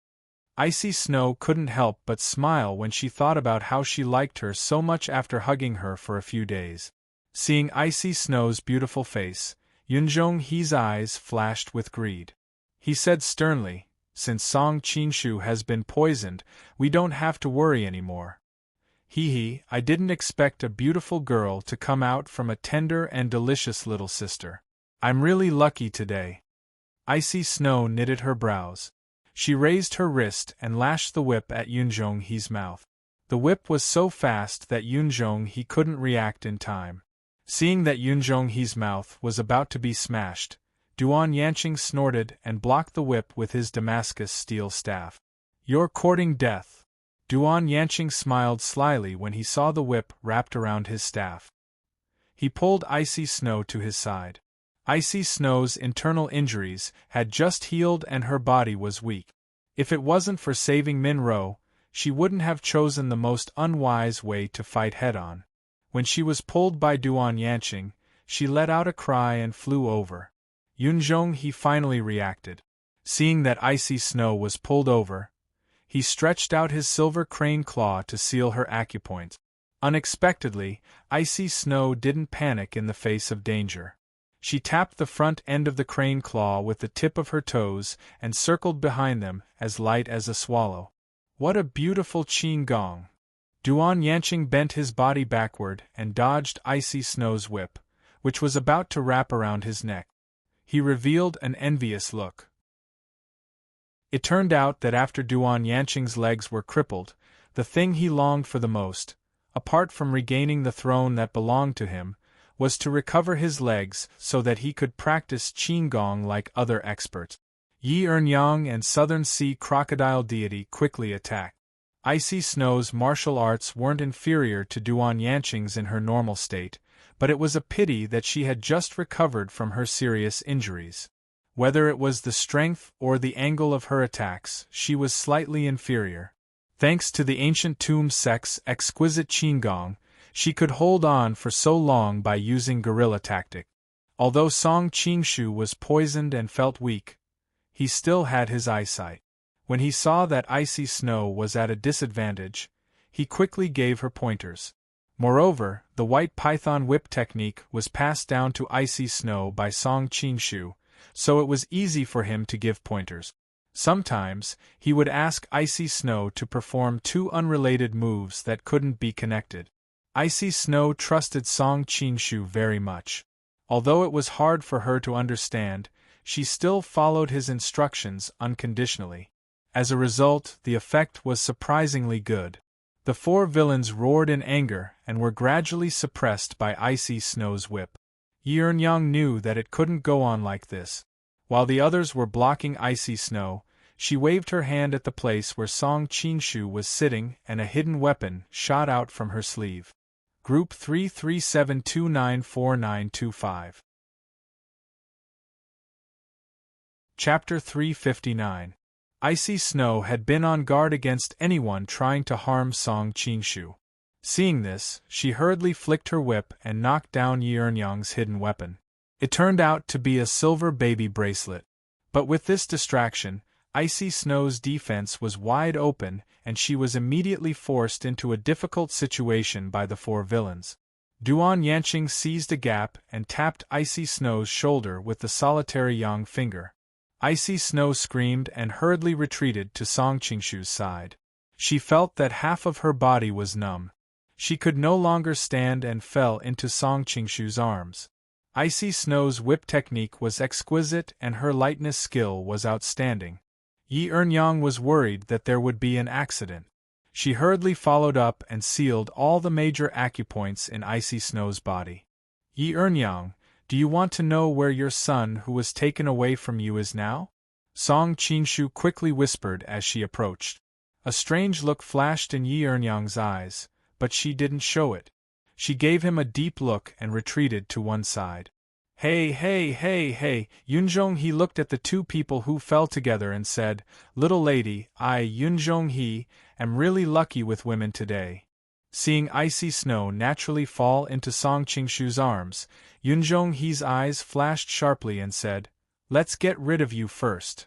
Icy Snow couldn't help but smile when she thought about how she liked her so much after hugging her for a few days. Seeing Icy Snow's beautiful face, Yunjong he's eyes flashed with greed. He said sternly, since Song Qingshu has been poisoned, we don't have to worry anymore. I didn't expect a beautiful girl to come out from a tender and delicious little sister. I'm really lucky today. Icy Snow knitted her brows. She raised her wrist and lashed the whip at Yunjong he's mouth. The whip was so fast that Yunjong he couldn't react in time. Seeing that Yunjong he's mouth was about to be smashed, Duan Yanqing snorted and blocked the whip with his Damascus steel staff. You're courting death. Duan Yanqing smiled slyly when he saw the whip wrapped around his staff. He pulled Icy Snow to his side. Icy Snow's internal injuries had just healed and her body was weak. If it wasn't for saving Min-ro, she wouldn't have chosen the most unwise way to fight head-on. When she was pulled by Duan Yanqing, she let out a cry and flew over. Yunjong he finally reacted. Seeing that Icy Snow was pulled over, he stretched out his silver crane claw to seal her acupoint. Unexpectedly, Icy Snow didn't panic in the face of danger. She tapped the front end of the crane claw with the tip of her toes and circled behind them, as light as a swallow. What a beautiful qin gong! Duan Yanqing bent his body backward and dodged Icy Snow's whip, which was about to wrap around his neck. He revealed an envious look. It turned out that after Duan Yanqing's legs were crippled, the thing he longed for the most, apart from regaining the throne that belonged to him, was to recover his legs so that he could practice qin gong like other experts. Yi Ernyang and Southern Sea Crocodile Deity quickly attacked. Icy Snow's martial arts weren't inferior to Duan Yanqing's in her normal state, but it was a pity that she had just recovered from her serious injuries. Whether it was the strength or the angle of her attacks, she was slightly inferior. Thanks to the ancient tomb sect's exquisite qin gong, she could hold on for so long by using guerrilla tactic. Although Song Qingshu was poisoned and felt weak, he still had his eyesight. When he saw that Icy Snow was at a disadvantage, he quickly gave her pointers. Moreover, the white python whip technique was passed down to Icy Snow by Song Qingshu, so it was easy for him to give pointers. Sometimes, he would ask Icy Snow to perform two unrelated moves that couldn't be connected. Icy Snow trusted Song Qingshu very much. Although it was hard for her to understand, she still followed his instructions unconditionally. As a result, the effect was surprisingly good. The four villains roared in anger and were gradually suppressed by Icy Snow's whip. Yi Ernyang knew that it couldn't go on like this. While the others were blocking Icy Snow, she waved her hand at the place where Song Qingshu was sitting and a hidden weapon shot out from her sleeve. Group 337294925. Chapter 359. Icy Snow had been on guard against anyone trying to harm Song Qingshu. Seeing this, she hurriedly flicked her whip and knocked down Yi Ernyang's hidden weapon. It turned out to be a silver baby bracelet. But with this distraction, Icy Snow's defense was wide open and she was immediately forced into a difficult situation by the four villains. Duan Yanqing seized a gap and tapped Icy Snow's shoulder with the solitary yang finger. Icy Snow screamed and hurriedly retreated to Song Qingshu's side. She felt that half of her body was numb. She could no longer stand and fell into Song Qingshu's arms. Icy Snow's whip technique was exquisite and her lightness skill was outstanding. Yi Ernyang was worried that there would be an accident. She hurriedly followed up and sealed all the major acupoints in Icy Snow's body. Yi Ernyang, do you want to know where your son who was taken away from you is now? Song Qingshu quickly whispered as she approached. A strange look flashed in Yi Ernyang's eyes, but she didn't show it. She gave him a deep look and retreated to one side. Hey, Yunzhong-he looked at the two people who fell together and said, "Little lady, I, Yunzhong-he, am really lucky with women today." Seeing Icy Snow naturally fall into Song Qingshu's arms, Yunzhong-he's eyes flashed sharply and said, "Let's get rid of you first."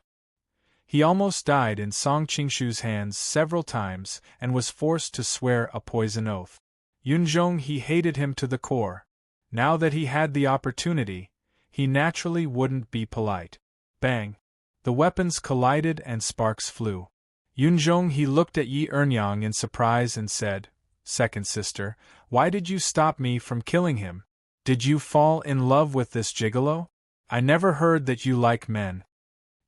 He almost died in Song Qingshu's hands several times and was forced to swear a poison oath. Yunzhong-he hated him to the core. Now that he had the opportunity, he naturally wouldn't be polite. Bang! The weapons collided and sparks flew. Yunzhong-he looked at Yi Ernyang in surprise and said, "Second sister, why did you stop me from killing him? Did you fall in love with this gigolo? I never heard that you like men."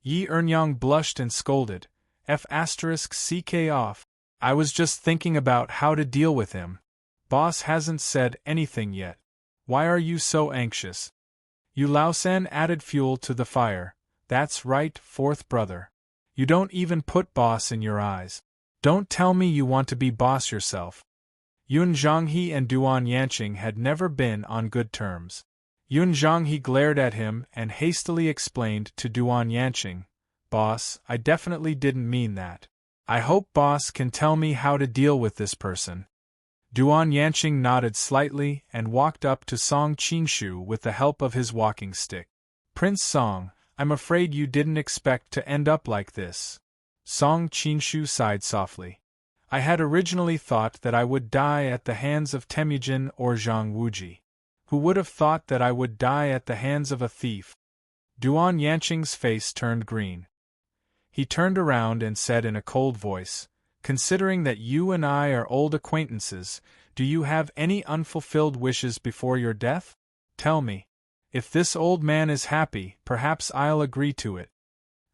Yi Ernyang blushed and scolded, "F***ck off. I was just thinking about how to deal with him. Boss hasn't said anything yet. Why are you so anxious?" Yu Laosan added fuel to the fire. "That's right, fourth brother. You don't even put boss in your eyes. Don't tell me you want to be boss yourself." Yun Zhonghe and Duan Yanqing had never been on good terms. Yun Zhonghe glared at him and hastily explained to Duan Yanqing, "Boss, I definitely didn't mean that. I hope boss can tell me how to deal with this person." Duan Yanqing nodded slightly and walked up to Song Qingshu with the help of his walking stick. "Prince Song, I'm afraid you didn't expect to end up like this. Song Qinshu sighed softly. I had originally thought that I would die at the hands of Temujin or Zhang Wuji. Who would have thought that I would die at the hands of a thief? Duan Yanqing's face turned green. He turned around and said in a cold voice, considering that you and I are old acquaintances, do you have any unfulfilled wishes before your death? Tell me. If this old man is happy, perhaps I'll agree to it.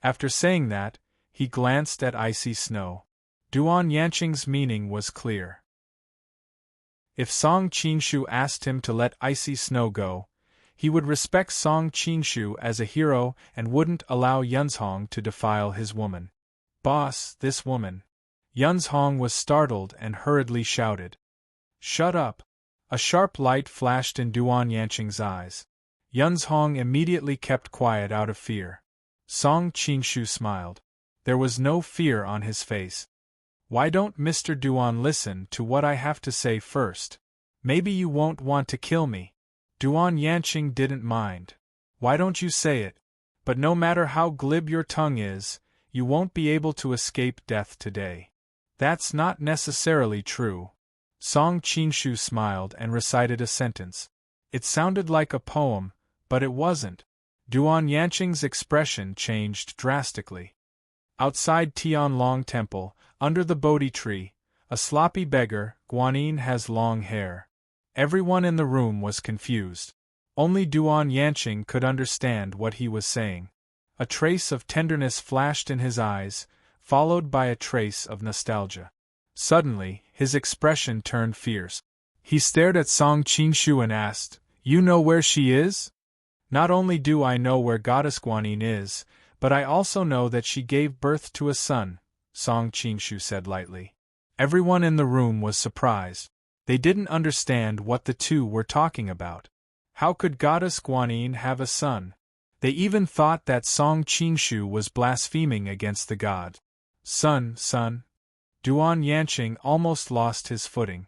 After saying that, he glanced at icy snow. Duan Yanqing's meaning was clear. If Song Qinshu asked him to let icy snow go, he would respect Song Qinshu as a hero and wouldn't allow Yunzhong to defile his woman. Boss, this woman. Yunzhong was startled and hurriedly shouted. Shut up. A sharp light flashed in Duan Yanqing's eyes. Yunzhong immediately kept quiet out of fear. Song Qinshu smiled. There was no fear on his face. Why don't Mr. Duan listen to what I have to say first? Maybe you won't want to kill me. Duan Yanqing didn't mind. Why don't you say it? But no matter how glib your tongue is, you won't be able to escape death today. That's not necessarily true. Song Qinshu smiled and recited a sentence. It sounded like a poem, but it wasn't. Duan Yanqing's expression changed drastically. Outside Tianlong Temple, under the Bodhi tree, a sloppy beggar, Guanyin has long hair. Everyone in the room was confused. Only Duan Yanqing could understand what he was saying. A trace of tenderness flashed in his eyes, followed by a trace of nostalgia. Suddenly, his expression turned fierce. He stared at Song Qinshu and asked, You know where she is? Not only do I know where Goddess Guanyin is, but I also know that she gave birth to a son, Song Qinshu said lightly. Everyone in the room was surprised. They didn't understand what the two were talking about. How could Goddess Guanyin have a son? They even thought that Song Qinshu was blaspheming against the god. Son. Duan Yanqing almost lost his footing.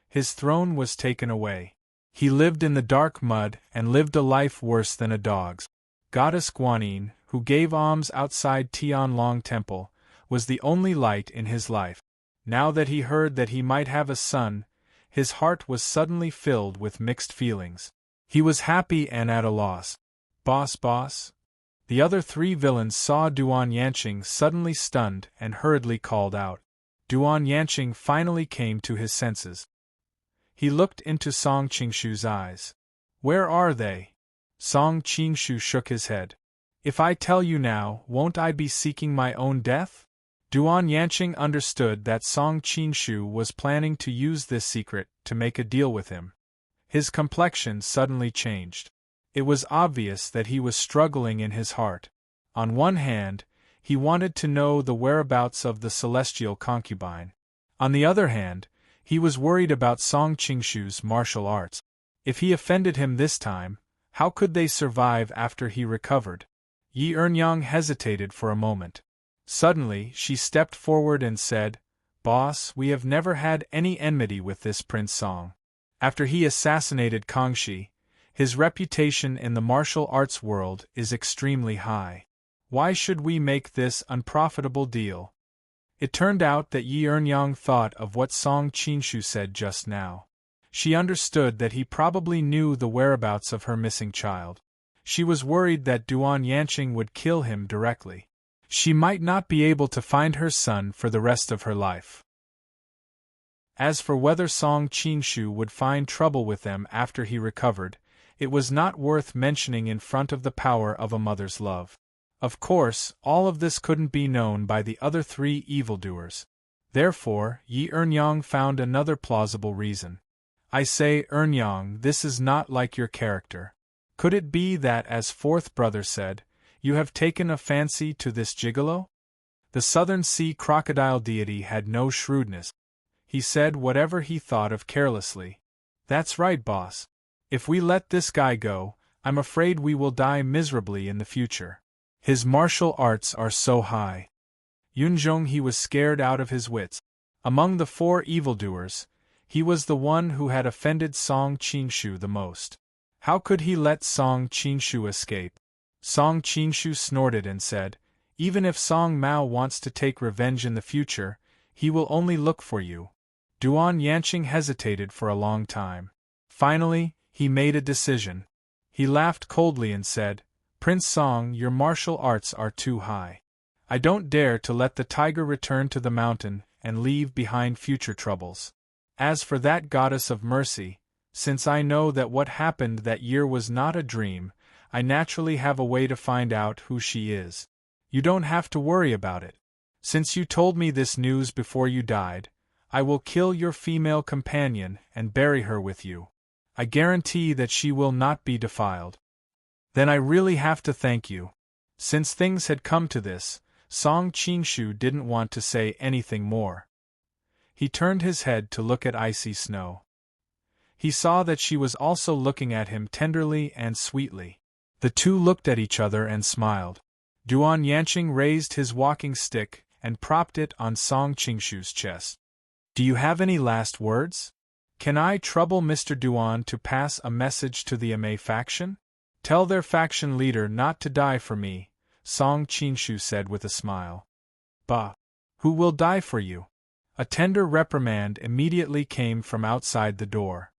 His throne was taken away. He lived in the dark mud and lived a life worse than a dog's. Goddess Guanyin, who gave alms outside Tianlong Temple, was the only light in his life. Now that he heard that he might have a son, his heart was suddenly filled with mixed feelings. He was happy and at a loss. Boss. The other three villains saw Duan Yanqing suddenly stunned and hurriedly called out. Duan Yanqing finally came to his senses. He looked into Song Qinshu's eyes. Where are they? Song Qinshu shook his head. If I tell you now, won't I be seeking my own death? Duan Yanqing understood that Song Qinshu was planning to use this secret to make a deal with him. His complexion suddenly changed. It was obvious that he was struggling in his heart. On one hand, he wanted to know the whereabouts of the celestial concubine. On the other hand, he was worried about Song Qinshu's martial arts. If he offended him this time, how could they survive after he recovered? Yi Ernyang hesitated for a moment. Suddenly, she stepped forward and said, Boss, we have never had any enmity with this Prince Song. After he assassinated Kangxi, his reputation in the martial arts world is extremely high. Why should we make this unprofitable deal? It turned out that Yi Ernyang thought of what Song Qinshu said just now. She understood that he probably knew the whereabouts of her missing child. She was worried that Duan Yanqing would kill him directly. She might not be able to find her son for the rest of her life. As for whether Song Qinshu would find trouble with them after he recovered, it was not worth mentioning in front of the power of a mother's love. Of course, all of this couldn't be known by the other three evildoers. Therefore, Yi Ernyang found another plausible reason. I say, Ernyang, this is not like your character. Could it be that, as fourth brother said, you have taken a fancy to this gigolo? The southern sea crocodile deity had no shrewdness. He said whatever he thought of carelessly. That's right, boss. If we let this guy go, I'm afraid we will die miserably in the future. His martial arts are so high. Yunzhong, he was scared out of his wits. Among the four evildoers, he was the one who had offended Song Qinshu the most. How could he let Song Qinshu escape? Song Qingshu snorted and said, even if Song Mao wants to take revenge in the future, he will only look for you. Duan Yanqing hesitated for a long time. Finally, he made a decision. He laughed coldly and said, Prince Song, your martial arts are too high. I don't dare to let the tiger return to the mountain and leave behind future troubles. As for that goddess of mercy, since I know that what happened that year was not a dream, I naturally have a way to find out who she is. You don't have to worry about it. Since you told me this news before you died, I will kill your female companion and bury her with you. I guarantee that she will not be defiled. Then I really have to thank you. Since things had come to this, Song Qingshu didn't want to say anything more. He turned his head to look at Icy Snow. He saw that she was also looking at him tenderly and sweetly. The two looked at each other and smiled. Duan Yanqing raised his walking stick and propped it on Song Qingshu's chest. Do you have any last words? Can I trouble Mr. Duan to pass a message to the Amei faction? Tell their faction leader not to die for me, Song Qingshu said with a smile. Bah! Who will die for you? A tender reprimand immediately came from outside the door.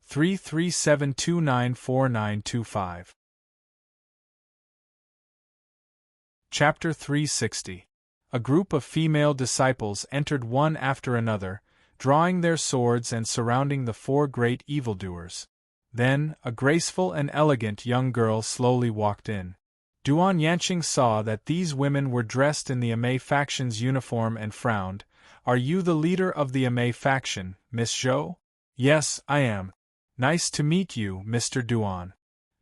337294925. Chapter 360. A group of female disciples entered one after another, drawing their swords and surrounding the four great evildoers. Then, a graceful and elegant young girl slowly walked in. Duan Yanqing saw that these women were dressed in the Amei faction's uniform and frowned. Are you the leader of the Amei faction, Miss Zhou? Yes, I am. Nice to meet you, Mr. Duan.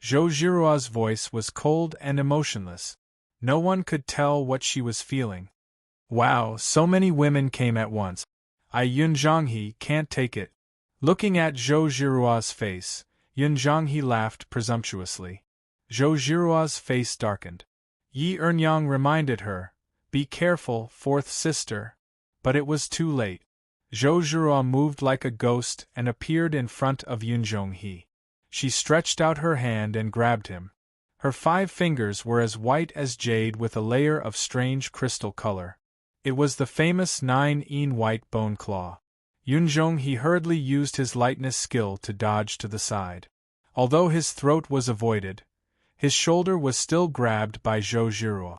Zhou Jiruo's voice was cold and emotionless. No one could tell what she was feeling. Wow, so many women came at once. I Yun Zhonghe can't take it. Looking at Zhou Jiruo's face, Yun Zhonghe laughed presumptuously. Zhou Jiruo's face darkened. Yi Ernyang reminded her, be careful, fourth sister. But it was too late. Zhou Jiruo moved like a ghost and appeared in front of Yun Zhonghe. She stretched out her hand and grabbed him. Her 5 fingers were as white as jade with a layer of strange crystal color. It was the famous 9-yin white bone claw. Yun Zhonghe hurriedly used his lightness skill to dodge to the side. Although his throat was avoided, his shoulder was still grabbed by Zhou Jiruo.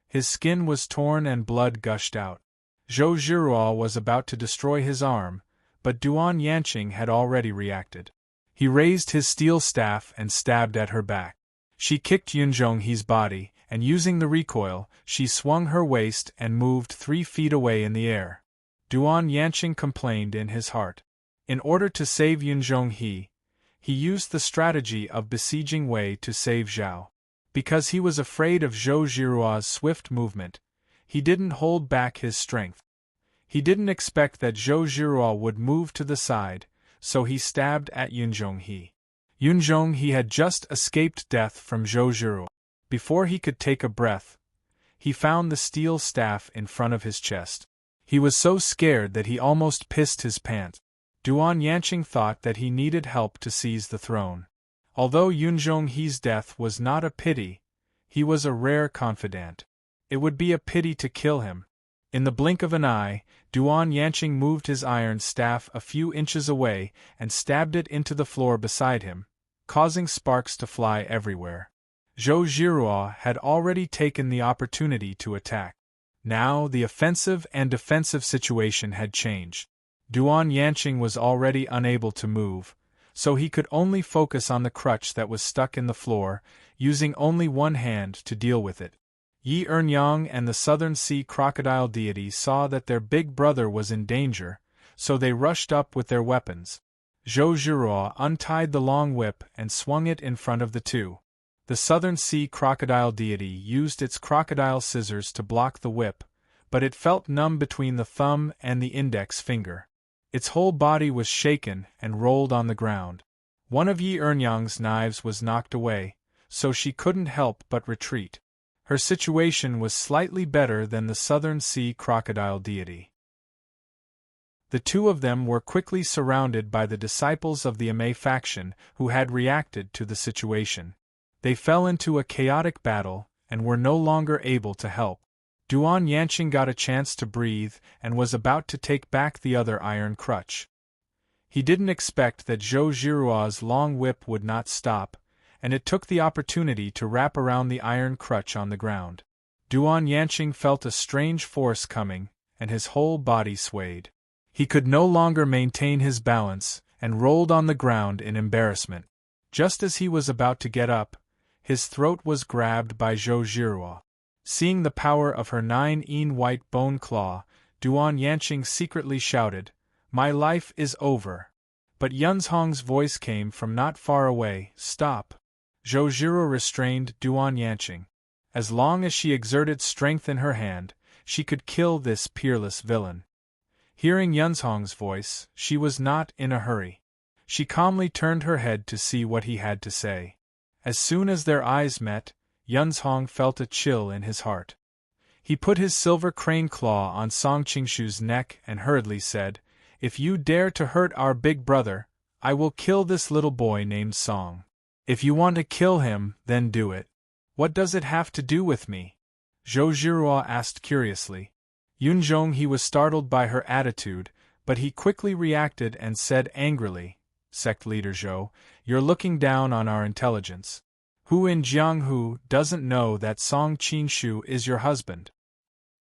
His skin was torn and blood gushed out. Zhou Jiruo was about to destroy his arm, but Duan Yanqing had already reacted. He raised his steel staff and stabbed at her back. She kicked Yun Zhonghe's body, and using the recoil, she swung her waist and moved 3 feet away in the air. Duan Yanqing complained in his heart. In order to save Yun Zhonghe, he used the strategy of besieging Wei to save Zhao. Because he was afraid of Zhou Jiruo's swift movement, he didn't hold back his strength. He didn't expect that Zhou Jiruo would move to the side, so he stabbed at Yun Zhonghe. Yun Zhonghe had just escaped death from Zhou Jiruo. Before he could take a breath, he found the steel staff in front of his chest. He was so scared that he almost pissed his pants. Duan Yanqing thought that he needed help to seize the throne. Although Yun Zhonghe's death was not a pity, he was a rare confidant. It would be a pity to kill him. In the blink of an eye, Duan Yanqing moved his iron staff a few inches away and stabbed it into the floor beside him, causing sparks to fly everywhere. Zhou Jiruo had already taken the opportunity to attack. Now the offensive and defensive situation had changed. Duan Yanqing was already unable to move, so he could only focus on the crutch that was stuck in the floor, using only one hand to deal with it. Yi Ernyang and the Southern Sea crocodile deity saw that their big brother was in danger, so they rushed up with their weapons. Zhou Jiruo untied the long whip and swung it in front of the two. The Southern Sea crocodile deity used its crocodile scissors to block the whip, but it felt numb between the thumb and the index finger. Its whole body was shaken and rolled on the ground. One of Yi Ernyang's knives was knocked away, so she couldn't help but retreat. Her situation was slightly better than the Southern Sea crocodile deity. The two of them were quickly surrounded by the disciples of the Amei faction who had reacted to the situation. They fell into a chaotic battle, and were no longer able to help. Duan Yanqing got a chance to breathe, and was about to take back the other iron crutch. He didn't expect that Zhou Jiruo's long whip would not stop, and it took the opportunity to wrap around the iron crutch on the ground. Duan Yanqing felt a strange force coming, and his whole body swayed. He could no longer maintain his balance, and rolled on the ground in embarrassment. Just as he was about to get up, his throat was grabbed by Zhou Jiruo. Seeing the power of her 9 white bone claw, Duan Yanqing secretly shouted, "My life is over." But Yunzhong's voice came from not far away, "Stop." Zhou Jiruo restrained Duan Yanqing. As long as she exerted strength in her hand, she could kill this peerless villain. Hearing Yunzhong's voice, she was not in a hurry. She calmly turned her head to see what he had to say. As soon as their eyes met, Yunzhong felt a chill in his heart. He put his silver crane claw on Song Qingshu's neck and hurriedly said, "If you dare to hurt our big brother, I will kill this little boy named Song. If you want to kill him, then do it." "What does it have to do with me?" Zhou Jiruo asked curiously. Yunzhong he was startled by her attitude, but he quickly reacted and said angrily, "Sect leader Zhou, you're looking down on our intelligence. Who in Jianghu doesn't know that Song Qingshu is your husband?"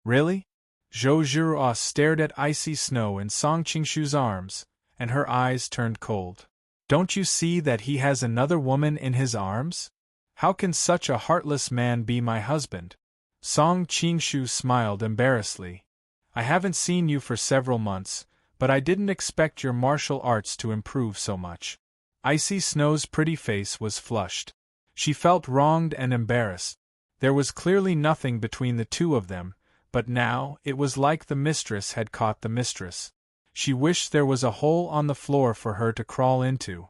"Really?" Zhou Jiruo stared at icy snow in Song Qingshu's arms, and her eyes turned cold. "Don't you see that he has another woman in his arms? How can such a heartless man be my husband?" Song Qingshu smiled embarrassedly. "I haven't seen you for several months, but I didn't expect your martial arts to improve so much." Icy Snow's pretty face was flushed. She felt wronged and embarrassed. There was clearly nothing between the two of them, but now it was like the mistress had caught the mistress. She wished there was a hole on the floor for her to crawl into.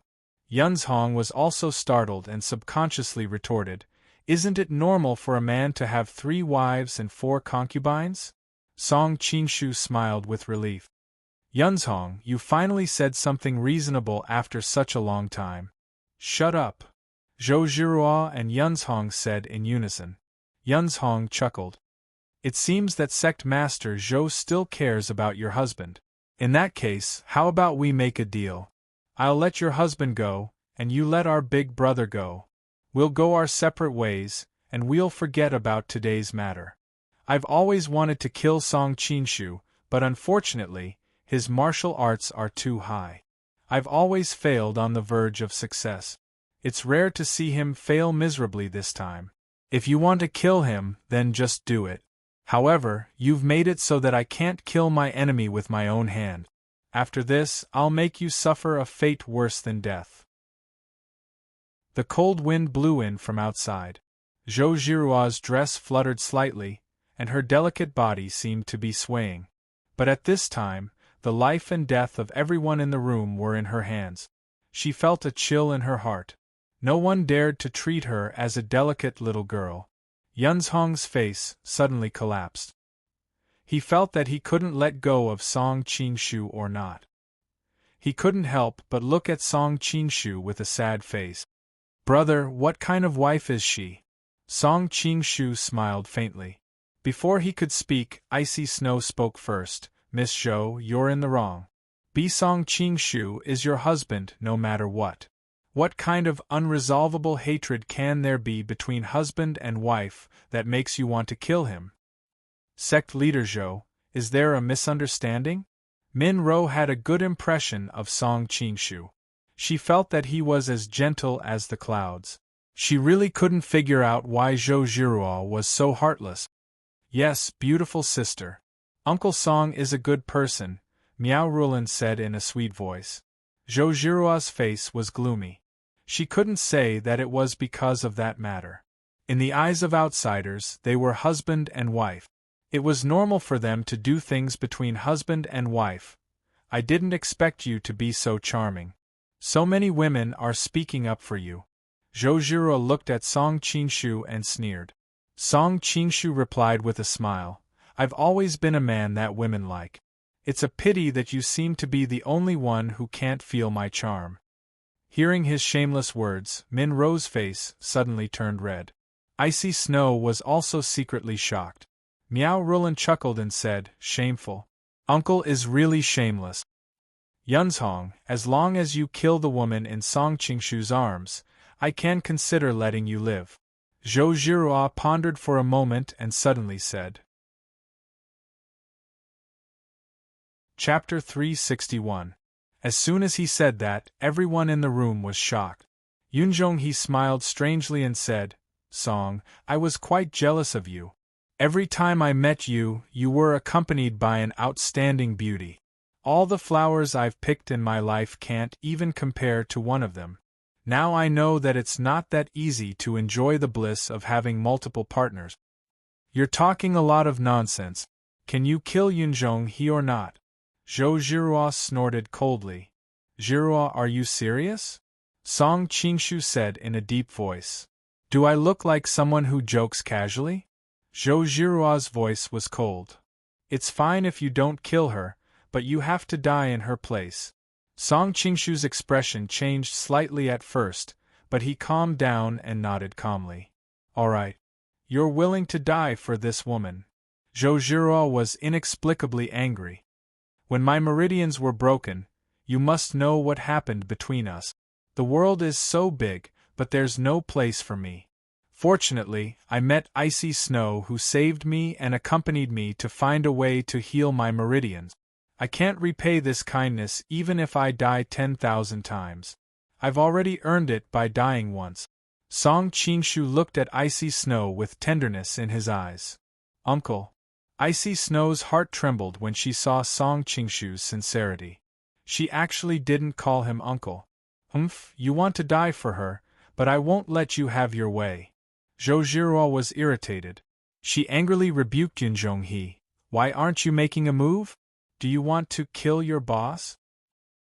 Yunzhong was also startled and subconsciously retorted, "Isn't it normal for a man to have 3 wives and 4 concubines?" Song Qingshu smiled with relief. "Yunzhong, you finally said something reasonable after such a long time." "Shut up," Zhou Jiruo and Yunzhong said in unison. Yunzhong chuckled. "It seems that Sect Master Zhou still cares about your husband. In that case, how about we make a deal? I'll let your husband go, and you let our big brother go. We'll go our separate ways, and we'll forget about today's matter. I've always wanted to kill Song Qingshu, but unfortunately, his martial arts are too high. I've always failed on the verge of success. It's rare to see him fail miserably this time. If you want to kill him, then just do it. However, you've made it so that I can't kill my enemy with my own hand. After this, I'll make you suffer a fate worse than death." The cold wind blew in from outside. Zhou Jiruo's dress fluttered slightly, and her delicate body seemed to be swaying. But at this time, the life and death of everyone in the room were in her hands. She felt a chill in her heart. No one dared to treat her as a delicate little girl. Yunzhong's face suddenly collapsed. He felt that he couldn't let go of Song Qingshu or not. He couldn't help but look at Song Qingshu with a sad face. "Brother, what kind of wife is she?" Song Qingshu smiled faintly. Before he could speak, Icy Snow spoke first. "Miss Zhou, you're in the wrong. Song Qingshu is your husband no matter what. What kind of unresolvable hatred can there be between husband and wife that makes you want to kill him?" "Sect leader Zhou, is there a misunderstanding?" Min Ro had a good impression of Song Qingshu. She felt that he was as gentle as the clouds. She really couldn't figure out why Zhou Jiruo was so heartless. "Yes, beautiful sister. Uncle Song is a good person," Miao Rulan said in a sweet voice. Zhou Jiruo's face was gloomy. She couldn't say that it was because of that matter. In the eyes of outsiders, they were husband and wife. It was normal for them to do things between husband and wife. "I didn't expect you to be so charming. So many women are speaking up for you." Zhou Jiruo looked at Song Qingshu and sneered. Song Qingshu replied with a smile, "I've always been a man that women like. It's a pity that you seem to be the only one who can't feel my charm." Hearing his shameless words, Min Ro's face suddenly turned red. Icy Snow was also secretly shocked. Miao Rulan chuckled and said, "Shameful. Uncle is really shameless. Yunzhong, as long as you kill the woman in Song Qingshu's arms, I can consider letting you live." Zhou Zhirua pondered for a moment and suddenly said. Chapter 361. As soon as he said that, everyone in the room was shocked. Yunzhong he smiled strangely and said, "Song, I was quite jealous of you. Every time I met you, you were accompanied by an outstanding beauty. All the flowers I've picked in my life can't even compare to one of them. Now I know that it's not that easy to enjoy the bliss of having multiple partners." "You're talking a lot of nonsense. Can you kill Yunzhong he or not?" Zhou Zhirua snorted coldly. "Zhirua, are you serious?" Song Qingshu said in a deep voice. "Do I look like someone who jokes casually?" Zhou Zhirua's voice was cold. "It's fine if you don't kill her, but you have to die in her place." Song Qingshu's expression changed slightly at first, but he calmed down and nodded calmly. "All right. You're willing to die for this woman." Zhou Zhirua was inexplicably angry. "When my meridians were broken, you must know what happened between us. The world is so big, but there's no place for me. Fortunately, I met Icy Snow who saved me and accompanied me to find a way to heal my meridians. I can't repay this kindness even if I die 10,000 times. I've already earned it by dying once." Song Qingshu looked at Icy Snow with tenderness in his eyes. "Uncle." Icy Snow's heart trembled when she saw Song Qingshu's sincerity. She actually didn't call him uncle. You want to die for her, but I won't let you have your way." Zhou Zhirua was irritated. She angrily rebuked Yunzhong he. "Why aren't you making a move? Do you want to kill your boss?"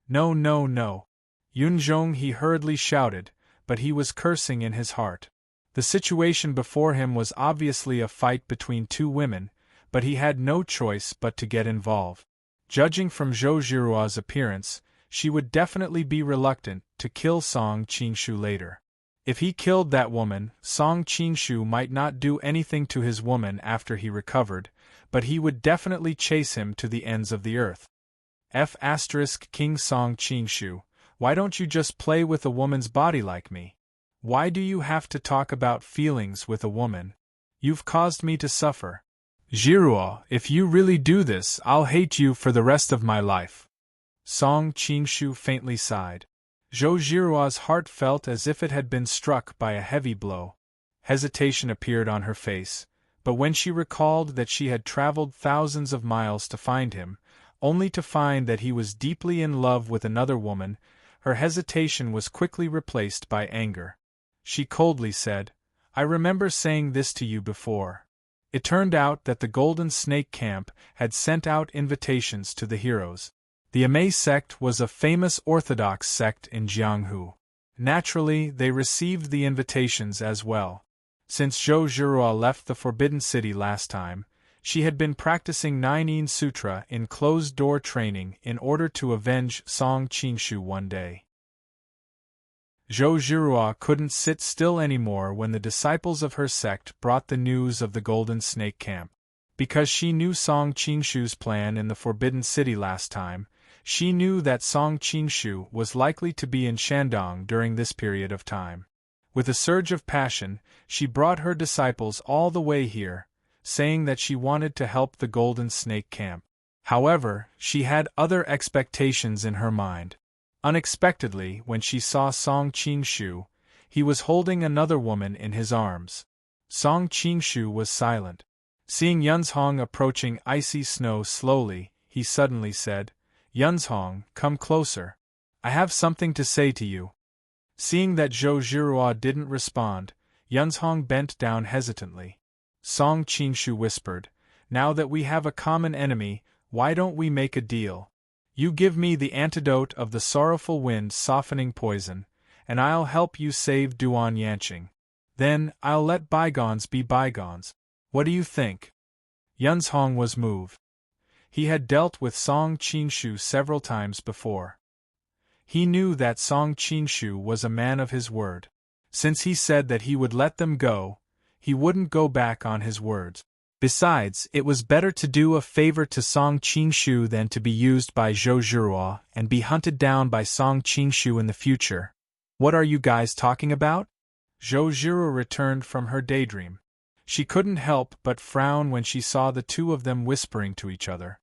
"No, no, no." Yunzhong he hurriedly shouted, but he was cursing in his heart. The situation before him was obviously a fight between two women, but he had no choice but to get involved. Judging from Zhou Zhirua's appearance, she would definitely be reluctant to kill Song Qingshu later. If he killed that woman, Song Qingshu might not do anything to his woman after he recovered, but he would definitely chase him to the ends of the earth. King Song Qingshu, why don't you just play with a woman's body like me? Why do you have to talk about feelings with a woman? You've caused me to suffer. Zhirua, if you really do this, I'll hate you for the rest of my life." Song Qingshu faintly sighed. Zhou Zhirua's heart felt as if it had been struck by a heavy blow. Hesitation appeared on her face, but when she recalled that she had traveled thousands of miles to find him, only to find that he was deeply in love with another woman, her hesitation was quickly replaced by anger. She coldly said, "I remember saying this to you before." It turned out that the Golden Snake Camp had sent out invitations to the heroes. The Amei sect was a famous Orthodox sect in Jianghu. Naturally, they received the invitations as well. Since Zhou Zhirua left the Forbidden City last time, she had been practicing Nine Sutra in closed-door training in order to avenge Song Qingshu one day. Zhou Zhirua couldn't sit still anymore when the disciples of her sect brought the news of the Golden Snake Camp. Because she knew Song Qingshu's plan in the Forbidden City last time, she knew that Song Qingshu was likely to be in Shandong during this period of time. With a surge of passion, she brought her disciples all the way here, saying that she wanted to help the Golden Snake Camp. However, she had other expectations in her mind. Unexpectedly, when she saw Song Qingshu, he was holding another woman in his arms. Song Qingshu was silent. Seeing Yunzhong approaching Icy Snow slowly, he suddenly said, "Yunzhong, come closer. I have something to say to you." Seeing that Zhou Zhirua didn't respond, Yunzhong bent down hesitantly. Song Qingshu whispered, "Now that we have a common enemy, why don't we make a deal? You give me the antidote of the sorrowful wind softening poison, and I'll help you save Duan Yanqing. Then, I'll let bygones be bygones. What do you think?" Yunzhong was moved. He had dealt with Song Qingshu several times before. He knew that Song Qingshu was a man of his word. Since he said that he would let them go, he wouldn't go back on his words. Besides, it was better to do a favor to Song Qingshu than to be used by Zhou Zhiruo and be hunted down by Song Qingshu in the future. What are you guys talking about? Zhou Zhiruo returned from her daydream. She couldn't help but frown when she saw the two of them whispering to each other.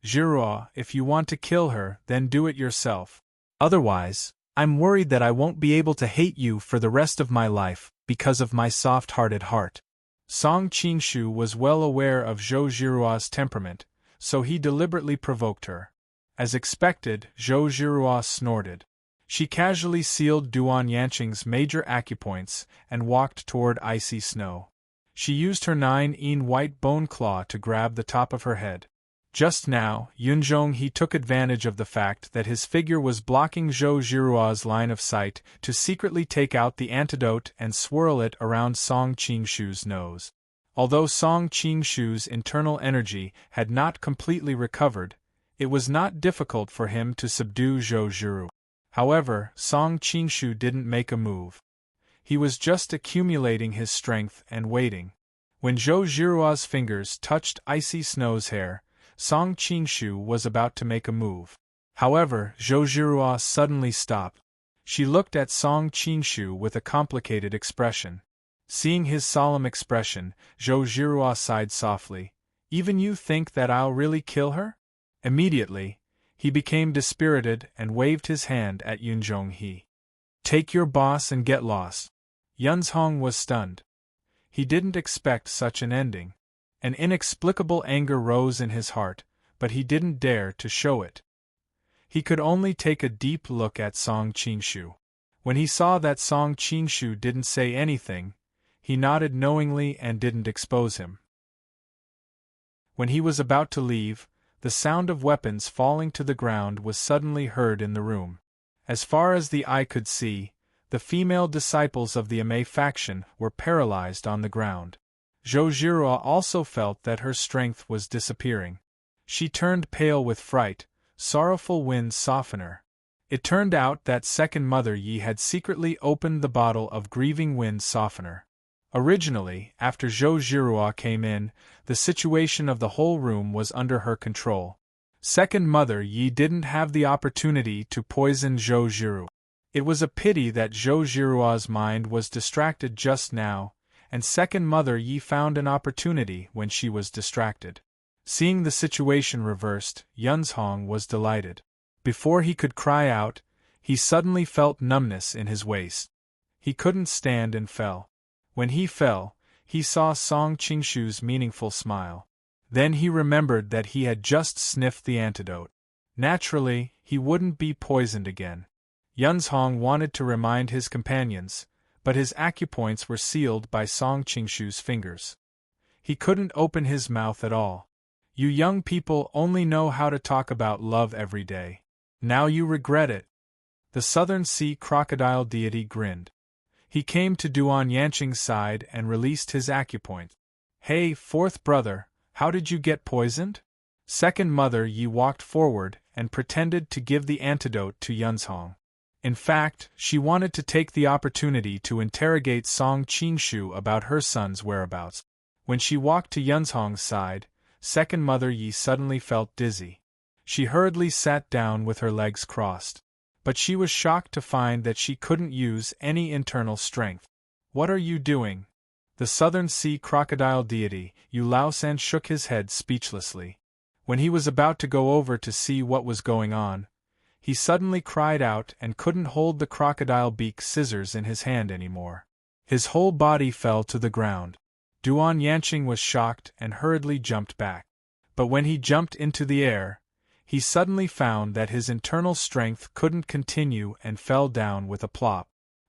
Zhiruo, if you want to kill her, then do it yourself. Otherwise, I'm worried that I won't be able to hate you for the rest of my life, because of my soft-hearted heart. Song Qingshu was well aware of Zhou Zhiruo's temperament, so he deliberately provoked her. As expected, Zhou Zhiruo snorted. She casually sealed Duan Yanqing's major acupoints and walked toward icy snow. She used her 9-in white bone claw to grab the top of her head. Just now, Yunzhong He took advantage of the fact that his figure was blocking Zhou Zhiruo's line of sight to secretly take out the antidote and swirl it around Song Qingshu's nose. Although Song Qingshu's internal energy had not completely recovered, it was not difficult for him to subdue Zhou Zhiruo. However, Song Qingshu didn't make a move. He was just accumulating his strength and waiting. When Zhou Zhiruo's fingers touched icy snow's hair, Song Qingshu was about to make a move. However, Zhou Zhiruo suddenly stopped. She looked at Song Qingshu with a complicated expression. Seeing his solemn expression, Zhou Zhiruo sighed softly. Even you think that I'll really kill her? Immediately, he became dispirited and waved his hand at Yunzhong He. Take your boss and get lost. Yunzhong was stunned. He didn't expect such an ending. An inexplicable anger rose in his heart, but he didn't dare to show it. He could only take a deep look at Song Qingshu. When he saw that Song Qingshu didn't say anything, he nodded knowingly and didn't expose him. When he was about to leave, the sound of weapons falling to the ground was suddenly heard in the room. As far as the eye could see, the female disciples of the Amei faction were paralyzed on the ground. Zhou Zhiruo also felt that her strength was disappearing. She turned pale with fright. Sorrowful winds softened her. It turned out that second Mother Yi had secretly opened the bottle of grieving wind softener. Originally, after Zhou Zhiruo came in, the situation of the whole room was under her control. Second Mother Yi didn't have the opportunity to poison Zhou Zhiruo. It was a pity that Zhou Zhiruo's mind was distracted just now, and Second Mother Yi found an opportunity when she was distracted. Seeing the situation reversed, Yunzhong was delighted. Before he could cry out, he suddenly felt numbness in his waist. He couldn't stand and fell. When he fell, he saw Song Qingshu's meaningful smile. Then he remembered that he had just sniffed the antidote. Naturally, he wouldn't be poisoned again. Yunzhong wanted to remind his companions, but his acupoints were sealed by Song Qingshu's fingers. He couldn't open his mouth at all. You young people only know how to talk about love every day. Now you regret it. The Southern Sea crocodile deity grinned. He came to Duan Yanqing's side and released his acupoint. Hey, fourth brother, how did you get poisoned? Second Mother Yi walked forward and pretended to give the antidote to Yunzhong. In fact, she wanted to take the opportunity to interrogate Song Qingshu about her son's whereabouts. When she walked to Yunzhong's side, Second Mother Yi suddenly felt dizzy. She hurriedly sat down with her legs crossed. But she was shocked to find that she couldn't use any internal strength. What are you doing? The Southern Sea crocodile deity, Yu Laosan, shook his head speechlessly. When he was about to go over to see what was going on, he suddenly cried out and couldn't hold the crocodile beak scissors in his hand anymore. His whole body fell to the ground. Duan Yanqing was shocked and hurriedly jumped back. But when he jumped into the air, he suddenly found that his internal strength couldn't continue and fell down with a plop.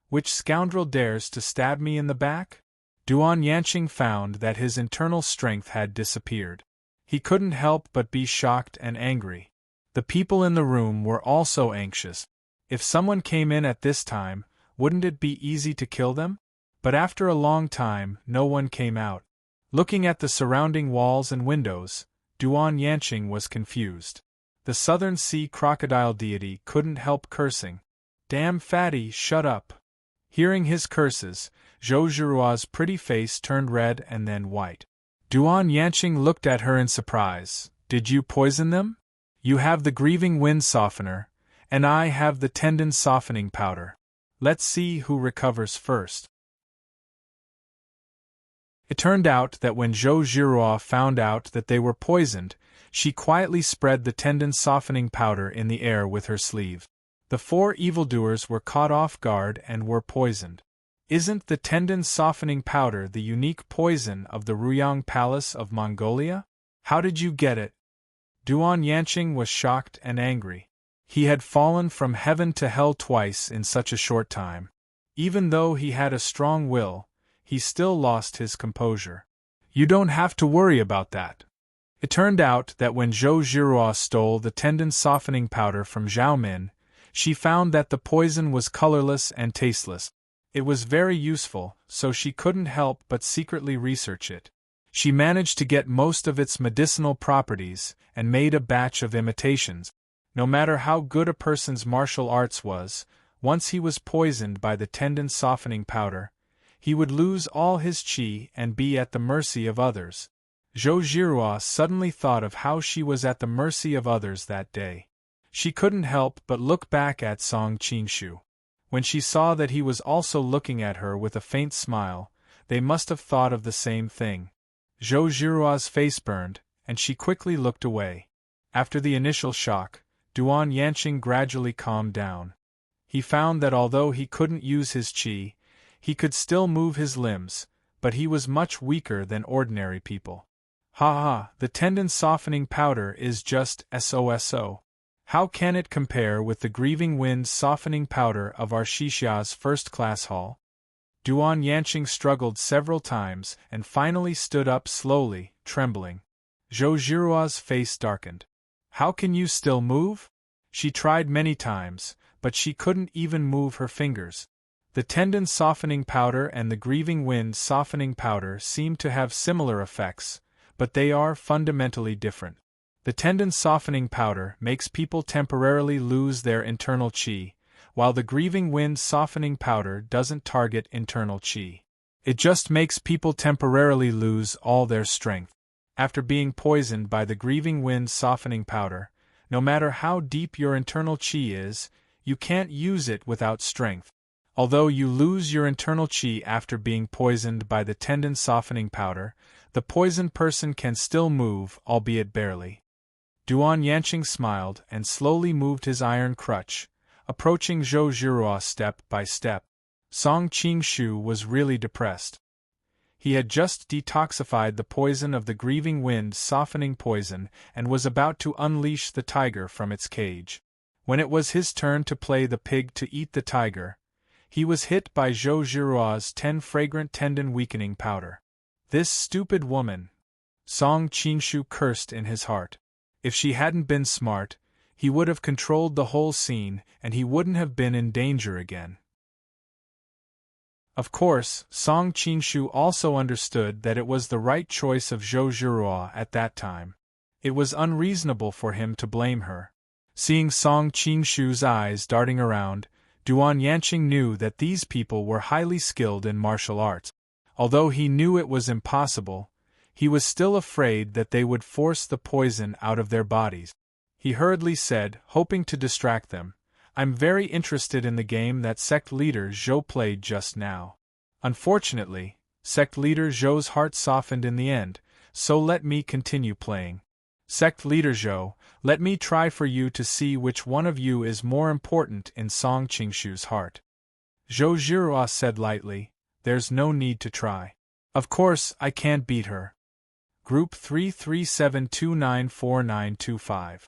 Which scoundrel dares to stab me in the back? Duan Yanqing found that his internal strength had disappeared. He couldn't help but be shocked and angry. The people in the room were also anxious. If someone came in at this time, wouldn't it be easy to kill them? But after a long time, no one came out. Looking at the surrounding walls and windows, Duan Yanqing was confused. The southern sea crocodile deity couldn't help cursing. Damn fatty, shut up. Hearing his curses, Zhou Zhiruo's pretty face turned red and then white. Duan Yanqing looked at her in surprise. Did you poison them? You have the grieving wind softener, and I have the tendon softening powder. Let's see who recovers first. It turned out that when Zhou Zhiruo found out that they were poisoned, she quietly spread the tendon softening powder in the air with her sleeve. The four evildoers were caught off guard and were poisoned. Isn't the tendon softening powder the unique poison of the Ruyang Palace of Mongolia? How did you get it? Duan Yanqing was shocked and angry. He had fallen from heaven to hell twice in such a short time. Even though he had a strong will, he still lost his composure. You don't have to worry about that. It turned out that when Zhou Zhiruo stole the tendon softening powder from Zhao Min, she found that the poison was colorless and tasteless. It was very useful, so she couldn't help but secretly research it. She managed to get most of its medicinal properties and made a batch of imitations. No matter how good a person's martial arts was, once he was poisoned by the tendon softening powder, he would lose all his qi and be at the mercy of others. Zhou Zhiruo suddenly thought of how she was at the mercy of others that day. She couldn't help but look back at Song Qingshu. When she saw that he was also looking at her with a faint smile, they must have thought of the same thing. Zhou Zhiruo's face burned, and she quickly looked away. After the initial shock, Duan Yanqing gradually calmed down. He found that although he couldn't use his qi, he could still move his limbs, but he was much weaker than ordinary people. Ha ha, the tendon softening powder is just SOSO. How can it compare with the grieving wind softening powder of our Shishia's first-class hall? Duan Yanqing struggled several times and finally stood up slowly, trembling. Zhou Zhiruo's face darkened. How can you still move? She tried many times, but she couldn't even move her fingers. The tendon softening powder and the grieving wind softening powder seem to have similar effects, but they are fundamentally different. The tendon softening powder makes people temporarily lose their internal qi, while the grieving wind softening powder doesn't target internal qi. It just makes people temporarily lose all their strength. After being poisoned by the grieving wind softening powder, no matter how deep your internal qi is, you can't use it without strength. Although you lose your internal qi after being poisoned by the tendon softening powder, the poisoned person can still move, albeit barely. Duan Yanqing smiled and slowly moved his iron crutch, approaching Zhou Zhiruo step by step. Song Qingshu was really depressed. He had just detoxified the poison of the grieving wind softening poison and was about to unleash the tiger from its cage. When it was his turn to play the pig to eat the tiger, he was hit by Zhou Zhiruo's 10 fragrant tendon weakening powder. This stupid woman! Song Qingshu cursed in his heart. If she hadn't been smart, he would have controlled the whole scene and he wouldn't have been in danger again. Of course, Song Qingshu also understood that it was the right choice of Zhou Zhiruo at that time. It was unreasonable for him to blame her. Seeing Song Qingshu's eyes darting around, Duan Yanqing knew that these people were highly skilled in martial arts. Although he knew it was impossible, he was still afraid that they would force the poison out of their bodies. He hurriedly said, hoping to distract them, "I'm very interested in the game that sect leader Zhou played just now." Unfortunately, sect leader Zhou's heart softened in the end, so let me continue playing. Sect leader Zhou, let me try for you to see which one of you is more important in Song Qingshu's heart. Zhou Zhiruo said lightly, "There's no need to try. Of course, I can't beat her." Group 337294925.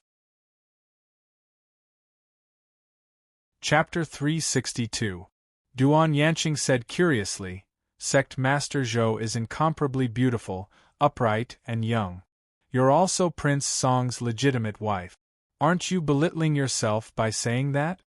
Chapter 362. Duan Yanqing said curiously, "Sect Master Zhou is incomparably beautiful, upright, and young. You're also Prince Song's legitimate wife. Aren't you belittling yourself by saying that?"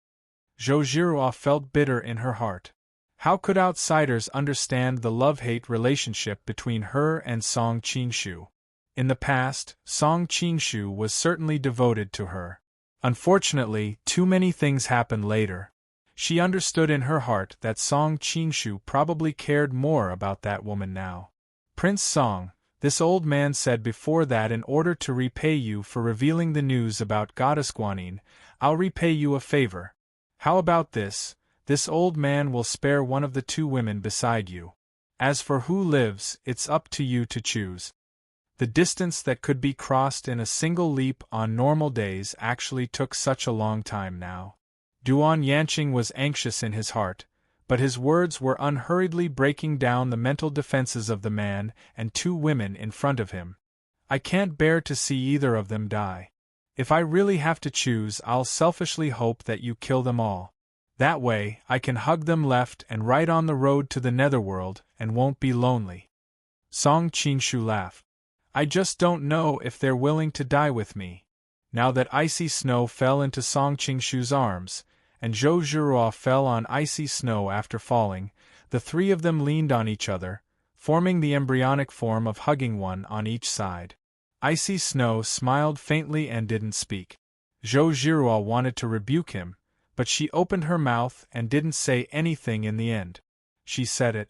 Zhou Zhiruo felt bitter in her heart. How could outsiders understand the love-hate relationship between her and Song Qingshu? In the past, Song Qingshu was certainly devoted to her. Unfortunately, too many things happened later. She understood in her heart that Song Qingshu probably cared more about that woman now. Prince Song, this old man said before that in order to repay you for revealing the news about Goddess Guanyin, I'll repay you a favor. How about this? This old man will spare one of the two women beside you. As for who lives, it's up to you to choose. The distance that could be crossed in a single leap on normal days actually took such a long time now. Duan Yanqing was anxious in his heart, but his words were unhurriedly breaking down the mental defenses of the man and two women in front of him. I can't bear to see either of them die. If I really have to choose, I'll selfishly hope that you kill them all. That way, I can hug them left and right on the road to the netherworld and won't be lonely. Song Qingshu laughed. I just don't know if they're willing to die with me. Now that icy snow fell into Song Qingshu's arms, and Zhou Zhihua fell on icy snow after falling, the three of them leaned on each other, forming the embryonic form of hugging one on each side. Icy Snow smiled faintly and didn't speak. Zhou Zhihua wanted to rebuke him, but she opened her mouth and didn't say anything in the end. She said it.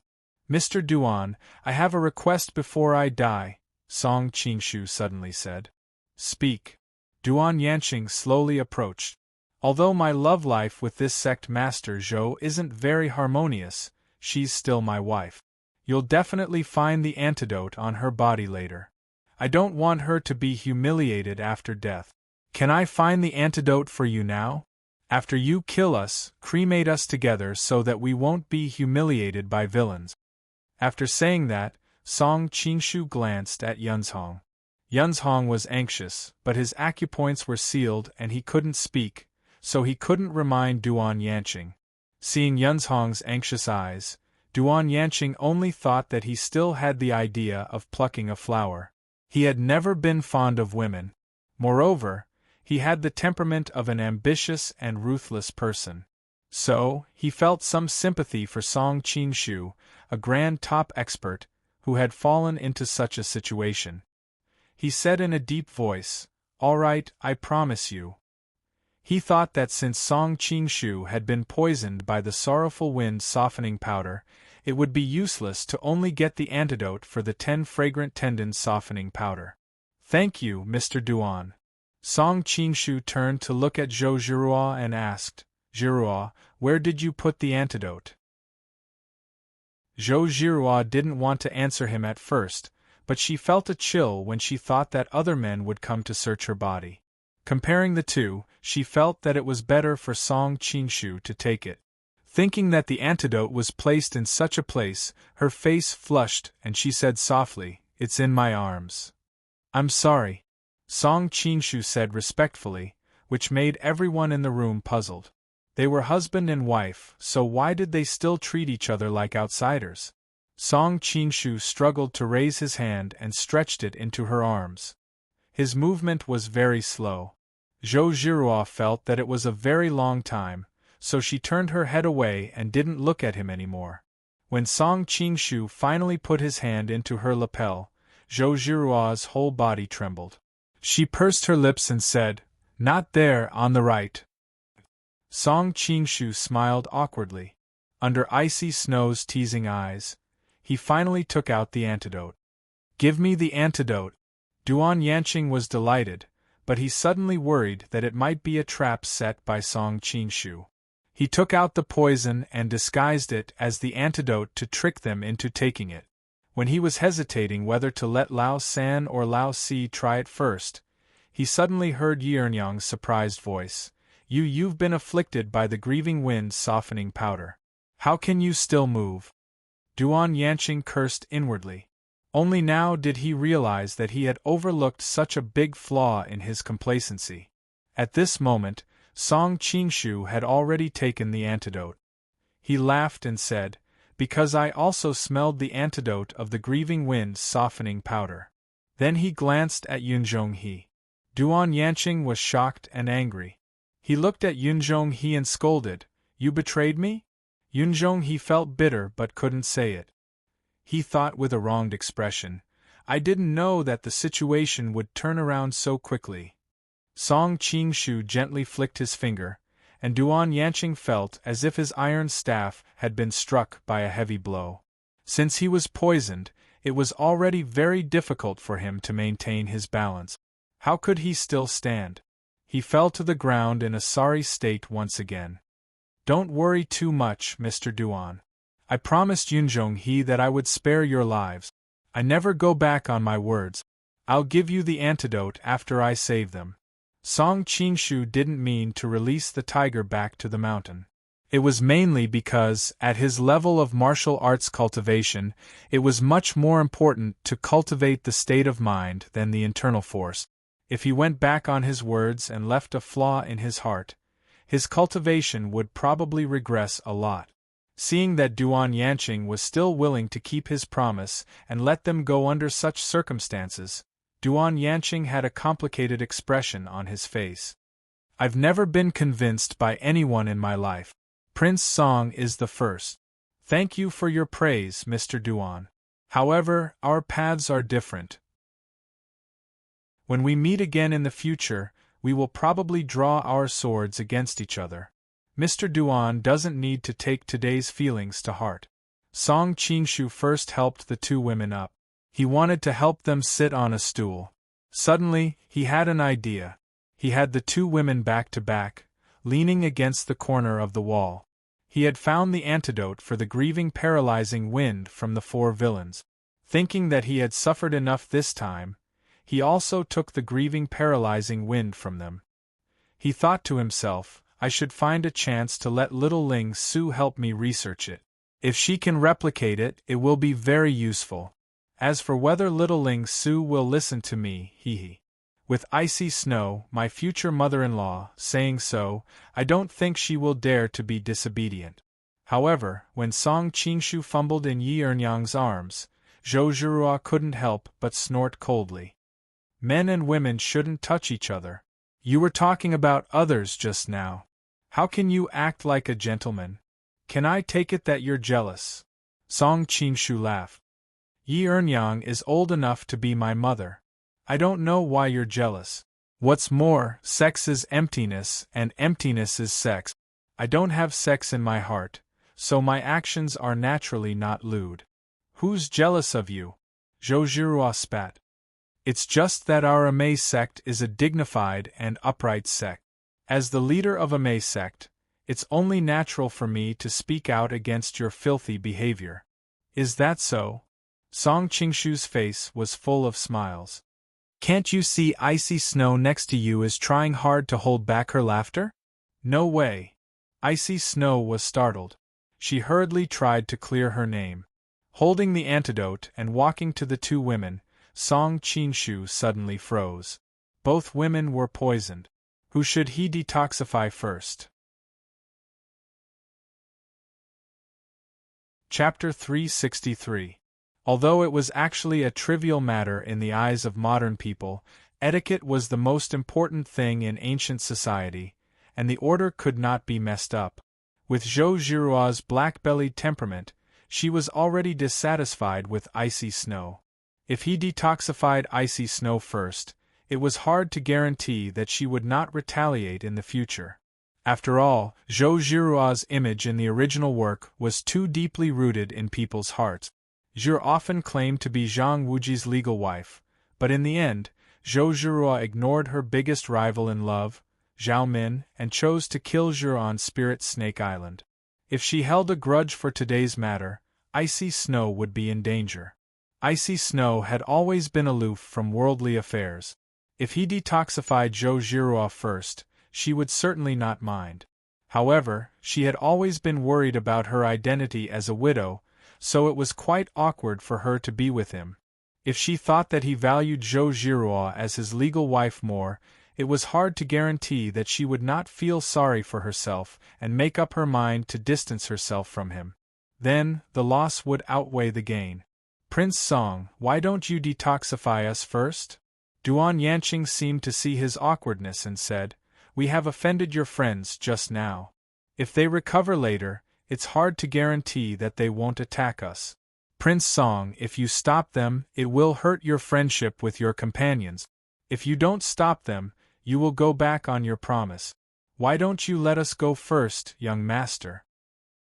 Mr. Duan, I have a request before I die, Song Qingshu suddenly said. Speak. Duan Yanqing slowly approached. Although my love life with this sect master Zhou isn't very harmonious, she's still my wife. You'll definitely find the antidote on her body later. I don't want her to be humiliated after death. Can I find the antidote for you now? After you kill us, cremate us together so that we won't be humiliated by villains. After saying that, Song Qingshu glanced at Yunzhong. Yunzhong was anxious, but his acupoints were sealed and he couldn't speak, so he couldn't remind Duan Yanqing. Seeing Yunzhong's anxious eyes, Duan Yanqing only thought that he still had the idea of plucking a flower. He had never been fond of women. Moreover, he had the temperament of an ambitious and ruthless person. So, he felt some sympathy for Song Qingshu, a grand top expert, who had fallen into such a situation. He said in a deep voice, "All right, I promise you." He thought that since Song Qingshu had been poisoned by the sorrowful wind softening powder, it would be useless to only get the antidote for the 10 fragrant tendons softening powder. Thank you, Mr. Duan. Song Qingshu turned to look at Zhou Zhihua and asked, Zhihua, where did you put the antidote? Zhou Zhihua didn't want to answer him at first, but she felt a chill when she thought that other men would come to search her body. Comparing the two, she felt that it was better for Song Qingshu to take it. Thinking that the antidote was placed in such a place, her face flushed and she said softly, "It's in my arms." "I'm sorry," Song Qingshu said respectfully, which made everyone in the room puzzled. They were husband and wife, so why did they still treat each other like outsiders? Song Qingshu struggled to raise his hand and stretched it into her arms. His movement was very slow. Zhou Zhihua felt that it was a very long time, so she turned her head away and didn't look at him anymore. When Song Qingshu finally put his hand into her lapel, Zhou Zhihua's whole body trembled. She pursed her lips and said, "Not there, on the right." Song Qingshu smiled awkwardly. Under icy snow's teasing eyes, he finally took out the antidote. "Give me the antidote." Duan Yanqing was delighted, but he suddenly worried that it might be a trap set by Song Qingshu. He took out the poison and disguised it as the antidote to trick them into taking it. When he was hesitating whether to let Lao San or Lao Si try it first, he suddenly heard Yearnyang's surprised voice. You've been afflicted by the grieving wind softening powder. How can you still move?" Duan Yanqing cursed inwardly. Only now did he realize that he had overlooked such a big flaw in his complacency. At this moment, Song Qingshu had already taken the antidote. He laughed and said, "Because I also smelled the antidote of the grieving wind softening powder." Then he glanced at Yunzhong-he. Duan Yanqing was shocked and angry. He looked at Yunzhong-he and scolded, "You betrayed me?" Yunzhong-he felt bitter but couldn't say it. He thought with a wronged expression, I didn't know that the situation would turn around so quickly. Song Qingshu gently flicked his finger, and Duan Yanqing felt as if his iron staff had been struck by a heavy blow. Since he was poisoned, it was already very difficult for him to maintain his balance. How could he still stand? He fell to the ground in a sorry state once again. Don't worry too much, Mr. Duan. I promised Yunzhonghe that I would spare your lives. I never go back on my words. I'll give you the antidote after I save them. Song Qingshu didn't mean to release the tiger back to the mountain. It was mainly because, at his level of martial arts cultivation, it was much more important to cultivate the state of mind than the internal force. If he went back on his words and left a flaw in his heart, his cultivation would probably regress a lot. Seeing that Duan Yanqing was still willing to keep his promise and let them go under such circumstances, Duan Yanqing had a complicated expression on his face. I've never been convinced by anyone in my life. Prince Song is the first. Thank you for your praise, Mr. Duan. However, our paths are different. When we meet again in the future, we will probably draw our swords against each other. Mr. Duan doesn't need to take today's feelings to heart. Song Qingshu first helped the two women up. He wanted to help them sit on a stool. Suddenly, he had an idea. He had the two women back to back, leaning against the corner of the wall. He had found the antidote for the grieving paralyzing wind from the four villains. Thinking that he had suffered enough this time, he also took the grieving paralyzing wind from them. He thought to himself, I should find a chance to let little Ling Su help me research it. If she can replicate it, it will be very useful. As for whether little Ling Su will listen to me, with icy snow, my future mother-in-law, saying so, I don't think she will dare to be disobedient. However, when Song Qingshu fumbled in Yi Ernyang's arms, Zhou Zhirua couldn't help but snort coldly. Men and women shouldn't touch each other. You were talking about others just now. How can you act like a gentleman? Can I take it that you're jealous? Song Qingshu laughed. Yi Ernyang is old enough to be my mother. I don't know why you're jealous. What's more, sex is emptiness, and emptiness is sex. I don't have sex in my heart, so my actions are naturally not lewd. Who's jealous of you? Zhou Zhirua spat. It's just that our Amei sect is a dignified and upright sect. As the leader of Amei sect, it's only natural for me to speak out against your filthy behavior. Is that so? Song Qingshu's face was full of smiles. Can't you see Icy Snow next to you is trying hard to hold back her laughter? No way. Icy Snow was startled. She hurriedly tried to clear her name. Holding the antidote and walking to the two women, Song Qingshu suddenly froze. Both women were poisoned. Who should he detoxify first? Chapter 363. Although it was actually a trivial matter in the eyes of modern people, etiquette was the most important thing in ancient society, and the order could not be messed up. With Zhou Zhirua's black-bellied temperament, she was already dissatisfied with Icy Snow. If he detoxified Icy Snow first, it was hard to guarantee that she would not retaliate in the future. After all, Zhou Zhirua's image in the original work was too deeply rooted in people's hearts. Zhou often claimed to be Zhang Wuji's legal wife, but in the end, Zhou Zhirua ignored her biggest rival in love, Zhao Min, and chose to kill Zhou on Spirit Snake Island. If she held a grudge for today's matter, Icy Snow would be in danger. Icy Snow had always been aloof from worldly affairs. If he detoxified Zhou Zhirua first, she would certainly not mind. However, she had always been worried about her identity as a widow, so it was quite awkward for her to be with him. If she thought that he valued Zhou Zhirua as his legal wife more, it was hard to guarantee that she would not feel sorry for herself and make up her mind to distance herself from him. Then, the loss would outweigh the gain. Prince Song, why don't you detoxify us first? Duan Yanqing seemed to see his awkwardness and said, We have offended your friends just now. If they recover later, it's hard to guarantee that they won't attack us. Prince Song, if you stop them, it will hurt your friendship with your companions. If you don't stop them, you will go back on your promise. Why don't you let us go first, young master?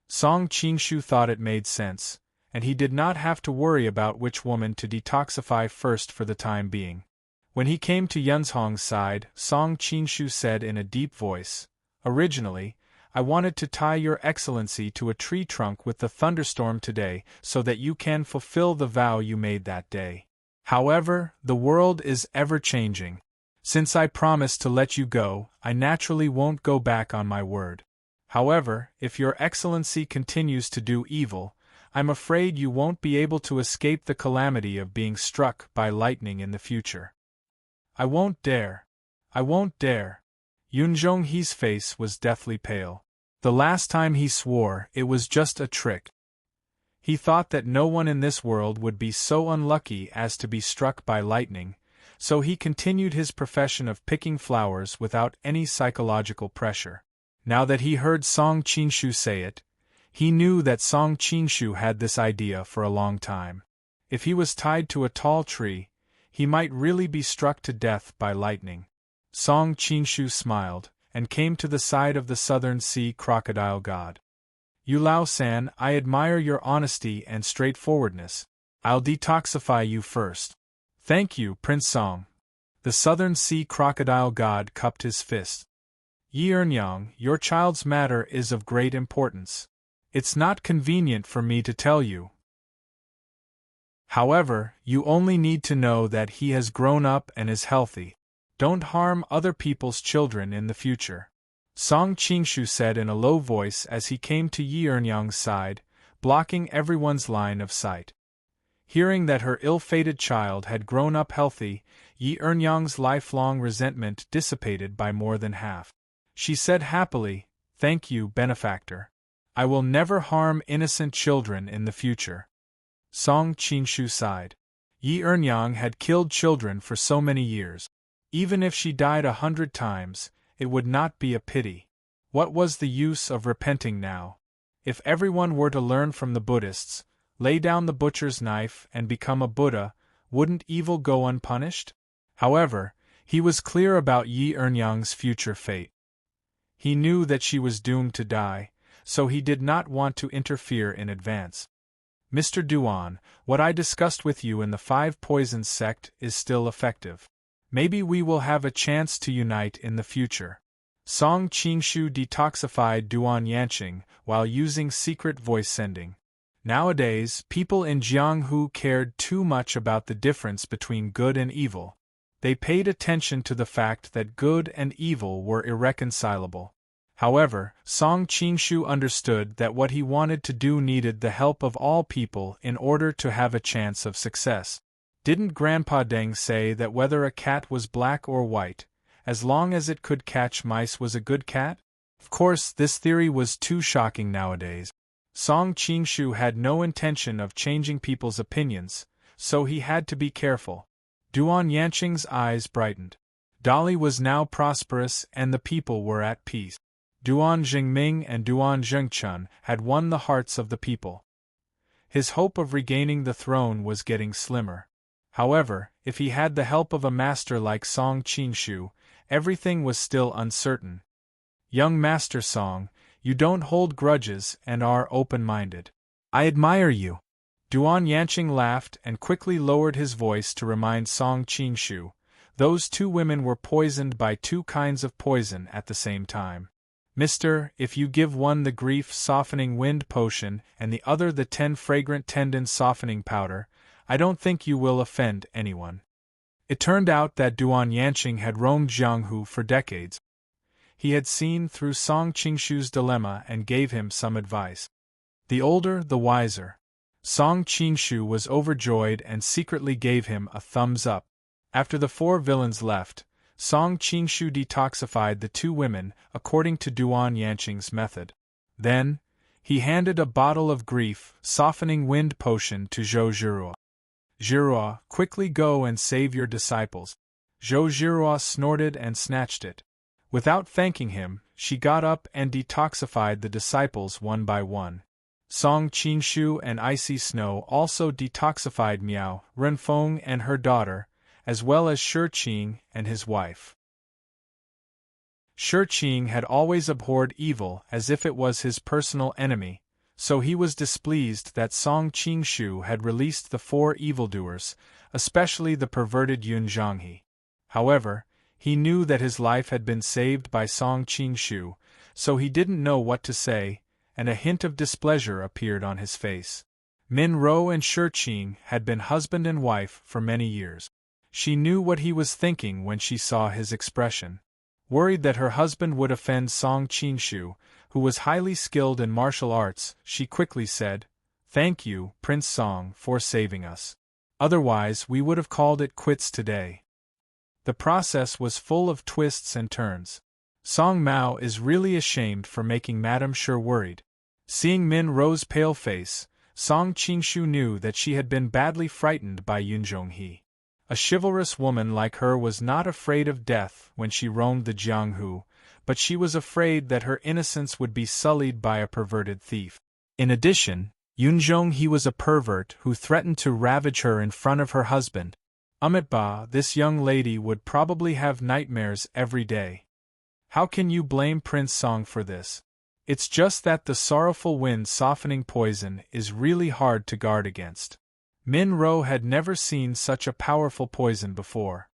Song Qingshu thought it made sense, and he did not have to worry about which woman to detoxify first for the time being. When he came to Yunzhong's side, Song Qingshu said in a deep voice, "Originally, I wanted to tie your excellency to a tree trunk with the thunderstorm today so that you can fulfill the vow you made that day. However, the world is ever-changing. Since I promised to let you go, I naturally won't go back on my word. However, if your excellency continues to do evil, I'm afraid you won't be able to escape the calamity of being struck by lightning in the future." "I won't dare. I won't dare." Yunzhonghe's face was deathly pale. The last time he swore, it was just a trick. He thought that no one in this world would be so unlucky as to be struck by lightning, so he continued his profession of picking flowers without any psychological pressure. Now that he heard Song Qingshu say it, he knew that Song Qingshu had this idea for a long time. If he was tied to a tall tree, he might really be struck to death by lightning. Song Qingshu smiled, and came to the side of the Southern Sea crocodile god. "Yu Lao-san, I admire your honesty and straightforwardness. I'll detoxify you first." "Thank you, Prince Song." The Southern Sea crocodile god cupped his fist. "Yi Ernyang, your child's matter is of great importance. It's not convenient for me to tell you. However, you only need to know that he has grown up and is healthy. Don't harm other people's children in the future," Song Qingshu said in a low voice as he came to Yi Ernyang's side, blocking everyone's line of sight. Hearing that her ill-fated child had grown up healthy, Yi Ernyang's lifelong resentment dissipated by more than half. She said happily, "Thank you, benefactor. I will never harm innocent children in the future." Song Qingshu sighed. Yi Ernyang had killed children for so many years. Even if she died 100 times, it would not be a pity. What was the use of repenting now? If everyone were to learn from the Buddhists, lay down the butcher's knife and become a Buddha, wouldn't evil go unpunished? However, he was clear about Yi Ernyang's future fate. He knew that she was doomed to die, so he did not want to interfere in advance. "Mr. Duan, what I discussed with you in the Five Poisons sect is still effective. Maybe we will have a chance to unite in the future." Song Qingshu detoxified Duan Yanqing while using secret voice sending. Nowadays, people in Jianghu cared too much about the difference between good and evil. They paid attention to the fact that good and evil were irreconcilable. However, Song Qingshu understood that what he wanted to do needed the help of all people in order to have a chance of success. Didn't Grandpa Deng say that whether a cat was black or white, as long as it could catch mice was a good cat? Of course, this theory was too shocking nowadays. Song Qingshu had no intention of changing people's opinions, so he had to be careful. Duan Yanqing's eyes brightened. Dali was now prosperous and the people were at peace. Duan Jingming and Duan Zhengchun had won the hearts of the people. His hope of regaining the throne was getting slimmer. However, if he had the help of a master like Song Qingshu, everything was still uncertain. "Young Master Song, you don't hold grudges and are open-minded. I admire you." Duan Yanqing laughed and quickly lowered his voice to remind Song Qingshu, those two women were poisoned by two kinds of poison at the same time. "Mister, if you give one the grief-softening wind potion and the other the 10 fragrant tendon-softening powder, I don't think you will offend anyone." It turned out that Duan Yanqing had roamed Jianghu for decades. He had seen through Song Qingshu's dilemma and gave him some advice. The older, the wiser. Song Qingshu was overjoyed and secretly gave him a thumbs up. After the 4 villains left, Song Qingshu detoxified the 2 women according to Duan Yanqing's method. Then, he handed a bottle of grief-softening wind potion to Zhou Zhirua. "Zhirua, quickly go and save your disciples." Zhou Zhirua snorted and snatched it. Without thanking him, she got up and detoxified the disciples one by one. Song Qingshu and icy snow also detoxified Miao Renfeng and her daughter, as well as Shi Qing and his wife. Shi Qing had always abhorred evil as if it was his personal enemy, so he was displeased that Song Qingshu had released the 4 evildoers, especially the perverted Yun Zhonghe. However, he knew that his life had been saved by Song Qingshu, so he didn't know what to say, and a hint of displeasure appeared on his face. Min Ro and Shi Qing had been husband and wife for many years. She knew what he was thinking when she saw his expression. Worried that her husband would offend Song Qingshu, who was highly skilled in martial arts, she quickly said, "Thank you, Prince Song, for saving us. Otherwise we would have called it quits today." The process was full of twists and turns. Song Mao is really ashamed for making Madame Shi worried. Seeing Min Ro's pale face, Song Qingshu knew that she had been badly frightened by Yun Zhonghe. A chivalrous woman like her was not afraid of death when she roamed the Jianghu, but she was afraid that her innocence would be sullied by a perverted thief. In addition, Yun Zhonghe was a pervert who threatened to ravage her in front of her husband. Amitabha, this young lady would probably have nightmares every day. How can you blame Prince Song for this? It's just that the sorrowful wind softening poison is really hard to guard against. Min Ro had never seen such a powerful poison before.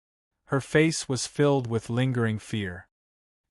Her face was filled with lingering fear.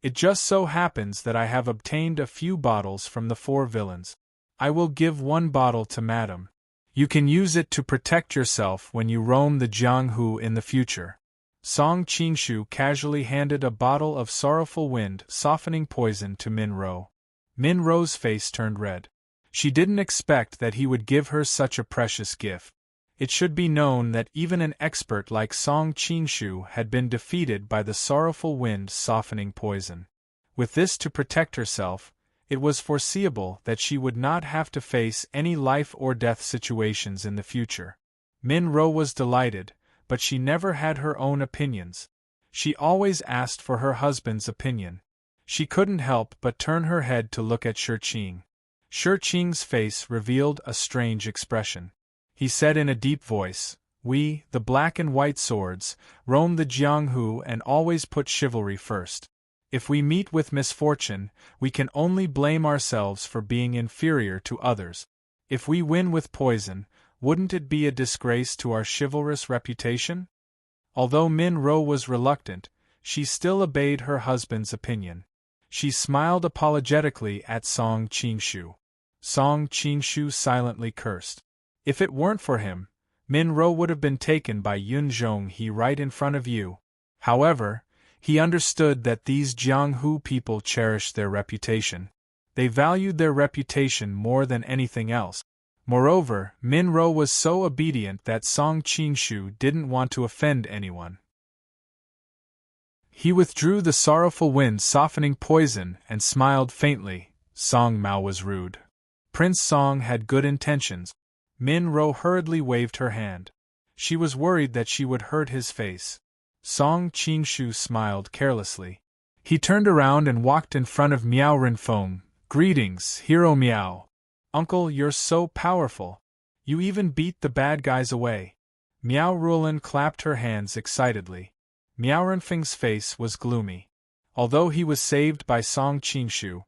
It just so happens that I have obtained a few bottles from the 4 villains. I will give 1 bottle to Madam. You can use it to protect yourself when you roam the Jianghu in the future. Song Qingshu casually handed a bottle of sorrowful wind softening poison to Min Ro. Min Ro's face turned red. She didn't expect that he would give her such a precious gift. It should be known that even an expert like Song Qingshu had been defeated by the sorrowful wind softening poison. With this to protect herself, it was foreseeable that she would not have to face any life-or-death situations in the future. Min Ro was delighted, but she never had her own opinions. She always asked for her husband's opinion. She couldn't help but turn her head to look at Shi Qing. Shi Qing's face revealed a strange expression. He said in a deep voice, "We, the black and white swords, roam the Jianghu and always put chivalry first. If we meet with misfortune, we can only blame ourselves for being inferior to others. If we win with poison, wouldn't it be a disgrace to our chivalrous reputation?" Although Min Ro was reluctant, she still obeyed her husband's opinion. She smiled apologetically at Song Qingshu. Song Qingshu silently cursed. If it weren't for him, Min Ro would have been taken by Yun Zhonghe right in front of you. However, he understood that these Jianghu people cherished their reputation. They valued their reputation more than anything else. Moreover, Min Ro was so obedient that Song Qingshu didn't want to offend anyone. He withdrew the sorrowful wind softening poison and smiled faintly. Song Mao was rude. Prince Song had good intentions. Min Ro hurriedly waved her hand. She was worried that she would hurt his face. Song Qingshu smiled carelessly. He turned around and walked in front of Miao Renfeng. "Greetings, Hero Miao. Uncle, you're so powerful. You even beat the bad guys away." Miao Ruolin clapped her hands excitedly. Miao Renfeng's face was gloomy. Although he was saved by Song Qingshu,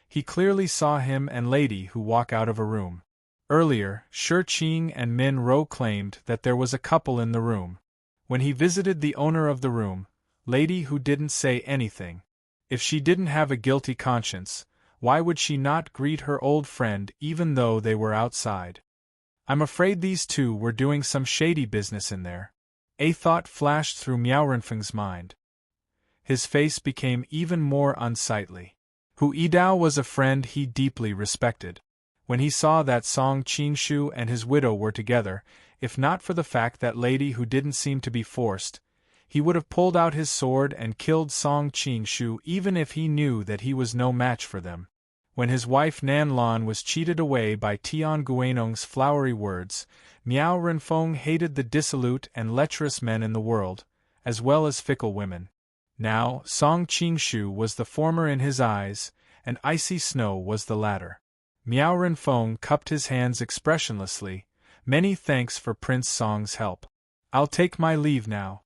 he clearly saw him and Lady Who walk out of a room. Earlier, Shi Qing and Min Ro claimed that there was a couple in the room. When he visited the owner of the room, Lady Who didn't say anything. If she didn't have a guilty conscience, why would she not greet her old friend even though they were outside? I'm afraid these two were doing some shady business in there. A thought flashed through Miao Renfeng's mind. His face became even more unsightly. Hu Yidao was a friend he deeply respected. When he saw that Song Qingshu and his widow were together, if not for the fact that Lady Who didn't seem to be forced, he would have pulled out his sword and killed Song Qingshu even if he knew that he was no match for them. When his wife Nan Lan was cheated away by Tian Guanong's flowery words, Miao Renfeng hated the dissolute and lecherous men in the world, as well as fickle women. Now, Song Qingshu was the former in his eyes, and icy snow was the latter. Miao Renfeng cupped his hands expressionlessly. Many thanks for Prince Song's help. I'll take my leave now.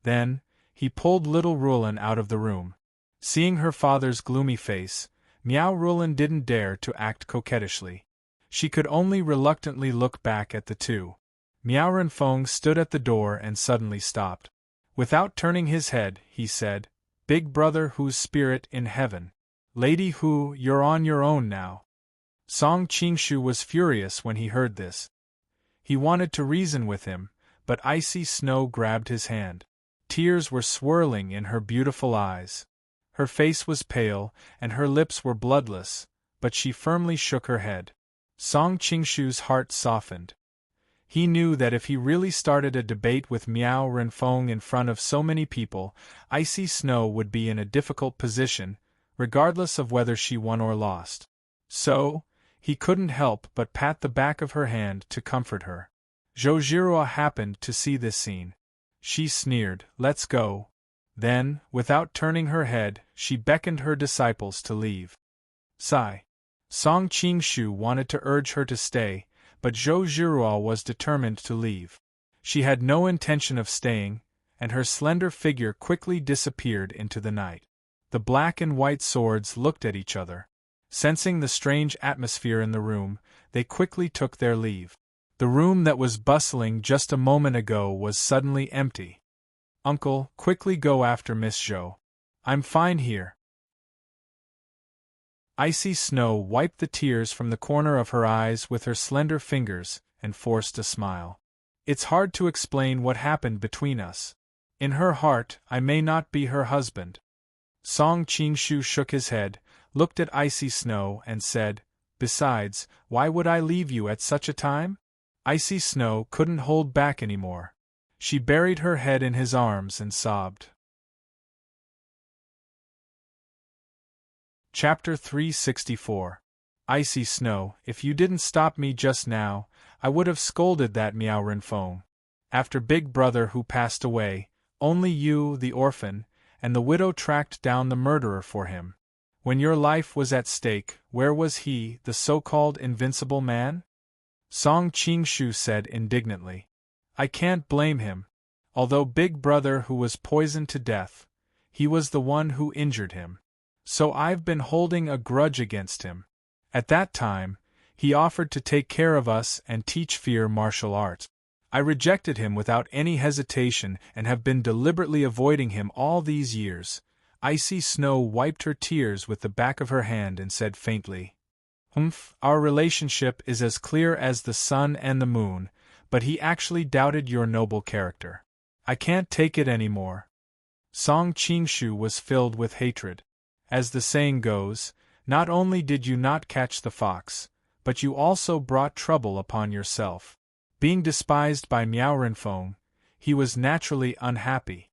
Then, he pulled little Rulin out of the room. Seeing her father's gloomy face, Miao Rulin didn't dare to act coquettishly. She could only reluctantly look back at the two. Miao Renfeng stood at the door and suddenly stopped. Without turning his head, he said, "Big brother Hu's spirit in heaven. Lady Hu, you're on your own now." Song Qingshu was furious when he heard this. He wanted to reason with him, but icy snow grabbed his hand. Tears were swirling in her beautiful eyes. Her face was pale, and her lips were bloodless, but she firmly shook her head. Song Qingshu's heart softened. He knew that if he really started a debate with Miao Renfeng in front of so many people, Icy Snow would be in a difficult position, regardless of whether she won or lost. So, he couldn't help but pat the back of her hand to comfort her. Zhou Zhirua happened to see this scene. She sneered, "Let's go." Then, without turning her head, she beckoned her disciples to leave. Sigh. Song Qingshu wanted to urge her to stay, but Zhou Zhirua was determined to leave. She had no intention of staying, and her slender figure quickly disappeared into the night. The black and white swords looked at each other. Sensing the strange atmosphere in the room, they quickly took their leave. The room that was bustling just a moment ago was suddenly empty. "Uncle, quickly go after Miss Zhou. I'm fine here." Icy Snow wiped the tears from the corner of her eyes with her slender fingers and forced a smile. "It's hard to explain what happened between us. In her heart, I may not be her husband." Song Qingshu shook his head, looked at Icy Snow and said, "Besides, why would I leave you at such a time?" Icy Snow couldn't hold back anymore. She buried her head in his arms and sobbed. Chapter 364. Icy Snow, if you didn't stop me just now, I would have scolded that Miao Renfeng. After Big Brother Hu passed away, only you, the orphan, and the widow tracked down the murderer for him. When your life was at stake, where was he, the so-called invincible man? Song Qingshu said indignantly. I can't blame him. Although Big Brother Hu was poisoned to death, he was the one who injured him. So I've been holding a grudge against him. At that time, he offered to take care of us and teach fear martial arts. I rejected him without any hesitation and have been deliberately avoiding him all these years. Icy Snow wiped her tears with the back of her hand and said faintly, Our relationship is as clear as the sun and the moon, but he actually doubted your noble character. I can't take it anymore." Song Qingshu was filled with hatred. As the saying goes, not only did you not catch the fox, but you also brought trouble upon yourself. Being despised by Miao Renfeng, he was naturally unhappy.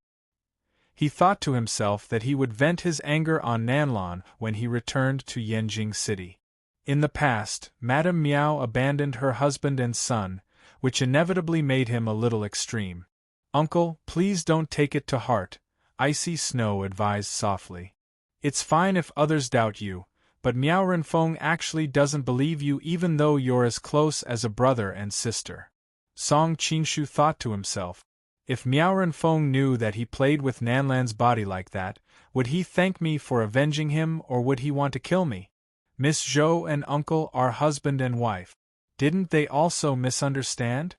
He thought to himself that he would vent his anger on Nanlan when he returned to Yanjing City. In the past, Madame Miao abandoned her husband and son, which inevitably made him a little extreme. "Uncle, please don't take it to heart," Icy Snow advised softly. "It's fine if others doubt you, but Miao Renfeng actually doesn't believe you even though you're as close as a brother and sister." Song Qingshu thought to himself, if Miao Renfeng knew that he played with Nanlan's body like that, would he thank me for avenging him or would he want to kill me? Miss Zhou and Uncle are husband and wife. Didn't they also misunderstand?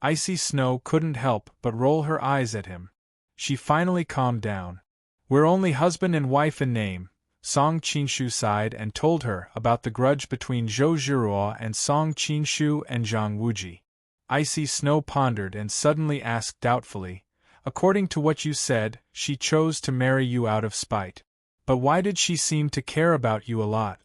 Icy Snow couldn't help but roll her eyes at him. She finally calmed down. "We're only husband and wife in name," Song Qingshu sighed and told her about the grudge between Zhou Zhirua and Song Qingshu and Zhang Wuji. Icy Snow pondered and suddenly asked doubtfully, "According to what you said, she chose to marry you out of spite. But why did she seem to care about you a lot?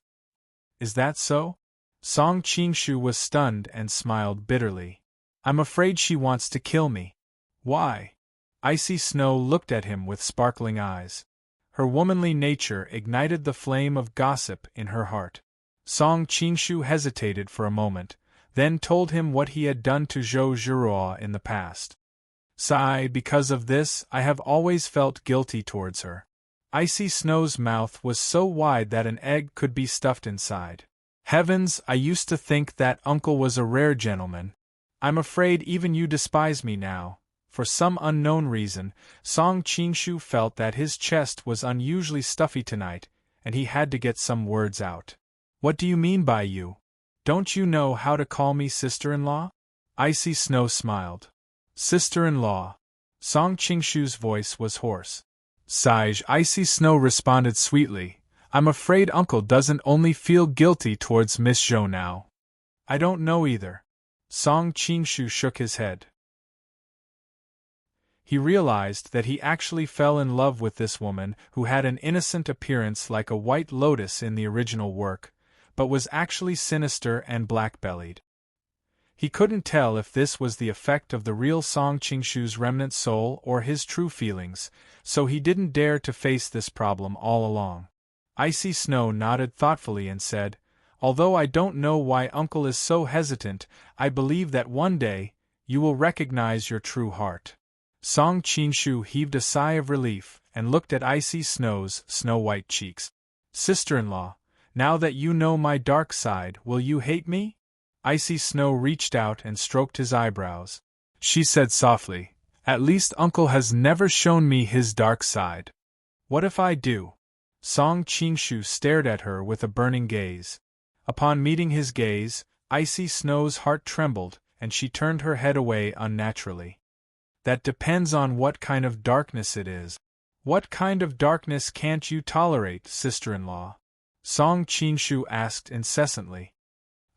Is that so?" Song Qingshu was stunned and smiled bitterly. "I'm afraid she wants to kill me." "Why?" Icy Snow looked at him with sparkling eyes. Her womanly nature ignited the flame of gossip in her heart. Song Qingshu hesitated for a moment, then told him what he had done to Zhou Zhirua in the past. "Sigh, because of this, I have always felt guilty towards her." Icy Snow's mouth was so wide that an egg could be stuffed inside. Heavens, I used to think that uncle was a rare gentleman. I'm afraid even you despise me now. For some unknown reason, Song Qingshu felt that his chest was unusually stuffy tonight, and he had to get some words out. What do you mean by you? Don't you know how to call me sister-in-law? Icy Snow smiled. Sister-in-law. Song Qingshu's voice was hoarse. Sage, Icy Snow responded sweetly. I'm afraid uncle doesn't only feel guilty towards Miss Zhou now. I don't know either. Song Qingshu shook his head. He realized that he actually fell in love with this woman who had an innocent appearance like a white lotus in the original work, but was actually sinister and black-bellied. He couldn't tell if this was the effect of the real Song Qingshu's remnant soul or his true feelings, so he didn't dare to face this problem all along. Icy Snow nodded thoughtfully and said, Although I don't know why uncle is so hesitant, I believe that one day, you will recognize your true heart. Song Qingshu heaved a sigh of relief and looked at Icy Snow's snow-white cheeks. Sister-in-law, now that you know my dark side, will you hate me? Icy Snow reached out and stroked his eyebrows. She said softly, At least uncle has never shown me his dark side. What if I do? Song Qingshu stared at her with a burning gaze. Upon meeting his gaze, Icy Snow's heart trembled, and she turned her head away unnaturally. That depends on what kind of darkness it is. What kind of darkness can't you tolerate, sister-in-law? Song Qingshu asked incessantly.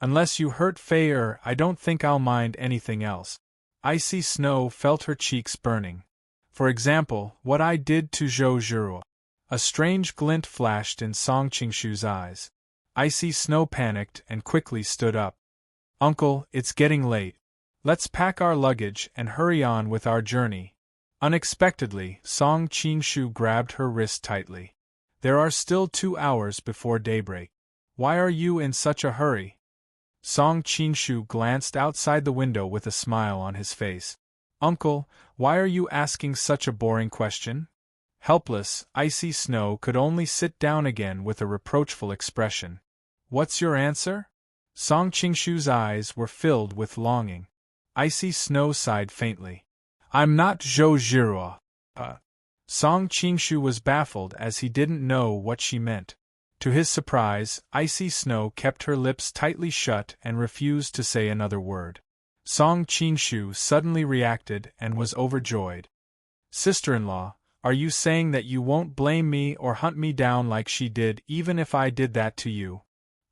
Unless you hurt Fei I don't think I'll mind anything else. Icy Snow felt her cheeks burning. For example, what I did to Zhou Zhiruo. A strange glint flashed in Song Qingshu's eyes. Icy Snow panicked and quickly stood up. Uncle, it's getting late. Let's pack our luggage and hurry on with our journey. Unexpectedly, Song Qingshu grabbed her wrist tightly. There are still 2 hours before daybreak. Why are you in such a hurry? Song Qingshu glanced outside the window with a smile on his face. Uncle, why are you asking such a boring question? Helpless, Icy Snow could only sit down again with a reproachful expression. What's your answer? Song Qingshu's eyes were filled with longing. Icy Snow sighed faintly. I'm not Zhou Zhiruo. Song Qingshu was baffled as he didn't know what she meant. To his surprise, Icy Snow kept her lips tightly shut and refused to say another word. Song Qingshu suddenly reacted and was overjoyed. Sister-in-law, are you saying that you won't blame me or hunt me down like she did even if I did that to you?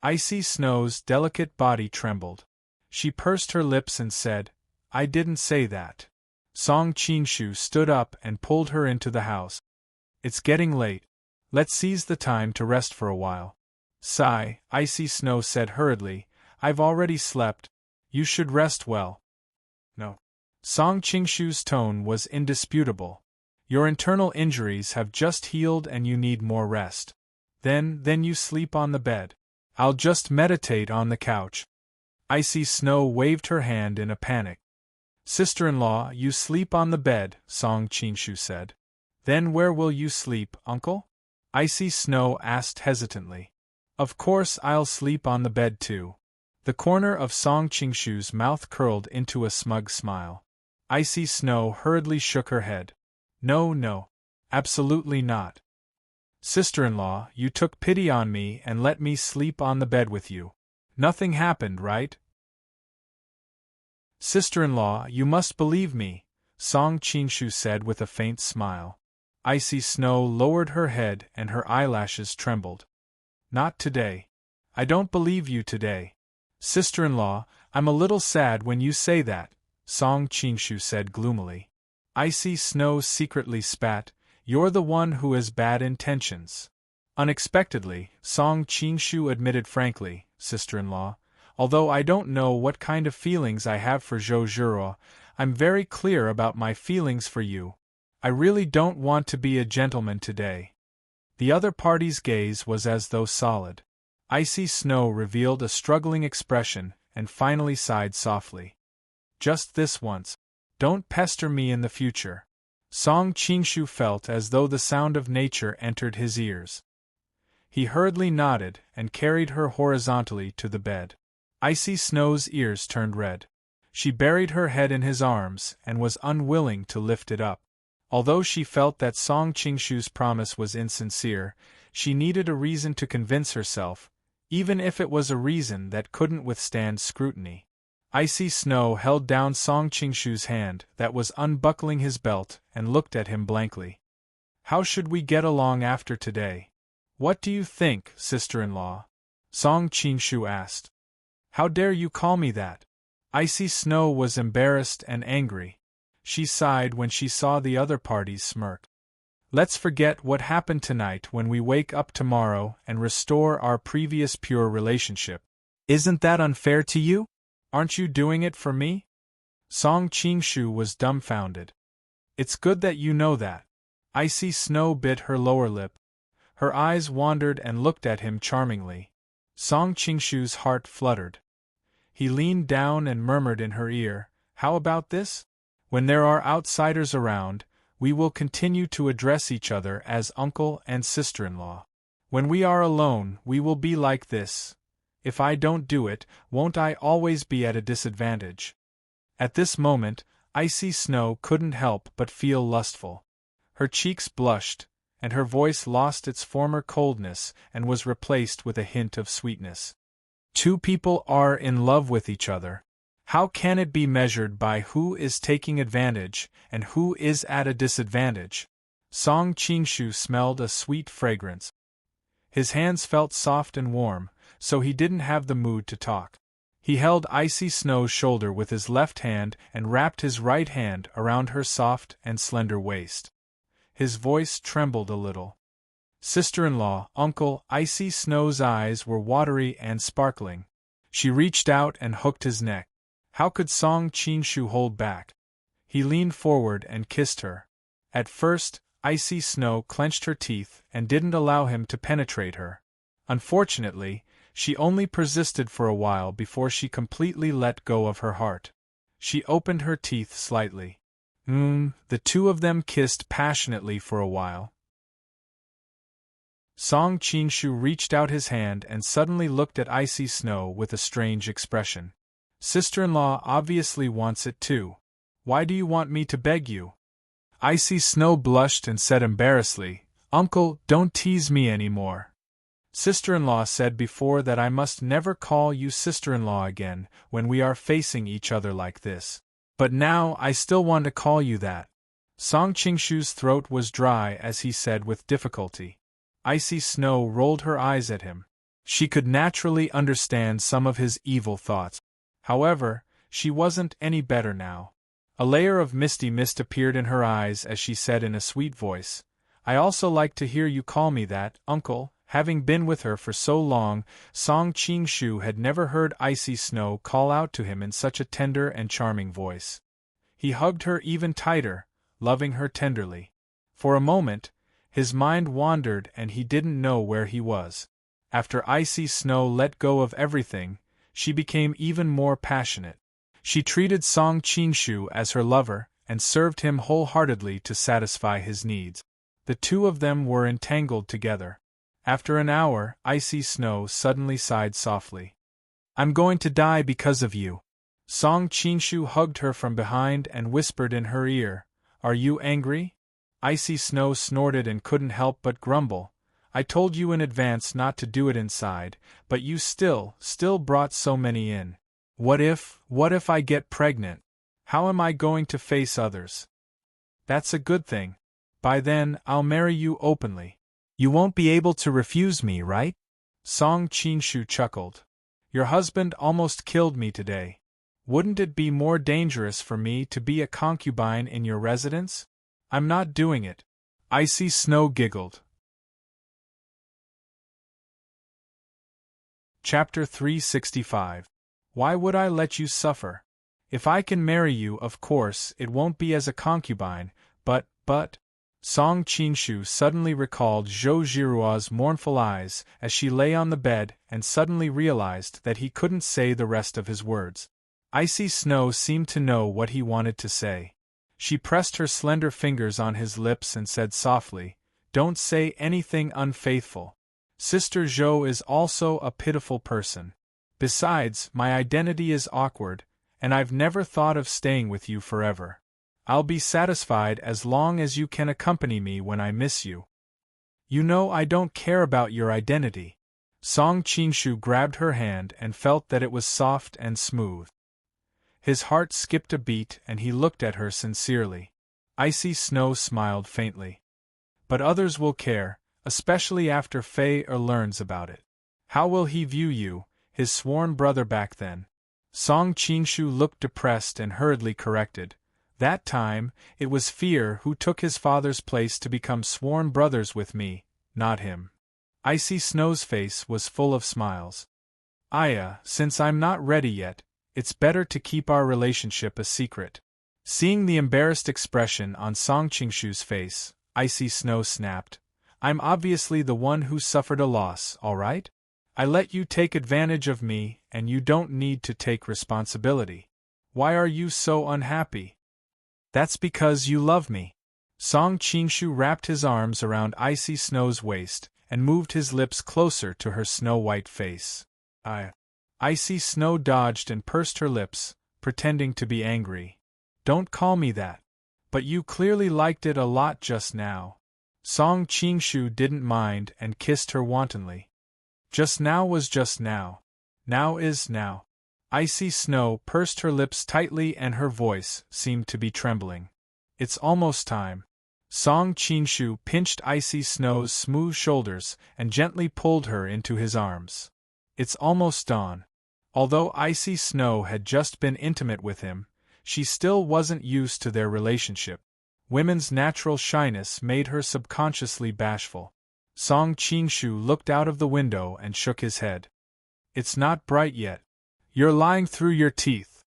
Icy Snow's delicate body trembled. She pursed her lips and said, I didn't say that. Song Qingshu stood up and pulled her into the house. It's getting late. Let's seize the time to rest for a while. Sigh, Icy Snow said hurriedly, I've already slept. You should rest well. No. Song Qingshu's tone was indisputable. Your internal injuries have just healed and you need more rest. Then you sleep on the bed. I'll just meditate on the couch. Icy Snow waved her hand in a panic. Sister-in-law, you sleep on the bed, Song Qingshu said. Then where will you sleep, uncle? Icy Snow asked hesitantly. Of course I'll sleep on the bed too. The corner of Song Qingshu's mouth curled into a smug smile. Icy Snow hurriedly shook her head. No, absolutely not. Sister-in-law, you took pity on me and let me sleep on the bed with you. Nothing happened, right? Sister-in-law, you must believe me, Song Qingshu said with a faint smile. Icy Snow lowered her head and her eyelashes trembled. Not today. I don't believe you today. Sister-in-law, I'm a little sad when you say that, Song Qingshu said gloomily. Icy Snow secretly spat, You're the one who has bad intentions. Unexpectedly, Song Qingshu admitted frankly, Sister-in-law, although I don't know what kind of feelings I have for Zhou Zhiruo, I'm very clear about my feelings for you. I really don't want to be a gentleman today. The other party's gaze was as though solid. Icy Snow revealed a struggling expression and finally sighed softly. Just this once. Don't pester me in the future. Song Qingshu felt as though the sound of nature entered his ears. He hurriedly nodded and carried her horizontally to the bed. Icy Snow's ears turned red. She buried her head in his arms and was unwilling to lift it up. Although she felt that Song Qingshu's promise was insincere, she needed a reason to convince herself, even if it was a reason that couldn't withstand scrutiny. Icy Snow held down Song Qingshu's hand that was unbuckling his belt and looked at him blankly. How should we get along after today? What do you think, sister-in-law? Song Qingshu asked. How dare you call me that? Icy Snow was embarrassed and angry. She sighed when she saw the other parties smirk. Let's forget what happened tonight when we wake up tomorrow and restore our previous pure relationship. Isn't that unfair to you? Aren't you doing it for me? Song Qingshu was dumbfounded. It's good that you know that. Icy Snow bit her lower lip. Her eyes wandered and looked at him charmingly. Song Qingshu's heart fluttered. He leaned down and murmured in her ear, How about this? When there are outsiders around, we will continue to address each other as uncle and sister-in-law. When we are alone, we will be like this. If I don't do it, won't I always be at a disadvantage? At this moment, Icy Snow couldn't help but feel lustful. Her cheeks blushed, and her voice lost its former coldness and was replaced with a hint of sweetness. Two people are in love with each other. How can it be measured by who is taking advantage and who is at a disadvantage? Song Qingshu smelled a sweet fragrance. His hands felt soft and warm, so he didn't have the mood to talk. He held Icy Snow's shoulder with his left hand and wrapped his right hand around her soft and slender waist. His voice trembled a little. Sister-in-law, uncle, Icy Snow's eyes were watery and sparkling. She reached out and hooked his neck. How could Song Qingshu hold back? He leaned forward and kissed her. At first, Icy Snow clenched her teeth and didn't allow him to penetrate her. Unfortunately, she only persisted for a while before she completely let go of her heart. She opened her teeth slightly. The two of them kissed passionately for a while. Song Qingshu reached out his hand and suddenly looked at Icy Snow with a strange expression. Sister-in-law obviously wants it too. Why do you want me to beg you? Icy Snow blushed and said embarrassedly, Uncle, don't tease me anymore. Sister-in-law said before that I must never call you sister-in-law again when we are facing each other like this. But now I still want to call you that. Song Qingshu's throat was dry as he said with difficulty. Icy Snow rolled her eyes at him. She could naturally understand some of his evil thoughts. However, she wasn't any better now. A layer of misty mist appeared in her eyes as she said in a sweet voice, I also like to hear you call me that, uncle. Having been with her for so long, Song Qingshu had never heard Icy Snow call out to him in such a tender and charming voice. He hugged her even tighter, loving her tenderly. For a moment, his mind wandered and he didn't know where he was. After Icy Snow let go of everything, she became even more passionate. She treated Song Qingshu as her lover and served him wholeheartedly to satisfy his needs. The two of them were entangled together. After an hour, Icy Snow suddenly sighed softly. I'm going to die because of you. Song Qingshu hugged her from behind and whispered in her ear, Are you angry? Icy Snow snorted and couldn't help but grumble. I told you in advance not to do it inside, but you still brought so many in. What if I get pregnant? How am I going to face others? That's a good thing. By then, I'll marry you openly. You won't be able to refuse me, right? Song Qingshu chuckled. Your husband almost killed me today. Wouldn't it be more dangerous for me to be a concubine in your residence? I'm not doing it. Icy Snow giggled. Chapter 365. Why would I let you suffer? If I can marry you, of course, it won't be as a concubine, but... Song Qingshu suddenly recalled Zhou Jiruo's mournful eyes as she lay on the bed and suddenly realized that he couldn't say the rest of his words. Icy Snow seemed to know what he wanted to say. She pressed her slender fingers on his lips and said softly, Don't say anything unfaithful. Sister Zhou is also a pitiful person. Besides, my identity is awkward, and I've never thought of staying with you forever. I'll be satisfied as long as you can accompany me when I miss you. You know I don't care about your identity. Song Qingshu grabbed her hand and felt that it was soft and smooth. His heart skipped a beat and he looked at her sincerely. Icy Snow smiled faintly. But others will care, especially after Fei learns about it. How will he view you, his sworn brother back then? Song Qingshu looked depressed and hurriedly corrected. That time, it was Fear who took his father's place to become sworn brothers with me, not him. Icy Snow's face was full of smiles. Aya, since I'm not ready yet, it's better to keep our relationship a secret. Seeing the embarrassed expression on Song Qingshu's face, Icy Snow snapped. I'm obviously the one who suffered a loss, all right? I let you take advantage of me, and you don't need to take responsibility. Why are you so unhappy? That's because you love me. Song Qingshu wrapped his arms around Icy Snow's waist and moved his lips closer to her snow-white face. Icy Snow dodged and pursed her lips, pretending to be angry. Don't call me that. But you clearly liked it a lot just now. Song Qingshu didn't mind and kissed her wantonly. Just now was just now. Now is now. Icy Snow pursed her lips tightly and her voice seemed to be trembling. It's almost time. Song Qingshu pinched Icy Snow's smooth shoulders and gently pulled her into his arms. It's almost dawn. Although Icy Snow had just been intimate with him, she still wasn't used to their relationship. Women's natural shyness made her subconsciously bashful. Song Qingshu looked out of the window and shook his head. It's not bright yet. You're lying through your teeth.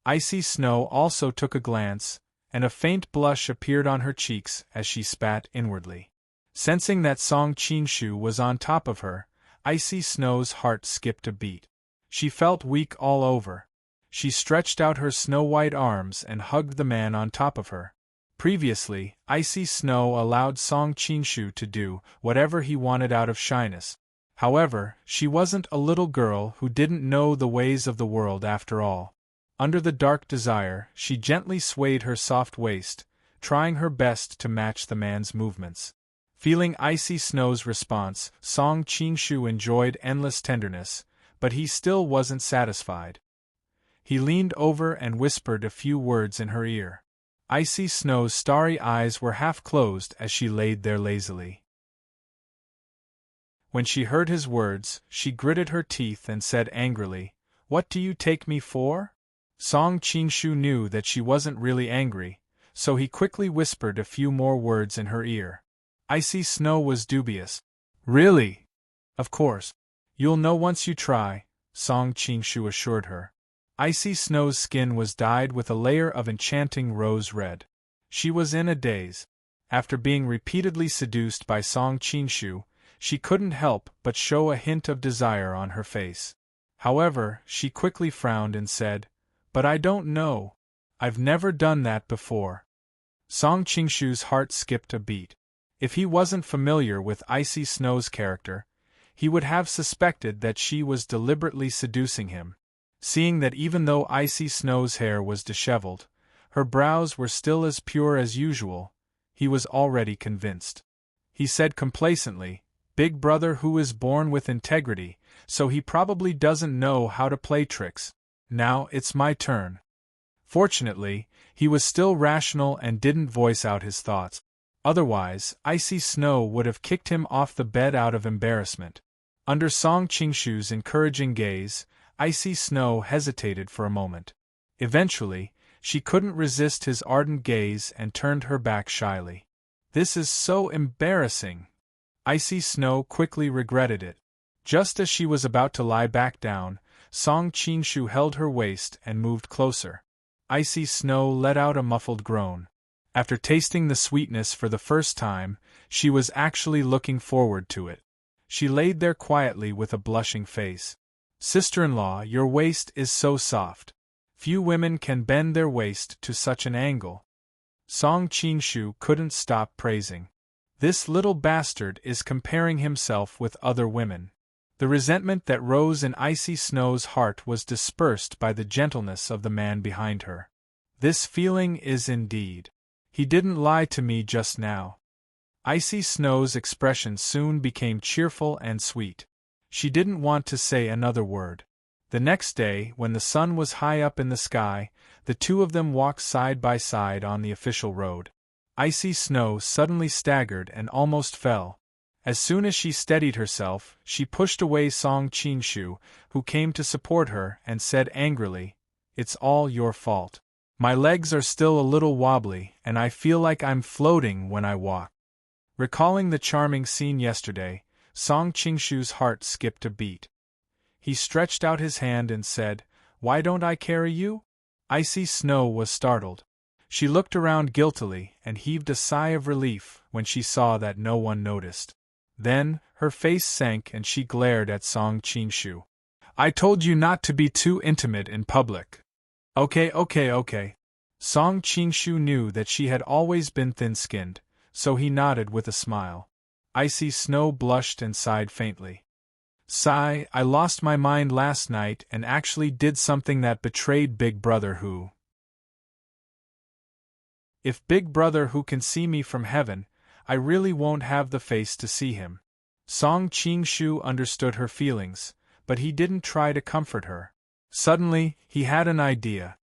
Icy Snow also took a glance, and a faint blush appeared on her cheeks as she spat inwardly. Sensing that Song Qingshu was on top of her, Icy Snow's heart skipped a beat. She felt weak all over. She stretched out her snow-white arms and hugged the man on top of her. Previously, Icy Snow allowed Song Qingshu to do whatever he wanted out of shyness. However, she wasn't a little girl who didn't know the ways of the world after all. Under the dark desire, she gently swayed her soft waist, trying her best to match the man's movements. Feeling Icy Snow's response, Song Qingshu enjoyed endless tenderness, but he still wasn't satisfied. He leaned over and whispered a few words in her ear. Icy Snow's starry eyes were half closed as she laid there lazily. When she heard his words, she gritted her teeth and said angrily, "What do you take me for?" Song Qingshu knew that she wasn't really angry, so he quickly whispered a few more words in her ear. Icy Snow was dubious. "Really? Of course. You'll know once you try," Song Qingshu assured her. Icy Snow's skin was dyed with a layer of enchanting rose red. She was in a daze. After being repeatedly seduced by Song Qingshu, she couldn't help but show a hint of desire on her face. However, she quickly frowned and said, "But I don't know. I've never done that before." Song Qingshu's heart skipped a beat. If he wasn't familiar with Icy Snow's character, he would have suspected that she was deliberately seducing him. Seeing that even though Icy Snow's hair was disheveled, her brows were still as pure as usual, he was already convinced. He said complacently, "Big brother who is born with integrity, so he probably doesn't know how to play tricks. Now it's my turn." Fortunately, he was still rational and didn't voice out his thoughts. Otherwise, Icy Snow would have kicked him off the bed out of embarrassment. Under Song Qingshu's encouraging gaze, Icy Snow hesitated for a moment. Eventually, she couldn't resist his ardent gaze and turned her back shyly. "This is so embarrassing." Icy Snow quickly regretted it. Just as she was about to lie back down, Song Qingshu held her waist and moved closer. Icy Snow let out a muffled groan. After tasting the sweetness for the first time, she was actually looking forward to it. She laid there quietly with a blushing face. "Sister-in-law, your waist is so soft. Few women can bend their waist to such an angle." Song Qingshu couldn't stop praising. This little bastard is comparing himself with other women. The resentment that rose in Icy Snow's heart was dispersed by the gentleness of the man behind her. This feeling is indeed. He didn't lie to me just now. Icy Snow's expression soon became cheerful and sweet. She didn't want to say another word. The next day, when the sun was high up in the sky, the two of them walked side by side on the official road. Icy Snow suddenly staggered and almost fell. As soon as she steadied herself, she pushed away Song Qingshu, who came to support her, and said angrily, "It's all your fault. My legs are still a little wobbly, and I feel like I'm floating when I walk." Recalling the charming scene yesterday, Song Qingshu's heart skipped a beat. He stretched out his hand and said, "Why don't I carry you?" Icy Snow was startled. She looked around guiltily and heaved a sigh of relief when she saw that no one noticed. Then, her face sank and she glared at Song Qingshu. "I told you not to be too intimate in public." Okay. Song Qingshu knew that she had always been thin-skinned, so he nodded with a smile. Icy Snow blushed and sighed faintly. "Sigh, I lost my mind last night and actually did something that betrayed Big Brother who. If Big Brother who can see me from heaven, I really won't have the face to see him." Song Qingshu understood her feelings, but he didn't try to comfort her. Suddenly, he had an idea.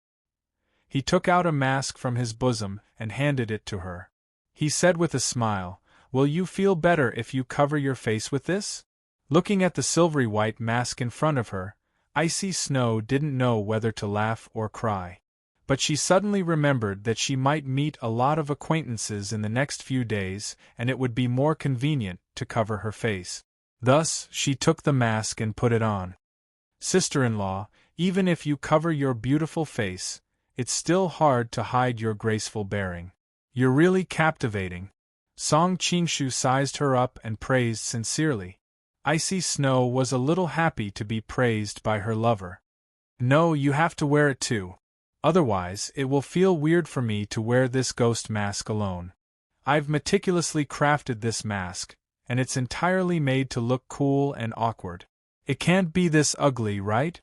He took out a mask from his bosom and handed it to her. He said with a smile, "Will you feel better if you cover your face with this?" Looking at the silvery white mask in front of her, Icy Snow didn't know whether to laugh or cry. But she suddenly remembered that she might meet a lot of acquaintances in the next few days, and it would be more convenient to cover her face. Thus, she took the mask and put it on. "Sister-in-law, even if you cover your beautiful face, it's still hard to hide your graceful bearing. You're really captivating." Song Qingshu sized her up and praised sincerely. Icy Snow was a little happy to be praised by her lover. "No, you have to wear it too. Otherwise, it will feel weird for me to wear this ghost mask alone. I've meticulously crafted this mask, and it's entirely made to look cool and awkward. It can't be this ugly, right?"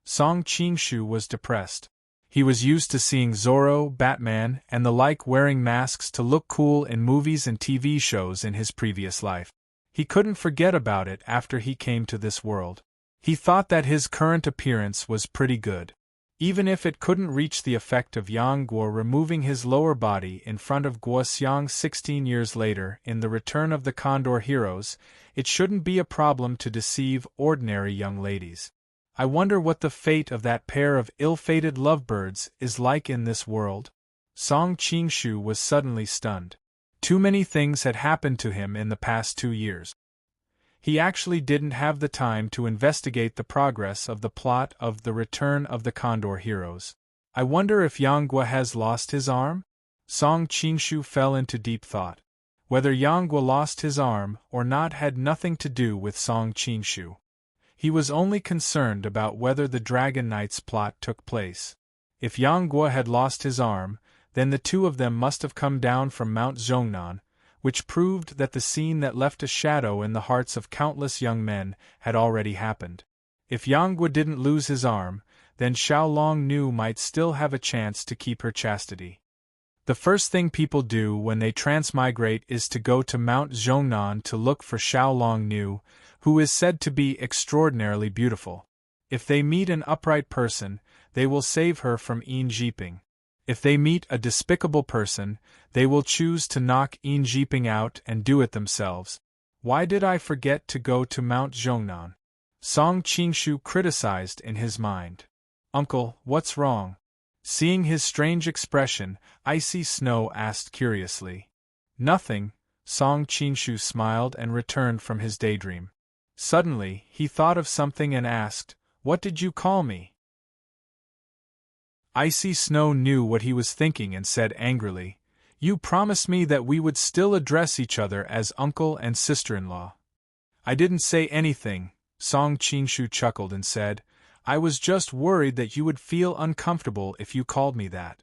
Song Qingshu was depressed. He was used to seeing Zorro, Batman, and the like wearing masks to look cool in movies and TV shows in his previous life. He couldn't forget about it after he came to this world. He thought that his current appearance was pretty good. Even if it couldn't reach the effect of Yang Guo removing his lower body in front of Guo Xiang 16 years later in The Return of the Condor Heroes, it shouldn't be a problem to deceive ordinary young ladies. I wonder what the fate of that pair of ill-fated lovebirds is like in this world? Song Qingshu was suddenly stunned. Too many things had happened to him in the past 2 years. He actually didn't have the time to investigate the progress of the plot of The Return of the Condor Heroes. I wonder if Yang Guo has lost his arm? Song Qingshu fell into deep thought. Whether Yang Guo lost his arm or not had nothing to do with Song Qingshu. He was only concerned about whether the Dragon Knight's plot took place. If Yang Guo had lost his arm, then the two of them must have come down from Mount Zhongnan, which proved that the scene that left a shadow in the hearts of countless young men had already happened. If Yang Guo didn't lose his arm, then Xiaolong Nu might still have a chance to keep her chastity. The first thing people do when they transmigrate is to go to Mount Zhongnan to look for Xiaolong Nu, who is said to be extraordinarily beautiful. If they meet an upright person, they will save her from Yin Jiping. If they meet a despicable person, they will choose to knock Yin Jiping out and do it themselves. Why did I forget to go to Mount Zhongnan? Song Qingshu criticized in his mind. Uncle, what's wrong? Seeing his strange expression, Icy Snow asked curiously. Nothing, Song Qingshu smiled and returned from his daydream. Suddenly, he thought of something and asked, "What did you call me?" Icy Snow knew what he was thinking and said angrily, "You promised me that we would still address each other as uncle and sister-in-law." "I didn't say anything," Song Qingshu chuckled and said, "I was just worried that you would feel uncomfortable if you called me that."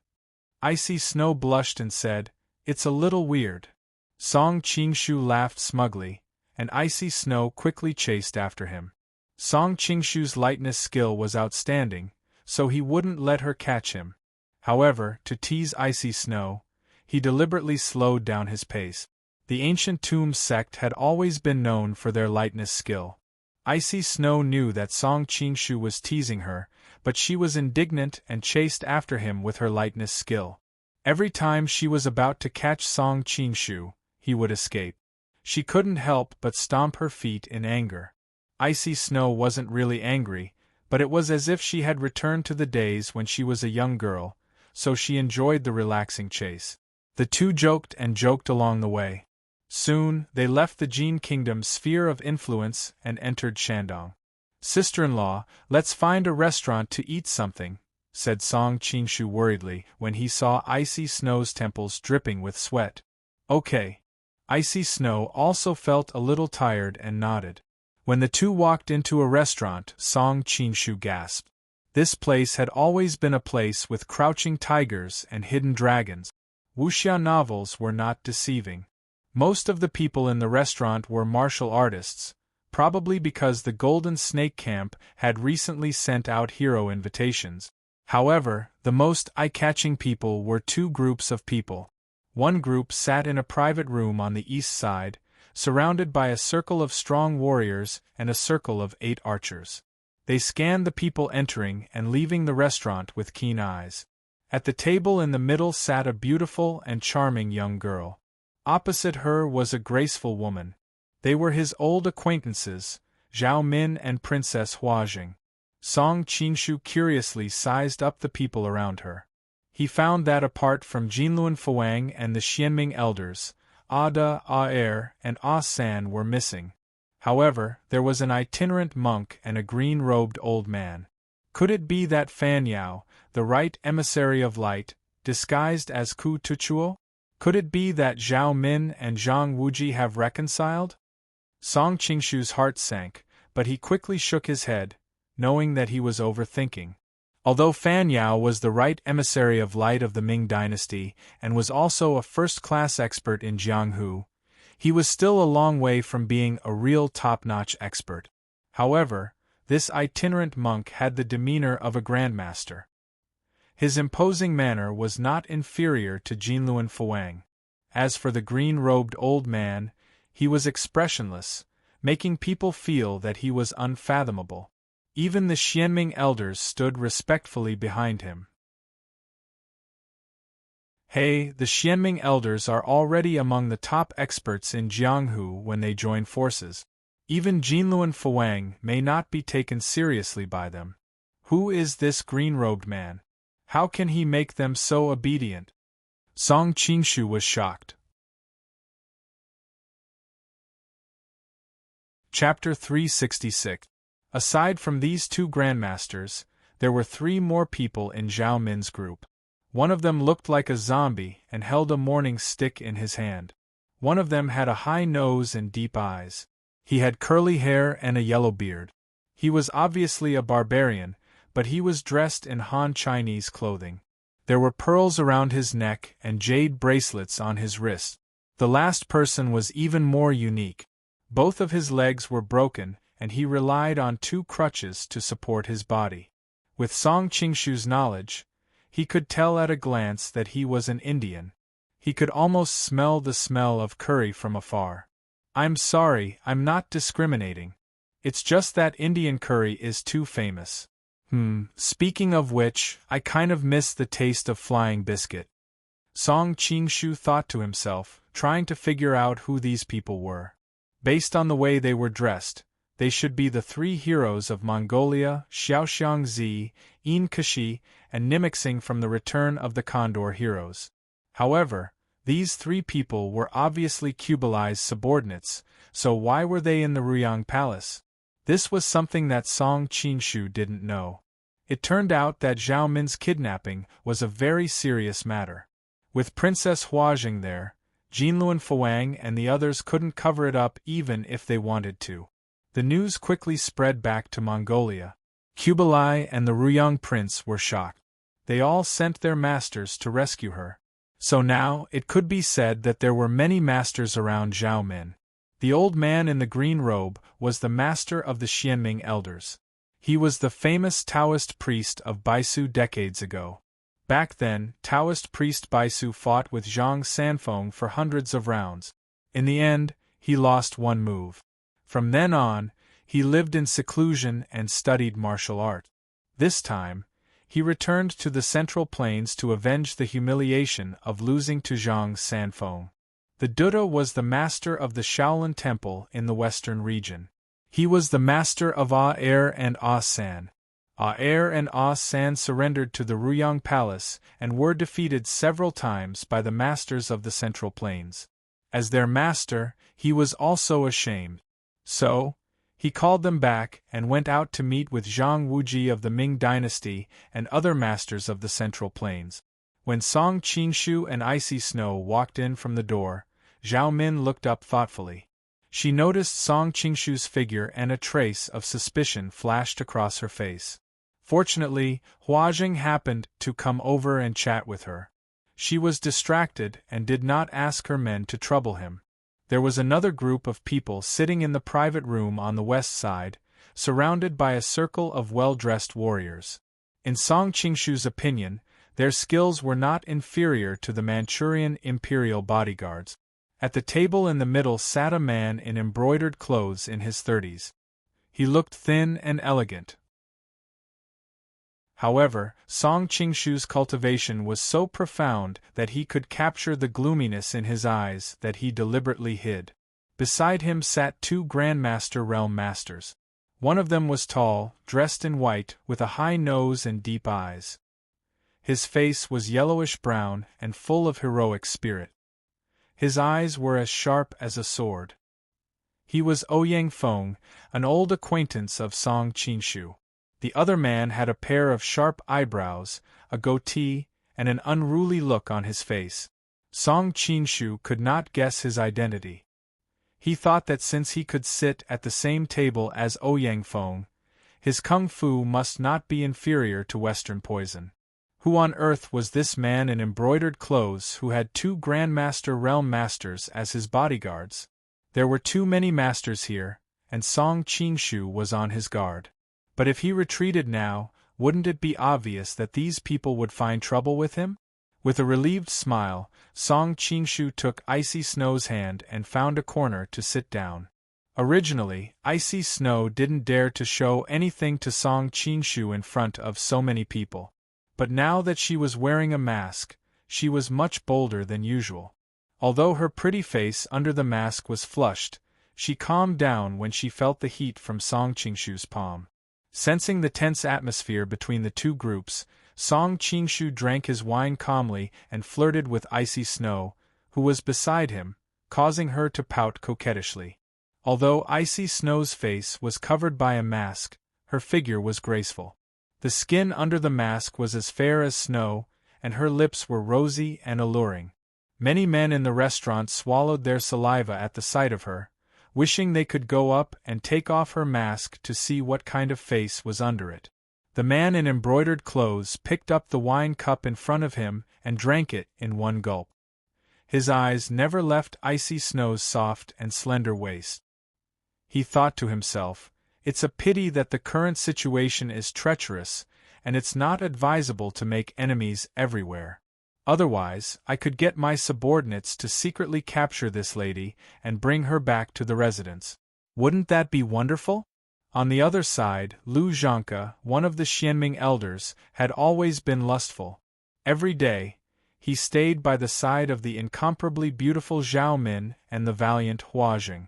Icy Snow blushed and said, "It's a little weird." Song Qingshu laughed smugly, and icy snow quickly chased after him. Song Qingshu's lightness skill was outstanding, so he wouldn't let her catch him. However, to tease icy snow, he deliberately slowed down his pace. The ancient Tombs sect had always been known for their lightness skill. Icy Snow knew that Song Qingshu was teasing her, but she was indignant and chased after him with her lightness skill. Every time she was about to catch Song Qingshu, he would escape. She couldn't help but stomp her feet in anger. Icy Snow wasn't really angry, but it was as if she had returned to the days when she was a young girl, so she enjoyed the relaxing chase. The two joked and joked along the way. Soon, they left the Jin Kingdom's sphere of influence and entered Shandong. "Sister-in-law, let's find a restaurant to eat something," said Song Qingshu worriedly when he saw Icy Snow's temples dripping with sweat. "Okay." Icy Snow also felt a little tired and nodded. When the two walked into a restaurant, Song Qingshu gasped. This place had always been a place with crouching tigers and hidden dragons. Wuxia novels were not deceiving. Most of the people in the restaurant were martial artists, probably because the Golden Snake Camp had recently sent out hero invitations. However, the most eye-catching people were two groups of people. One group sat in a private room on the east side, surrounded by a circle of strong warriors and a circle of 8 archers. They scanned the people entering and leaving the restaurant with keen eyes. At the table in the middle sat a beautiful and charming young girl. Opposite her was a graceful woman. They were his old acquaintances, Zhao Min and Princess Huajing. Song Qingshu curiously sized up the people around her. He found that apart from Jinluan Fuang and the Xianming elders, Ada, Ah and Ah San were missing. However, there was an itinerant monk and a green-robed old man. Could it be that Fan Yao, the right emissary of light, disguised as Ku Tuchuo? Could it be that Zhao Min and Zhang Wuji have reconciled? Song Qingshu's heart sank, but he quickly shook his head, knowing that he was overthinking. Although Fan Yao was the right emissary of light of the Ming dynasty and was also a first-class expert in Jianghu, he was still a long way from being a real top-notch expert. However, this itinerant monk had the demeanor of a grandmaster. His imposing manner was not inferior to Jinluan Fuang. As for the green-robed old man, he was expressionless, making people feel that he was unfathomable. Even the Xianming elders stood respectfully behind him. Hey, the Xianming elders are already among the top experts in Jianghu when they join forces. Even Jinluan Fuang may not be taken seriously by them. Who is this green-robed man? How can he make them so obedient? Song Qingshu was shocked. Chapter 366. Aside from these two grandmasters, there were 3 more people in Zhao Min's group. One of them looked like a zombie and held a mourning stick in his hand. One of them had a high nose and deep eyes. He had curly hair and a yellow beard. He was obviously a barbarian, but he was dressed in Han Chinese clothing. There were pearls around his neck and jade bracelets on his wrists. The last person was even more unique. Both of his legs were broken, and he relied on 2 crutches to support his body. With Song Qingshu's knowledge, he could tell at a glance that he was an Indian. He could almost smell the smell of curry from afar. "I'm sorry, I'm not discriminating. It's just that Indian curry is too famous. Speaking of which, I kind of miss the taste of flying biscuit." Song Qingshu thought to himself, trying to figure out who these people were. Based on the way they were dressed, they should be the 3 heroes of Mongolia, Xiaoxiangzi, Yin Kashi, and Nimiksing from the Return of the Condor heroes. However, these 3 people were obviously Kublai's subordinates, so why were they in the Ruyang Palace? This was something that Song Qingshu didn't know. It turned out that Zhao Min's kidnapping was a very serious matter. With Princess Huajing there, Jinluan Fuang and the others couldn't cover it up even if they wanted to. The news quickly spread back to Mongolia. Kublai and the Ruyang prince were shocked. They all sent their masters to rescue her. So now, it could be said that there were many masters around Zhao Min. The old man in the green robe was the master of the Xianming elders. He was the famous Taoist priest of Baisu decades ago. Back then, Taoist priest Baisu fought with Zhang Sanfeng for hundreds of rounds. In the end, he lost one move. From then on, he lived in seclusion and studied martial art. This time, he returned to the Central Plains to avenge the humiliation of losing to Zhang Sanfeng. The Duda was the master of the Shaolin Temple in the western region. He was the master of Ah-Er and Ah-San. Ah-Er and Ah-San surrendered to the Ruyang Palace and were defeated several times by the masters of the Central Plains. As their master, he was also ashamed. So, he called them back and went out to meet with Zhang Wuji of the Ming dynasty and other masters of the Central Plains. When Song Qingshu and Icy Snow walked in from the door, Zhao Min looked up thoughtfully. She noticed Song Qingshu's figure and a trace of suspicion flashed across her face. Fortunately, Huajing happened to come over and chat with her. She was distracted and did not ask her men to trouble him. There was another group of people sitting in the private room on the west side, surrounded by a circle of well-dressed warriors. In Song Qingshu's opinion, their skills were not inferior to the Manchurian imperial bodyguards. At the table in the middle sat a man in embroidered clothes in his 30s. He looked thin and elegant. However, Song Qingshu's cultivation was so profound that he could capture the gloominess in his eyes that he deliberately hid. Beside him sat two Grandmaster Realm Masters. One of them was tall, dressed in white, with a high nose and deep eyes. His face was yellowish-brown and full of heroic spirit. His eyes were as sharp as a sword. He was Ouyang Feng, an old acquaintance of Song Qingshu. The other man had a pair of sharp eyebrows, a goatee, and an unruly look on his face. Song Qingshu could not guess his identity. He thought that since he could sit at the same table as Ouyang Feng, his kung fu must not be inferior to Western poison. Who on earth was this man in embroidered clothes who had two Grandmaster Realm Masters as his bodyguards? There were too many masters here, and Song Qingshu was on his guard. But if he retreated now, wouldn't it be obvious that these people would find trouble with him? With a relieved smile, Song Qingshu took Icy Snow's hand and found a corner to sit down. Originally, Icy Snow didn't dare to show anything to Song Qingshu in front of so many people. But now that she was wearing a mask, she was much bolder than usual. Although her pretty face under the mask was flushed, she calmed down when she felt the heat from Song Qingshu's palm. Sensing the tense atmosphere between the two groups, Song Qingshu drank his wine calmly and flirted with Icy Snow, who was beside him, causing her to pout coquettishly. Although Icy Snow's face was covered by a mask, her figure was graceful. The skin under the mask was as fair as snow, and her lips were rosy and alluring. Many men in the restaurant swallowed their saliva at the sight of her, wishing they could go up and take off her mask to see what kind of face was under it. The man in embroidered clothes picked up the wine cup in front of him and drank it in one gulp. His eyes never left Icy Snow's soft and slender waist. He thought to himself, "It's a pity that the current situation is treacherous, and it's not advisable to make enemies everywhere. Otherwise, I could get my subordinates to secretly capture this lady and bring her back to the residence. Wouldn't that be wonderful?" On the other side, Lu Zhanke, one of the Xianming elders, had always been lustful. Every day, he stayed by the side of the incomparably beautiful Zhao Min and the valiant Huajing.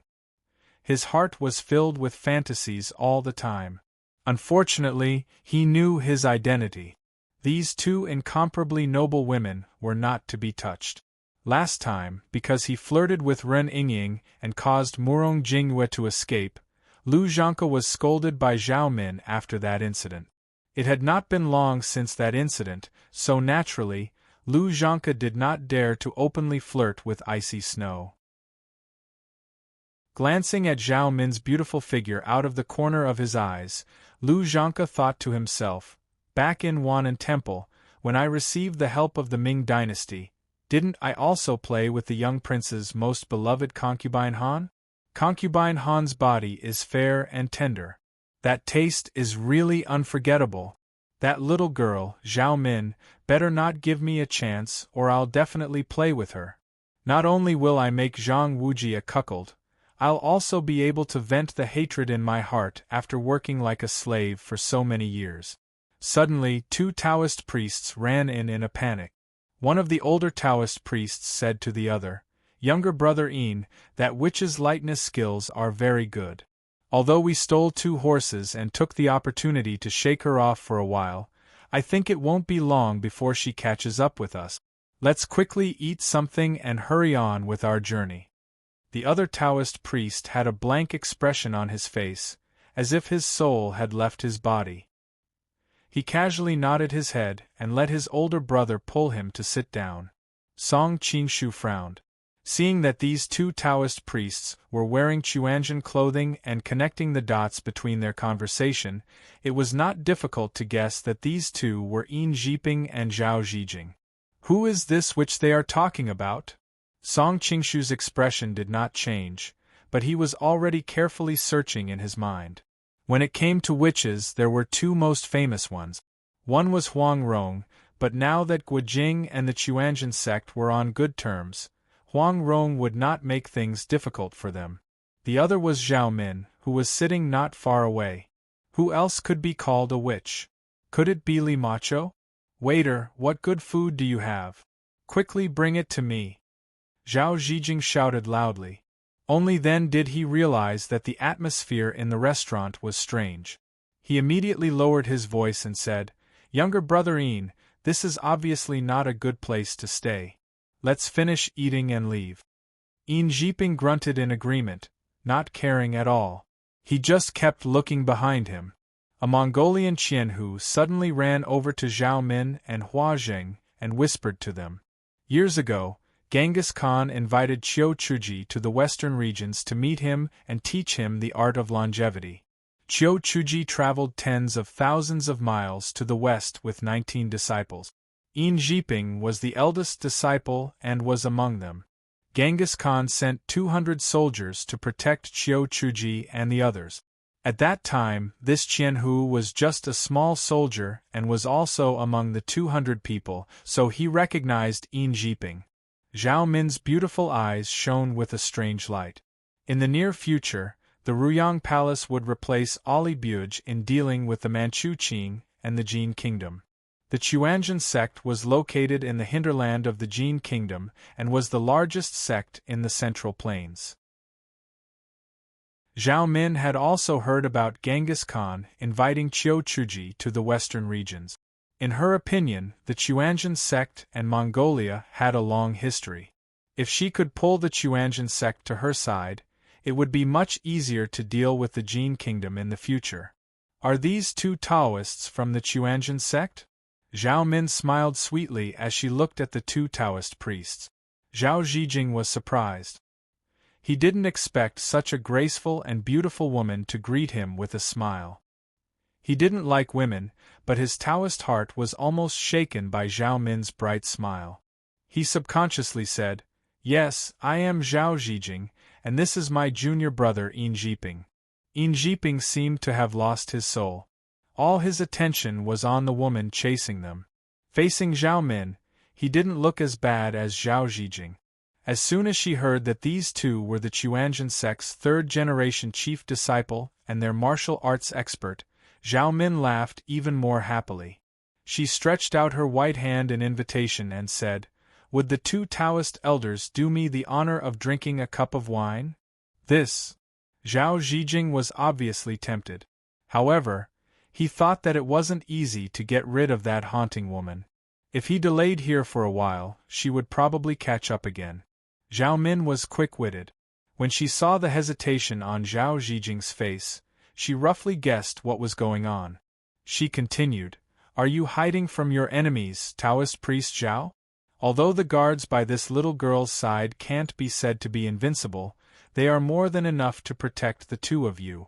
His heart was filled with fantasies all the time. Unfortunately, he knew his identity. These two incomparably noble women were not to be touched. Last time, because he flirted with Ren Yingying and caused Murong Jingyue to escape, Lu Zhanke was scolded by Zhao Min after that incident. It had not been long since that incident, so naturally, Lu Zhanke did not dare to openly flirt with Icy Snow. Glancing at Zhao Min's beautiful figure out of the corner of his eyes, Lu Zhanke thought to himself, "Back in Wan'an Temple, when I received the help of the Ming dynasty, Didn't I also play with the young prince's most beloved concubine Han? Concubine Han's body is fair and tender. That taste is really unforgettable. That little girl, Zhao Min, better not give me a chance or I'll definitely play with her. Not only will I make Zhang Wuji a cuckold, I'll also be able to vent the hatred in my heart after working like a slave for so many years. Suddenly, 2 Taoist priests ran in a panic. One of the older Taoist priests said to the other, "Younger brother Yin, that witch's lightness skills are very good. Although we stole 2 horses and took the opportunity to shake her off for a while, I think it won't be long before she catches up with us. Let's quickly eat something and hurry on with our journey." The other Taoist priest had a blank expression on his face, as if his soul had left his body. He casually nodded his head and let his older brother pull him to sit down. Song Qingshu frowned. Seeing that these 2 Taoist priests were wearing Chuanjian clothing and connecting the dots between their conversation, it was not difficult to guess that these 2 were Yin Zhiping and Zhao Zhijing. Who is this which they are talking about? Song Qingshu's expression did not change, but he was already carefully searching in his mind. When it came to witches, there were 2 most famous ones. One was Huang Rong, but now that Guojing and the Chuanjian sect were on good terms, Huang Rong would not make things difficult for them. The other was Zhao Min, who was sitting not far away. Who else could be called a witch? Could it be Li Macho? "Waiter, what good food do you have? Quickly bring it to me." Zhao Zhijing shouted loudly. Only then did he realize that the atmosphere in the restaurant was strange. He immediately lowered his voice and said, "Younger brother Yin, this is obviously not a good place to stay. Let's finish eating and leave." Yin Zhiping grunted in agreement, not caring at all. He just kept looking behind him. A Mongolian Qianhu suddenly ran over to Zhao Min and Hua Zheng and whispered to them. Years ago, Genghis Khan invited Qiu Chuji to the western regions to meet him and teach him the art of longevity. Qiu Chuji traveled tens of thousands of miles to the west with 19 disciples. Yin Zhiping was the eldest disciple and was among them. Genghis Khan sent 200 soldiers to protect Qiu Chuji and the others. At that time, this Qianhu was just a small soldier and was also among the 200 people, so he recognized Yin Zhiping. Zhao Min's beautiful eyes shone with a strange light. In the near future, the Ruyang Palace would replace Alibuj in dealing with the Manchu Qing and the Jin Kingdom. The Chuanjian sect was located in the hinterland of the Jin Kingdom and was the largest sect in the Central Plains. Zhao Min had also heard about Genghis Khan inviting Qiu Chuji to the western regions. In her opinion, the Chuanjian sect and Mongolia had a long history. If she could pull the Chuanjian sect to her side, it would be much easier to deal with the Jin Kingdom in the future. Are these 2 Taoists from the Chuanjian sect? Zhao Min smiled sweetly as she looked at the 2 Taoist priests. Zhao Zhijing was surprised. He didn't expect such a graceful and beautiful woman to greet him with a smile. He didn't like women, but his Taoist heart was almost shaken by Zhao Min's bright smile. He subconsciously said, "Yes, I am Zhao Zhijing, and this is my junior brother Yin Zhiping." Yin Zhiping seemed to have lost his soul. All his attention was on the woman chasing them. Facing Zhao Min, he didn't look as bad as Zhao Zhijing. As soon as she heard that these 2 were the Chuanjian sect's 3rd-generation chief disciple and their martial arts expert, Zhao Min laughed even more happily. She stretched out her white hand in invitation and said, "Would the 2 Taoist elders do me the honor of drinking a cup of wine?" Zhao Zhijing was obviously tempted. However, he thought that it wasn't easy to get rid of that haunting woman. If he delayed here for a while, she would probably catch up again. Zhao Min was quick-witted. When she saw the hesitation on Zhao Zhijing's face, she roughly guessed what was going on. She continued, "Are you hiding from your enemies, Taoist priest Zhao? Although the guards by this little girl's side can't be said to be invincible, they are more than enough to protect the 2 of you."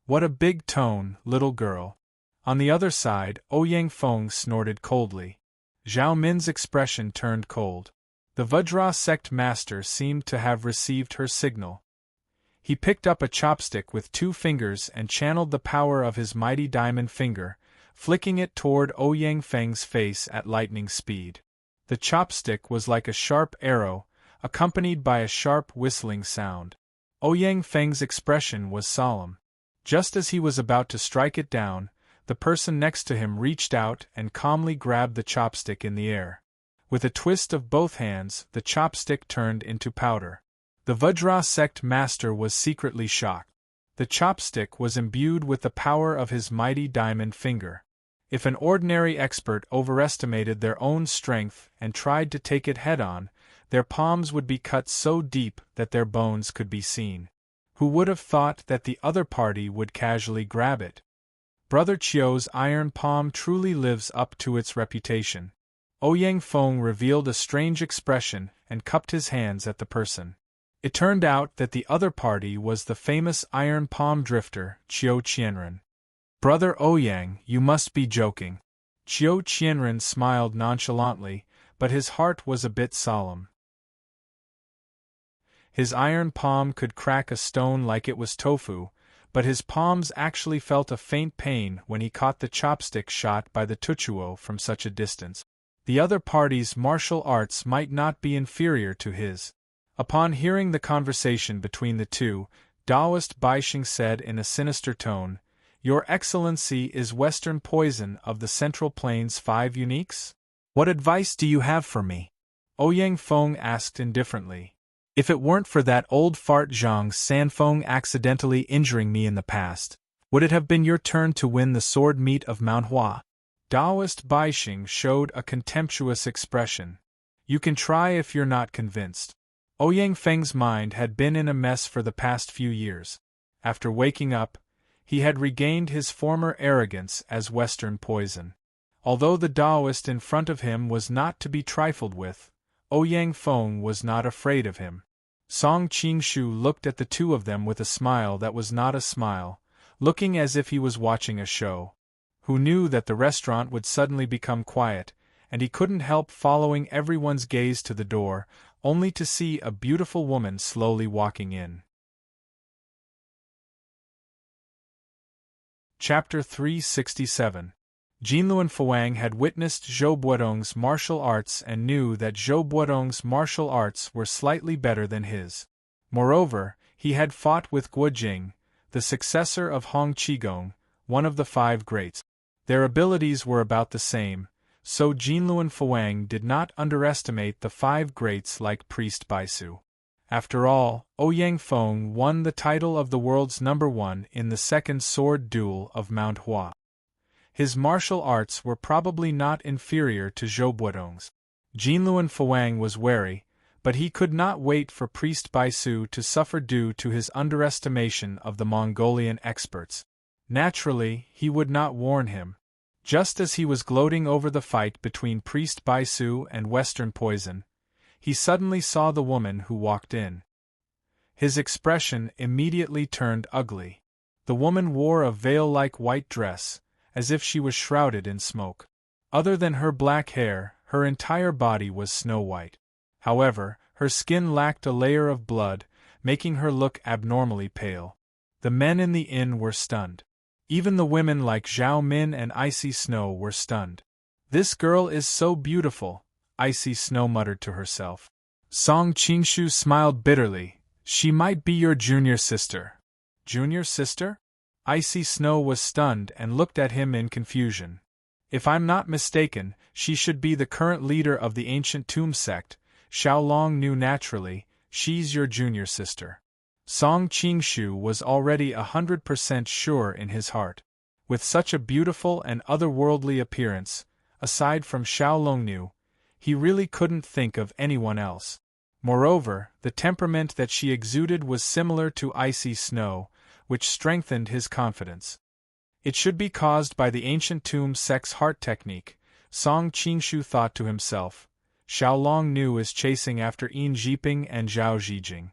"What a big tone, little girl." On the other side, Ouyang Feng snorted coldly. Zhao Min's expression turned cold. The Vajra sect master seemed to have received her signal. He picked up a chopstick with 2 fingers and channeled the power of his mighty diamond finger, flicking it toward Ouyang Feng's face at lightning speed. The chopstick was like a sharp arrow, accompanied by a sharp whistling sound. Ouyang Feng's expression was solemn. Just as he was about to strike it down, the person next to him reached out and calmly grabbed the chopstick in the air. With a twist of both hands, the chopstick turned into powder. The Vajra sect master was secretly shocked. The chopstick was imbued with the power of his mighty diamond finger. If an ordinary expert overestimated their own strength and tried to take it head-on, their palms would be cut so deep that their bones could be seen. Who would have thought that the other party would casually grab it? Brother Chiu's iron palm truly lives up to its reputation. Ouyang Feng revealed a strange expression and cupped his hands at the person. It turned out that the other party was the famous iron palm drifter, Chiu Qianren. Brother Ouyang, you must be joking. Chiu Qianren smiled nonchalantly, but his heart was a bit solemn. His iron palm could crack a stone like it was tofu, but his palms actually felt a faint pain when he caught the chopstick shot by the Tuchuo from such a distance. The other party's martial arts might not be inferior to his. Upon hearing the conversation between the two, Taoist Baixing said in a sinister tone, "Your Excellency is Western Poison of the Central Plains 5 Uniques? What advice do you have for me?" Ouyang Feng asked indifferently. "If it weren't for that old fart Zhang Sanfeng accidentally injuring me in the past, would it have been your turn to win the sword meet of Mount Hua?" Taoist Baixing showed a contemptuous expression. "You can try if you're not convinced." Ouyang Feng's mind had been in a mess for the past few years. After waking up, he had regained his former arrogance as Western Poison. Although the Taoist in front of him was not to be trifled with, Ouyang Feng was not afraid of him. Song Qingshu looked at the two of them with a smile that was not a smile, looking as if he was watching a show. Who knew that the restaurant would suddenly become quiet, and he couldn't help following everyone's gaze to the door, only to see a beautiful woman slowly walking in. Chapter 367. Jinluan Fuang had witnessed Zhou Buodong's martial arts and knew that Zhou Buodong's martial arts were slightly better than his. Moreover, he had fought with Guo Jing, the successor of Hong Qigong, one of the 5 greats. Their abilities were about the same, so Jinluan Fuang did not underestimate the 5 greats like Priest Baisu. After all, Ouyang Feng won the title of the world's #1 in the second sword duel of Mount Hua. His martial arts were probably not inferior to Zhou Buodong's. Jinluan Fuang was wary, but he could not wait for Priest Baisu to suffer due to his underestimation of the Mongolian experts. Naturally, he would not warn him. Just as he was gloating over the fight between Priest Baisu and Western Poison, he suddenly saw the woman who walked in. His expression immediately turned ugly. The woman wore a veil-like white dress, as if she was shrouded in smoke. Other than her black hair, her entire body was snow-white. However, her skin lacked a layer of blood, making her look abnormally pale. The men in the inn were stunned. Even the women like Zhao Min and Icy Snow were stunned. "This girl is so beautiful," Icy Snow muttered to herself. Song Qingshu smiled bitterly. "She might be your junior sister." "Junior sister?" Icy Snow was stunned and looked at him in confusion. "If I'm not mistaken, she should be the current leader of the ancient tomb sect. Xiaolong knew naturally, she's your junior sister." Song Qingshu was already 100% sure in his heart. With such a beautiful and otherworldly appearance, aside from Xiaolong, he really couldn't think of anyone else. Moreover, the temperament that she exuded was similar to Icy Snow, which strengthened his confidence. It should be caused by the ancient tomb sect's heart technique, Song Qingshu thought to himself. Xiaolong is chasing after Yin Zhiping and Zhao Zhijing.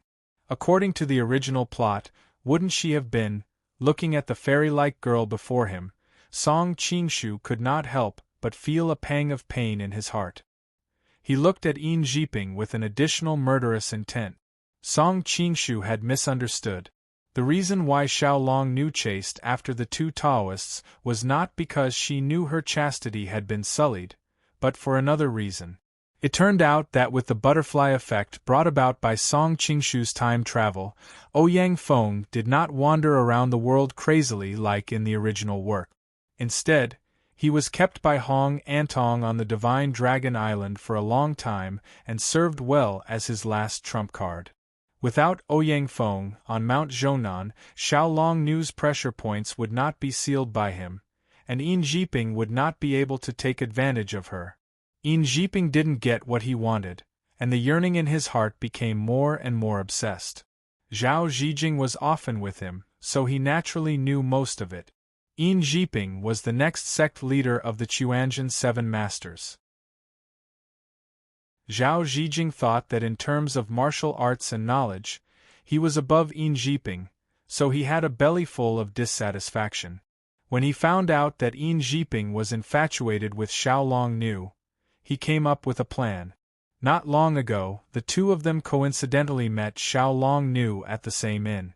According to the original plot, wouldn't she have been? Looking at the fairy-like girl before him, Song Qingshu could not help but feel a pang of pain in his heart. He looked at Yin Jiping with an additional murderous intent. Song Qingshu had misunderstood. The reason why Xiaolong Nu chased after the two Taoists was not because she knew her chastity had been sullied, but for another reason. It turned out that with the butterfly effect brought about by Song Qingshu's time travel, Ouyang Feng did not wander around the world crazily like in the original work. Instead, he was kept by Hong Antong on the Divine Dragon Island for a long time and served well as his last trump card. Without Ouyang Feng on Mount Zhonan, Xiaolong Nu's pressure points would not be sealed by him, and Yin Jiping would not be able to take advantage of her. Yin Jiping didn't get what he wanted, and the yearning in his heart became more and more obsessed. Zhao Zijing was often with him, so he naturally knew most of it. Yin Jiping was the next sect leader of the Quanzhen Seven Masters. Zhao Zijing thought that in terms of martial arts and knowledge, he was above Yin Jiping, so he had a bellyful of dissatisfaction. When he found out that Yin Jiping was infatuated with Xiaolong Nu, he came up with a plan. Not long ago, the two of them coincidentally met Xiaolong Nu at the same inn.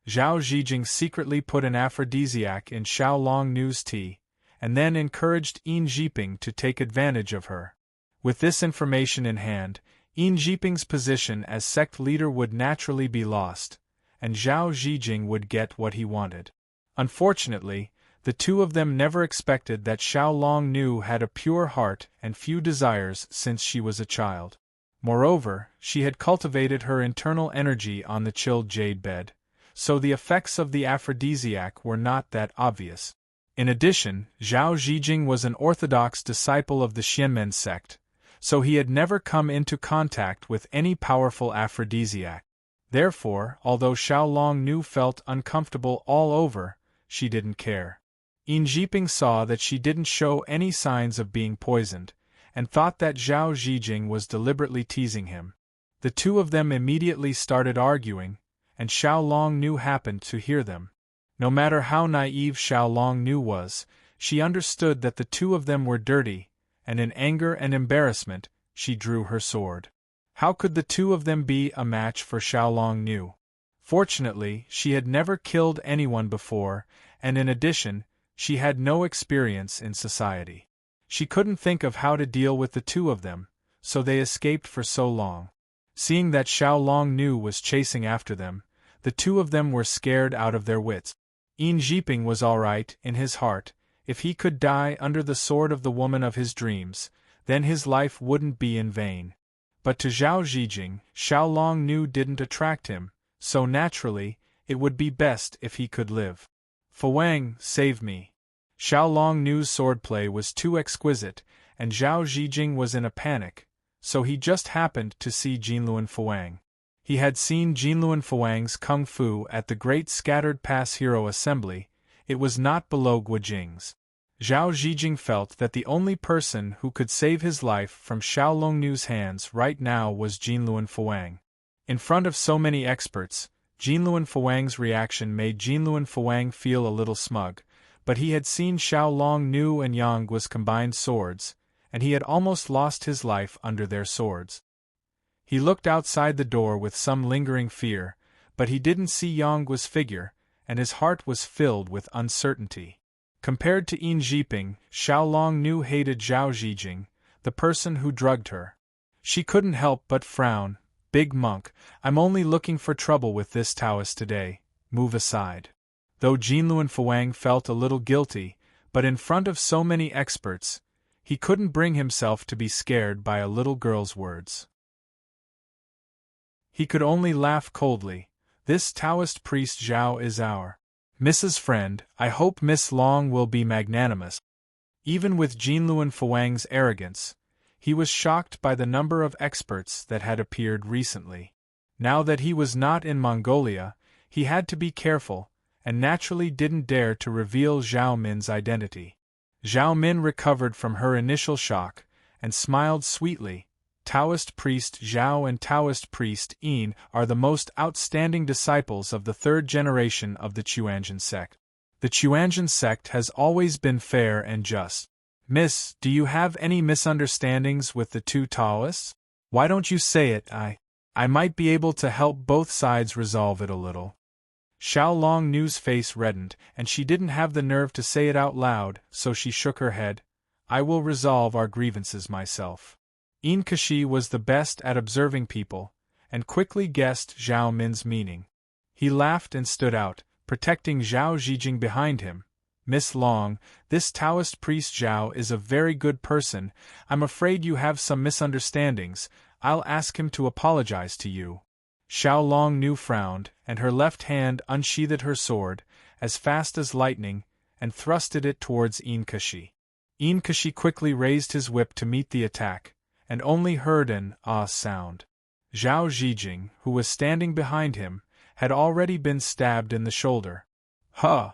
Zhao Zijing secretly put an aphrodisiac in Xiaolong Nu's tea, and then encouraged Yin Jiping to take advantage of her. With this information in hand, Yin Jiping's position as sect leader would naturally be lost, and Zhao Zijing would get what he wanted. Unfortunately, the two of them never expected that Xiaolong Nu had a pure heart and few desires since she was a child. Moreover, she had cultivated her internal energy on the chilled jade bed, so the effects of the aphrodisiac were not that obvious. In addition, Zhao Zijing was an orthodox disciple of the Xianmen sect, so he had never come into contact with any powerful aphrodisiac. Therefore, although Xiaolong Nu felt uncomfortable all over, she didn't care. Yin Jiping saw that she didn't show any signs of being poisoned, and thought that Zhao Zijing was deliberately teasing him. The two of them immediately started arguing, and Xiaolong Nu happened to hear them. No matter how naive Xiaolong Nu was, she understood that the two of them were dirty, and in anger and embarrassment, she drew her sword. How could the two of them be a match for Xiaolong Nu? Fortunately, she had never killed anyone before, and in addition, she had no experience in society. She couldn't think of how to deal with the two of them, so they escaped for so long. Seeing that Xiaolong Nu was chasing after them, the two of them were scared out of their wits. Yin Jiping was all right in his heart. If he could die under the sword of the woman of his dreams, then his life wouldn't be in vain. But to Zhao Zijing, Xiaolong Nu didn't attract him, so naturally, it would be best if he could live. Fuwang, save me. Xiaolong Nu's swordplay was too exquisite, and Zhao Zijing was in a panic, so he just happened to see Jinluan Fuwang. He had seen Jinluan Fuwang's kung fu at the Great Scattered Pass Hero Assembly. It was not below Guojing's. Zhao Zijing felt that the only person who could save his life from Xiaolong Nu's hands right now was Jinluan Fuwang. In front of so many experts, Jinluan Fuwang's reaction made Jinluan Fuwang feel a little smug, but he had seen Xiaolong Nu and Yang's combined swords, and he had almost lost his life under their swords. He looked outside the door with some lingering fear, but he didn't see Yang's figure, and his heart was filled with uncertainty. Compared to Yin Jiping, Xiaolong Nu hated Zhao Zijing, the person who drugged her. She couldn't help but frown. Big monk, I'm only looking for trouble with this Taoist today, move aside. Though Jinluan Fuwang felt a little guilty, but in front of so many experts, he couldn't bring himself to be scared by a little girl's words. He could only laugh coldly. This Taoist priest Zhao is our Mrs. Friend. I hope Miss Long will be magnanimous. Even with Jinluan Fuwang's arrogance, he was shocked by the number of experts that had appeared recently. Now that he was not in Mongolia, he had to be careful, and naturally didn't dare to reveal Zhao Min's identity. Zhao Min recovered from her initial shock, and smiled sweetly. Taoist priest Zhao and Taoist priest Yin are the most outstanding disciples of the third generation of the Quanzhen sect. The Quanzhen sect has always been fair and just. Miss, do you have any misunderstandings with the two Taoists? Why don't you say it? I might be able to help both sides resolve it a little. Xiao Long Nu's face reddened, and she didn't have the nerve to say it out loud, so she shook her head. I will resolve our grievances myself. Inkashi was the best at observing people, and quickly guessed Zhao Min's meaning. He laughed and stood out, protecting Zhao Zhijing behind him. Miss Long, this Taoist priest Zhao is a very good person. I'm afraid you have some misunderstandings. I'll ask him to apologize to you. Xiao Long Nu frowned, and her left hand unsheathed her sword, as fast as lightning, and thrusted it towards Inkashi. Inkashi quickly raised his whip to meet the attack, and only heard an ah sound. Zhao Zhijing, who was standing behind him, had already been stabbed in the shoulder. Huh!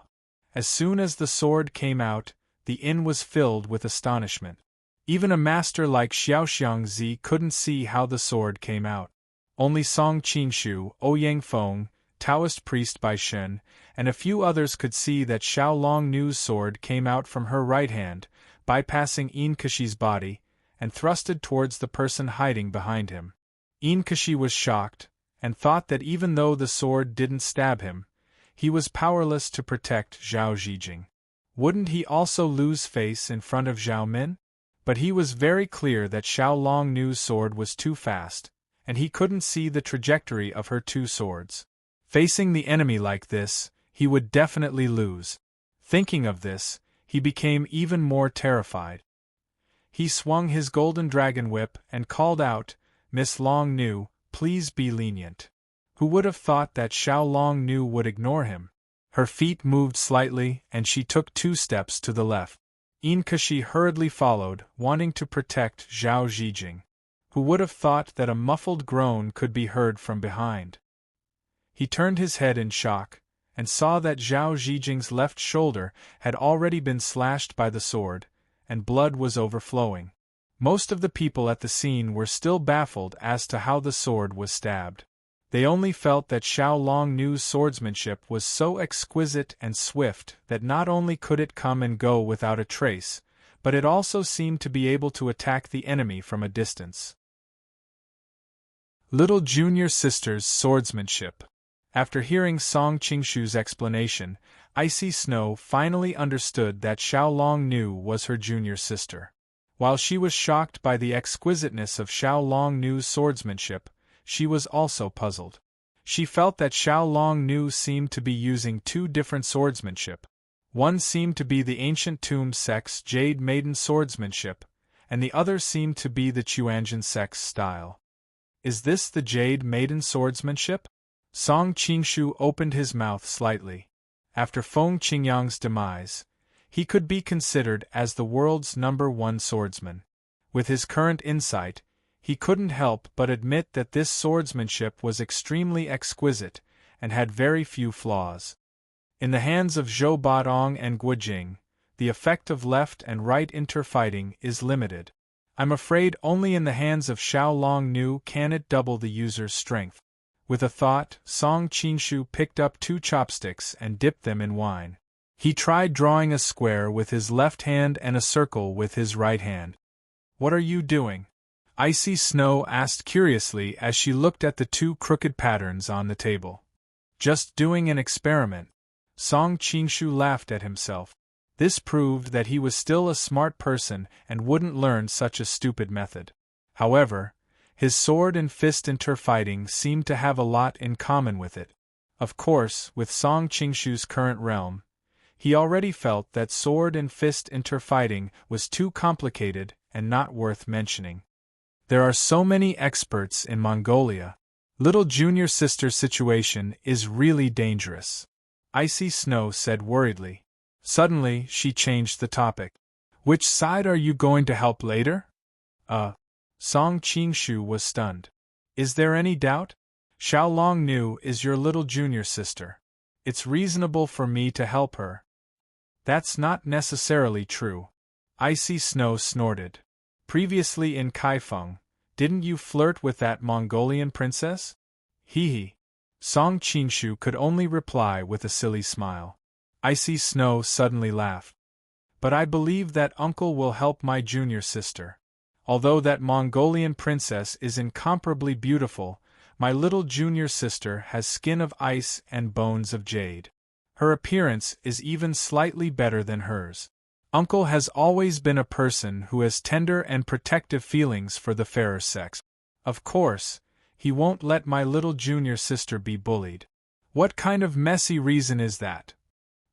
As soon as the sword came out, the inn was filled with astonishment. Even a master like Xiaoxiangzi couldn't see how the sword came out. Only Song Qingshu, Ouyang Feng, Taoist priest Bai Shen, and a few others could see that Xiao Long Nu's sword came out from her right hand, bypassing Inkashi's body, and thrusted towards the person hiding behind him. Inkashi was shocked, and thought that even though the sword didn't stab him, he was powerless to protect Zhao Zhijing. Wouldn't he also lose face in front of Zhao Min? But he was very clear that Xiao Long Nu's sword was too fast, and he couldn't see the trajectory of her two swords. Facing the enemy like this, he would definitely lose. Thinking of this, he became even more terrified. He swung his golden dragon whip and called out, Miss Long Nu, please be lenient. Who would have thought that Xiao Long Nu would ignore him? Her feet moved slightly, and she took 2 steps to the left. Inkashi hurriedly followed, wanting to protect Zhao Zhijing. Who would have thought that a muffled groan could be heard from behind? He turned his head in shock, and saw that Zhao Zhijing's left shoulder had already been slashed by the sword, and blood was overflowing. Most of the people at the scene were still baffled as to how the sword was stabbed. They only felt that Xiao Long Nu's swordsmanship was so exquisite and swift that not only could it come and go without a trace, but it also seemed to be able to attack the enemy from a distance. Little junior sister's swordsmanship. After hearing Song Qingshu's explanation, Icy Snow finally understood that Xiao Long Nu was her junior sister. While she was shocked by the exquisiteness of Xiao Long Nu's swordsmanship, she was also puzzled. She felt that Xiao Long Nu seemed to be using 2 different swordsmanship. One seemed to be the ancient Tomb sect's Jade Maiden swordsmanship, and the other seemed to be the Chuanjin sect's style. Is this the Jade Maiden swordsmanship? Song Qingshu opened his mouth slightly. After Feng Qingyang's demise, he could be considered as the world's #1 swordsman. With his current insight, he couldn't help but admit that this swordsmanship was extremely exquisite and had very few flaws. In the hands of Zhou Badong and Guojing, the effect of left and right interfighting is limited. I'm afraid only in the hands of Xiao Long Nu can it double the user's strength. With a thought, Song Qingshu picked up 2 chopsticks and dipped them in wine. He tried drawing a square with his left hand and a circle with his right hand. What are you doing? Icy Snow asked curiously as she looked at the 2 crooked patterns on the table. Just doing an experiment. Song Qingshu laughed at himself. This proved that he was still a smart person and wouldn't learn such a stupid method. However, his sword and fist interfighting seemed to have a lot in common with it. Of course, with Song Qingshu's current realm, he already felt that sword and fist interfighting was too complicated and not worth mentioning. There are so many experts in Mongolia. Little junior sister's situation is really dangerous. Icy Snow said worriedly. Suddenly, she changed the topic. Which side are you going to help later? Song Qingshu was stunned. Is there any doubt? Xiao Long Nu is your little junior sister. It's reasonable for me to help her. That's not necessarily true. Icy Snow snorted. Previously in Kaifeng, didn't you flirt with that Mongolian princess? Hee. Song Qingshu could only reply with a silly smile. Icy Snow suddenly laughed. but I believe that uncle will help my junior sister. Although that Mongolian princess is incomparably beautiful, my little junior sister has skin of ice and bones of jade. Her appearance is even slightly better than hers. Uncle has always been a person who has tender and protective feelings for the fairer sex. Of course, he won't let my little junior sister be bullied. What kind of messy reason is that?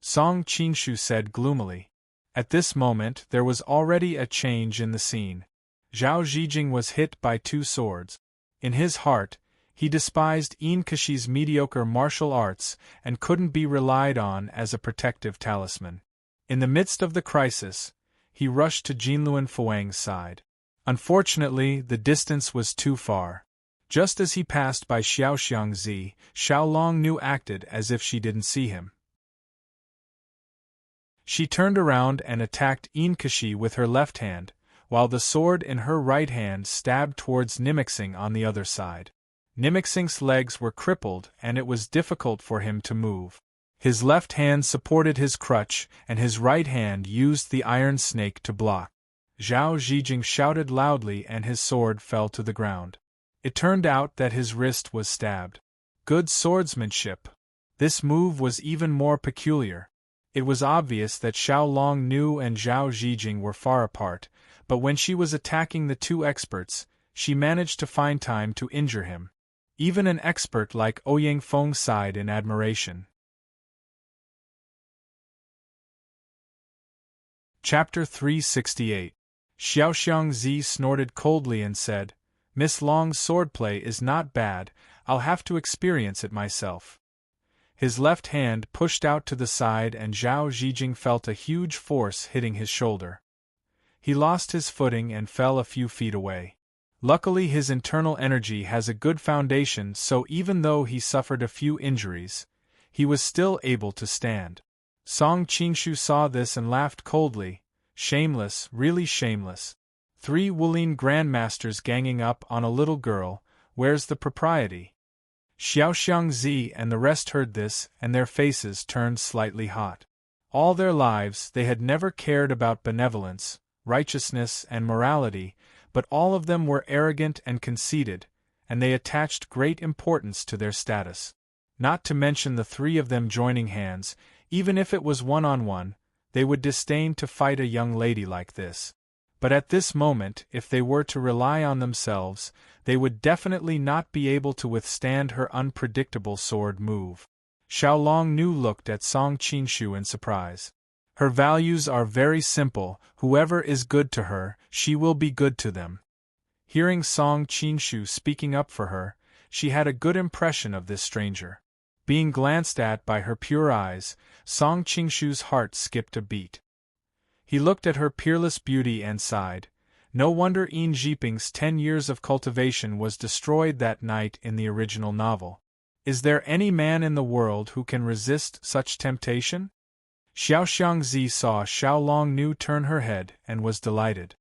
Song Qingshu said gloomily. At this moment there was already a change in the scene. Zhao Zijing was hit by 2 swords. In his heart, he despised Inkashi's mediocre martial arts and couldn't be relied on as a protective talisman. In the midst of the crisis, he rushed to Jinluan Fuang's side. Unfortunately, the distance was too far. Just as he passed by Xiaoxiangzi, Xiaolong acted as if she didn't see him. She turned around and attacked Inkashi with her left hand, while the sword in her right hand stabbed towards Nimiqsing on the other side. Nimiqsing's legs were crippled and it was difficult for him to move. His left hand supported his crutch and his right hand used the iron snake to block. Zhao Zijing shouted loudly and his sword fell to the ground. It turned out that his wrist was stabbed. Good swordsmanship. This move was even more peculiar. It was obvious that Xiaolong Nu and Zhao Zijing were far apart, but when she was attacking the 2 experts, she managed to find time to injure him. Even an expert like Ouyang Feng sighed in admiration. Chapter 368. Xiaoxiangzi snorted coldly and said, Miss Long's swordplay is not bad, I'll have to experience it myself. His left hand pushed out to the side and Zhao Zijing felt a huge force hitting his shoulder. He lost his footing and fell a few feet away. Luckily his internal energy has a good foundation, so even though he suffered a few injuries, he was still able to stand. Song Qingshu saw this and laughed coldly. Shameless, really shameless. 3 Wulin grandmasters ganging up on a little girl, where's the propriety? Xiaoxiangzi and the rest heard this and their faces turned slightly hot. All their lives they had never cared about benevolence, righteousness and morality, but all of them were arrogant and conceited, and they attached great importance to their status. Not to mention the 3 of them joining hands, even if it was one-on-one, they would disdain to fight a young lady like this. But at this moment, if they were to rely on themselves, they would definitely not be able to withstand her unpredictable sword move. Xiaolong Nu looked at Song Qingshu in surprise. Her values are very simple, whoever is good to her, she will be good to them. Hearing Song Qingshu speaking up for her, she had a good impression of this stranger. Being glanced at by her pure eyes, Song Qingshu's heart skipped a beat. He looked at her peerless beauty and sighed. No wonder Yin Jiping's 10 years of cultivation was destroyed that night in the original novel. Is there any man in the world who can resist such temptation? Xiaoxiangzi saw Xiaolong Nu turn her head and was delighted.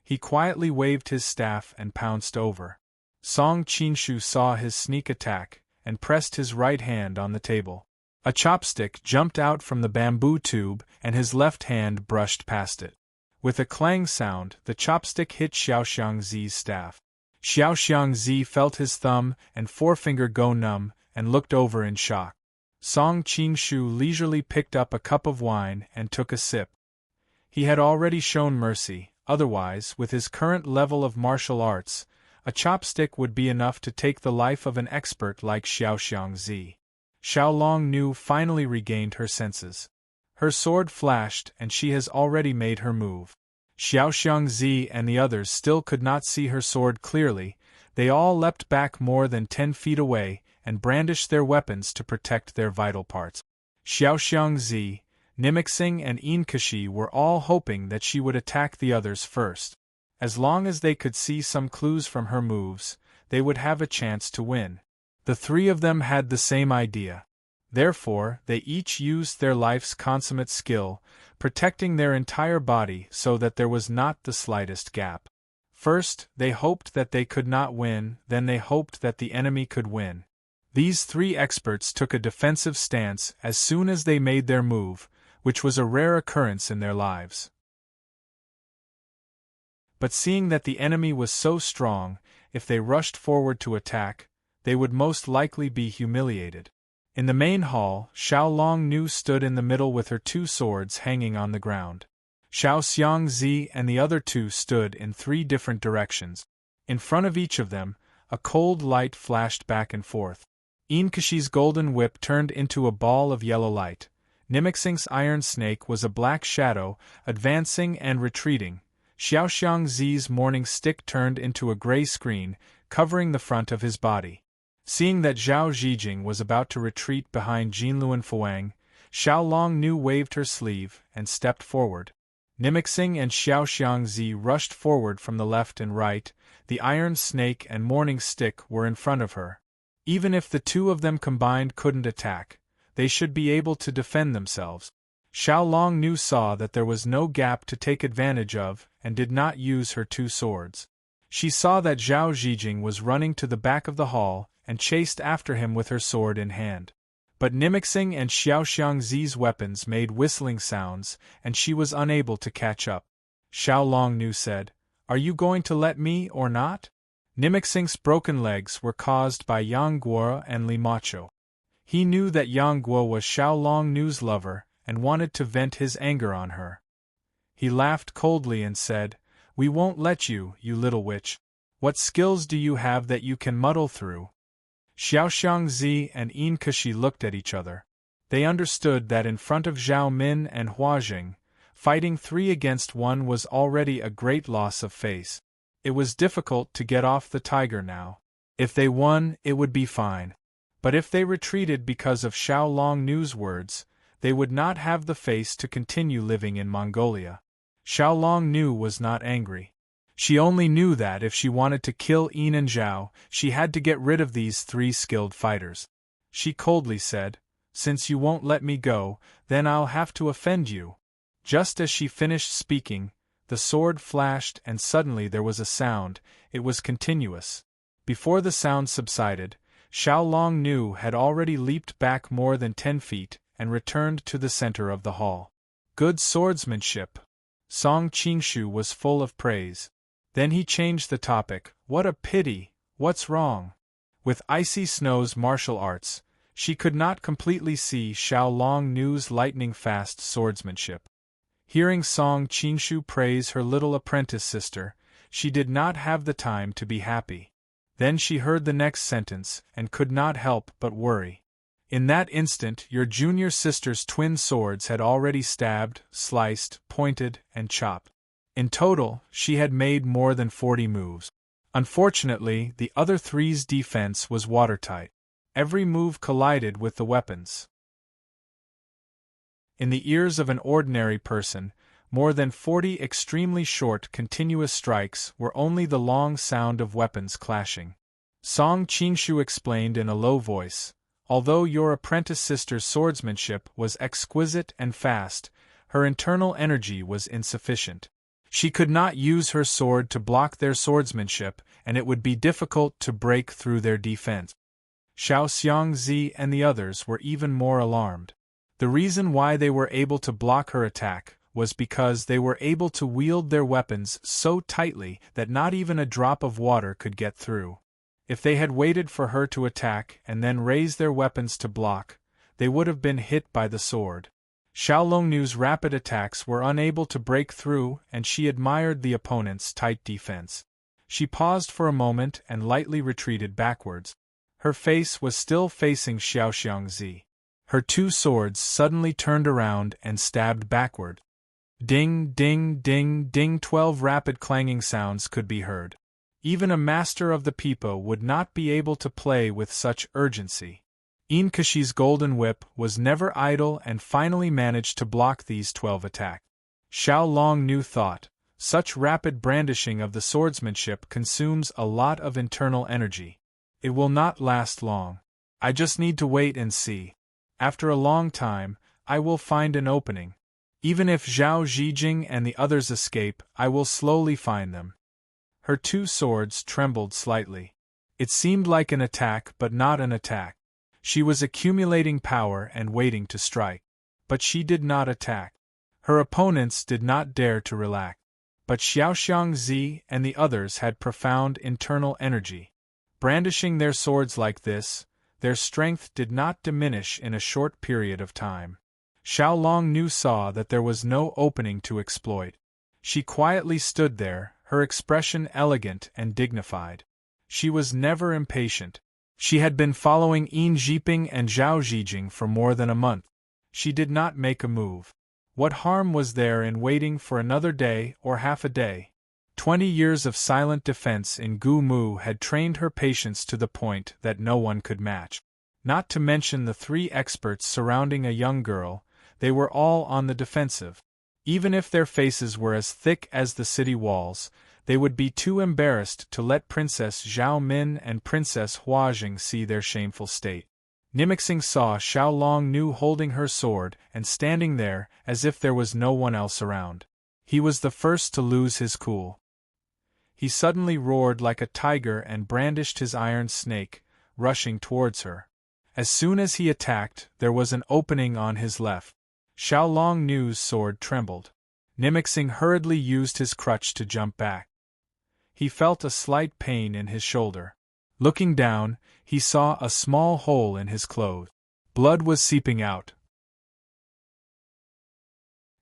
He quietly waved his staff and pounced over. Song Qingshu saw his sneak attack and pressed his right hand on the table. A chopstick jumped out from the bamboo tube and his left hand brushed past it. With a clang sound, the chopstick hit Xiaoxiangzi's staff. Xiaoxiangzi felt his thumb and forefinger go numb and looked over in shock. Song Qingshu leisurely picked up a cup of wine and took a sip. He had already shown mercy, otherwise, with his current level of martial arts, a chopstick would be enough to take the life of an expert like Xiaoxiangzi. Xiaolong Nu finally regained her senses. Her sword flashed and she has already made her move. Xiaoxiangzi and the others still could not see her sword clearly, they all leapt back more than 10 feet away and brandished their weapons to protect their vital parts. Xiaoxiangzi, Nimiqsing and Inkashi were all hoping that she would attack the others first. As long as they could see some clues from her moves, they would have a chance to win. The 3 of them had the same idea. Therefore, they each used their life's consummate skill, protecting their entire body so that there was not the slightest gap. First, they hoped that they could not win, then they hoped that the enemy could win. These 3 experts took a defensive stance as soon as they made their move, which was a rare occurrence in their lives. But seeing that the enemy was so strong, if they rushed forward to attack, they would most likely be humiliated. In the main hall, Xiao Long Nu stood in the middle with her two swords hanging on the ground. Xiao Xiangzi and the other two stood in 3 different directions. In front of each of them, a cold light flashed back and forth. Inkashi's golden whip turned into a ball of yellow light. Nimixiang's iron snake was a black shadow, advancing and retreating. Xiao Xiangzi's morning stick turned into a gray screen, covering the front of his body. Seeing that Zhao Zhijing was about to retreat behind Jinluan Fuang, Xiao Long Nu waved her sleeve and stepped forward. Nimixiang and Xiao Xiangzi rushed forward from the left and right. The iron snake and morning stick were in front of her. Even if the two of them combined couldn't attack, they should be able to defend themselves. Xiao Long Nu saw that there was no gap to take advantage of and did not use her two swords. She saw that Zhao Zhijing was running to the back of the hall and chased after him with her sword in hand. But Nimixiang and Xiao Xiangzi's weapons made whistling sounds, and she was unable to catch up. Xiao Long Nu said, "Are you going to let me or not?" Nimixiang's broken legs were caused by Yang Guo and Li Macho. He knew that Yang Guo was Xiao Long Nu's lover and wanted to vent his anger on her. He laughed coldly and said, "We won't let you, you little witch. What skills do you have that you can muddle through?" Xiao Xiangzi and Inkashi looked at each other. They understood that in front of Zhao Min and Huajing, fighting 3 against 1 was already a great loss of face. It was difficult to get off the tiger now. If they won, it would be fine. But if they retreated because of Xiao Long Nu's words, they would not have the face to continue living in Mongolia. Xiao Long Nu was not angry. She only knew that if she wanted to kill Yin and Zhao, she had to get rid of these 3 skilled fighters. She coldly said, "Since you won't let me go, then I'll have to offend you." Just as she finished speaking, the sword flashed and suddenly there was a sound. It was continuous. Before the sound subsided, Xiao Long Nu had already leaped back more than 10 feet and returned to the center of the hall. "Good swordsmanship." Song Qingshu was full of praise. Then he changed the topic. "What a pity, what's wrong?" With Icy Snow's martial arts, she could not completely see Xiao Long Nu's lightning-fast swordsmanship. Hearing Song Qingshu praise her little apprentice sister, she did not have the time to be happy. Then she heard the next sentence and could not help but worry. In that instant, your junior sister's twin swords had already stabbed, sliced, pointed, and chopped. In total, she had made more than 40 moves. Unfortunately, the other 3's defense was watertight. Every move collided with the weapons. In the ears of an ordinary person, more than 40 extremely short continuous strikes were only the long sound of weapons clashing. Song Qingshu explained in a low voice, "Although your apprentice sister's swordsmanship was exquisite and fast, her internal energy was insufficient. She could not use her sword to block their swordsmanship, and it would be difficult to break through their defense." Xiao Xiangzi and the others were even more alarmed. The reason why they were able to block her attack was because they were able to wield their weapons so tightly that not even a drop of water could get through. If they had waited for her to attack and then raise their weapons to block, they would have been hit by the sword. Xiao Longnu's rapid attacks were unable to break through, and she admired the opponent's tight defense. She paused for a moment and lightly retreated backwards. Her face was still facing Xiao Xiangzi. Her two swords suddenly turned around and stabbed backward. Ding, ding, ding, ding. 12 rapid clanging sounds could be heard. Even a master of the pipo would not be able to play with such urgency. Inkashi's golden whip was never idle and finally managed to block these 12 attacks. Xiao Longnu thought, such rapid brandishing of the swordsmanship consumes a lot of internal energy. It will not last long. I just need to wait and see. After a long time, I will find an opening. Even if Zhao Zhijing and the others escape, I will slowly find them. Her two swords trembled slightly. It seemed like an attack but not an attack. She was accumulating power and waiting to strike. but she did not attack. Her opponents did not dare to relax. But Xiaoxiangzi and the others had profound internal energy. Brandishing their swords like this, their strength did not diminish in a short period of time. Xiao Longnu saw that there was no opening to exploit. She quietly stood there, her expression elegant and dignified. She was never impatient. She had been following Yin Zhiping and Zhao Zhijing for more than a month. She did not make a move. What harm was there in waiting for another day or half a day? 20 years of silent defense in Gu Mu had trained her patience to the point that no one could match. Not to mention the 3 experts surrounding a young girl, they were all on the defensive. Even if their faces were as thick as the city walls, they would be too embarrassed to let Princess Zhao Min and Princess Huajing see their shameful state. Nimixing saw Xiao Longnu holding her sword and standing there as if there was no one else around. He was the first to lose his cool. He suddenly roared like a tiger and brandished his iron snake, rushing towards her. As soon as he attacked, there was an opening on his left. Xiao Longnu's sword trembled. Nimixing hurriedly used his crutch to jump back. He felt a slight pain in his shoulder. Looking down, he saw a small hole in his clothes. Blood was seeping out.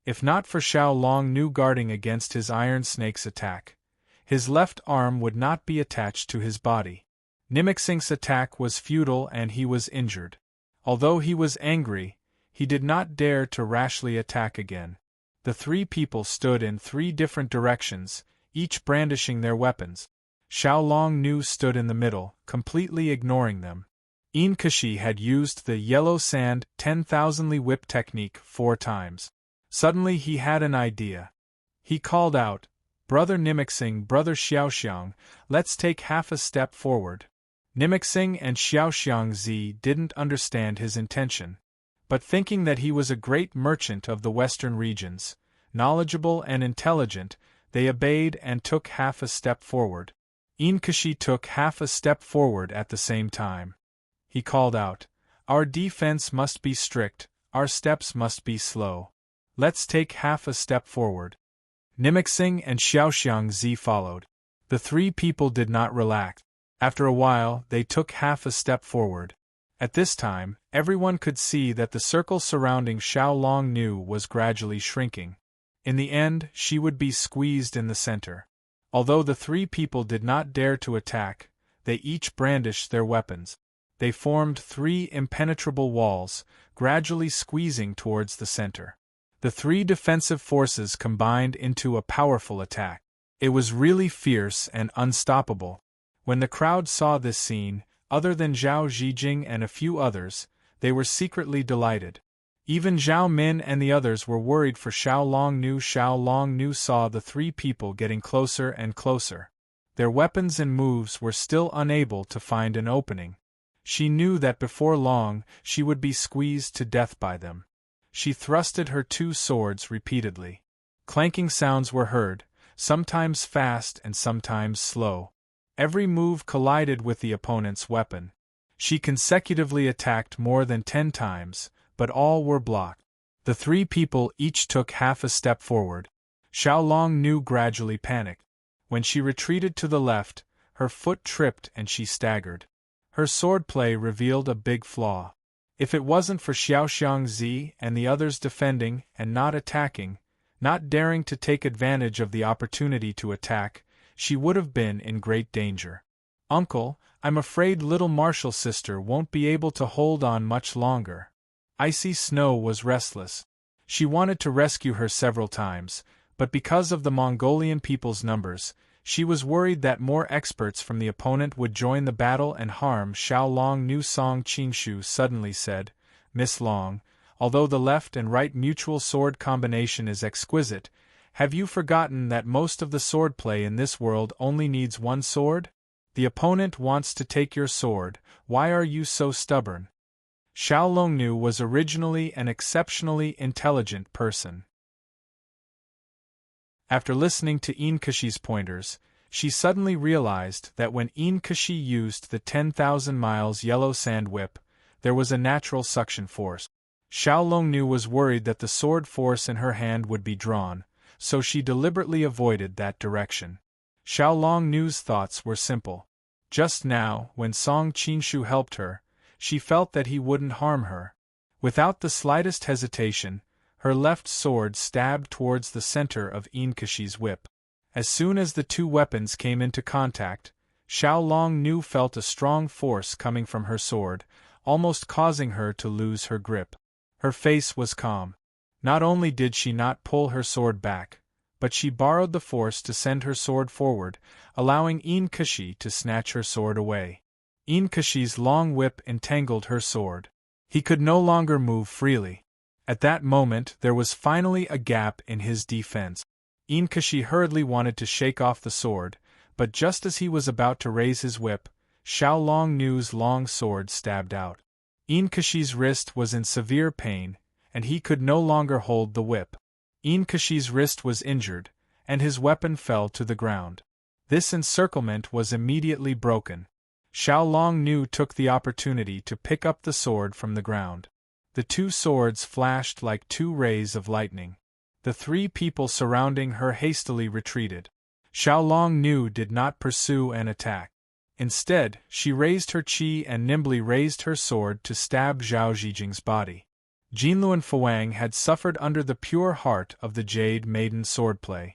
If not for Xiao Longnu guarding against his iron snake's attack, his left arm would not be attached to his body. Nimixing's attack was futile and he was injured. Although he was angry, he did not dare to rashly attack again. The 3 people stood in 3 different directions, each brandishing their weapons. Xiao Longnu stood in the middle, completely ignoring them. Yin Kashi had used the yellow sand 10,000-li whip technique 4 times. Suddenly he had an idea. He called out, "Brother Nimixing, Brother Xiaoxiang, let's take half a step forward." Nimixing and Xiaoxiangzi didn't understand his intention. But thinking that he was a great merchant of the western regions, knowledgeable and intelligent, they obeyed and took half a step forward. Yin Kashi took half a step forward at the same time. He called out, "Our defense must be strict, our steps must be slow. Let's take half a step forward." Nimixing and Xiaoxiangzi followed. The 3 people did not relax. After a while, they took half a step forward. At this time, everyone could see that the circle surrounding Xiao Longnu was gradually shrinking. In the end, she would be squeezed in the center. Although the 3 people did not dare to attack, they each brandished their weapons. They formed 3 impenetrable walls, gradually squeezing towards the center. The 3 defensive forces combined into a powerful attack. It was really fierce and unstoppable. When the crowd saw this scene, other than Zhao Zhijing and a few others, they were secretly delighted. Even Zhao Min and the others were worried for Xiao Longnu. Xiao Longnu saw the 3 people getting closer and closer. Their weapons and moves were still unable to find an opening. She knew that before long she would be squeezed to death by them. She thrusted her 2 swords repeatedly. Clanking sounds were heard, sometimes fast and sometimes slow. Every move collided with the opponent's weapon. She consecutively attacked more than 10 times, but all were blocked. The 3 people each took half a step forward. Xiao Longnu gradually panicked. When she retreated to the left, her foot tripped and she staggered. Her swordplay revealed a big flaw. If it wasn't for Xiaoxiangzi and the others defending and not attacking, not daring to take advantage of the opportunity to attack, she would have been in great danger. "Uncle, I'm afraid little Martial sister won't be able to hold on much longer." Icy Snow was restless. She wanted to rescue her several times, but because of the Mongolian people's numbers, she was worried that more experts from the opponent would join the battle and harm Xiao Longnu. Song Qingshu suddenly said, "Miss Long, although the left and right mutual sword combination is exquisite, have you forgotten that most of the swordplay in this world only needs 1 sword? The opponent wants to take your sword, why are you so stubborn?" Xiao Longnu was originally an exceptionally intelligent person. After listening to Yin Kashi's pointers, she suddenly realized that when Yin Kashi used the 10,000 miles yellow sand whip, there was a natural suction force. Xiao Longnu was worried that the sword force in her hand would be drawn, so she deliberately avoided that direction. Xiao Longnu's thoughts were simple. Just now, when Song Qinshu helped her, she felt that he wouldn't harm her. Without the slightest hesitation, her left sword stabbed towards the center of Inkashi's whip. As soon as the two weapons came into contact, Xiao Longnu felt a strong force coming from her sword, almost causing her to lose her grip. Her face was calm. Not only did she not pull her sword back, but she borrowed the force to send her sword forward, allowing Inkashi to snatch her sword away. Inkashi's long whip entangled her sword. He could no longer move freely. At that moment there was finally a gap in his defense. Inkashi hurriedly wanted to shake off the sword, but just as he was about to raise his whip, Xiao Longnu's long sword stabbed out. Inkashi's wrist was in severe pain, and he could no longer hold the whip. Inkashi's wrist was injured, and his weapon fell to the ground. This encirclement was immediately broken. Xiao Longnu took the opportunity to pick up the sword from the ground. The two swords flashed like two rays of lightning. The three people surrounding her hastily retreated. Xiao Longnu did not pursue an attack. Instead, she raised her qi and nimbly raised her sword to stab Zhao Zijing's body. Jinluan Fuang had suffered under the pure heart of the Jade Maiden swordplay.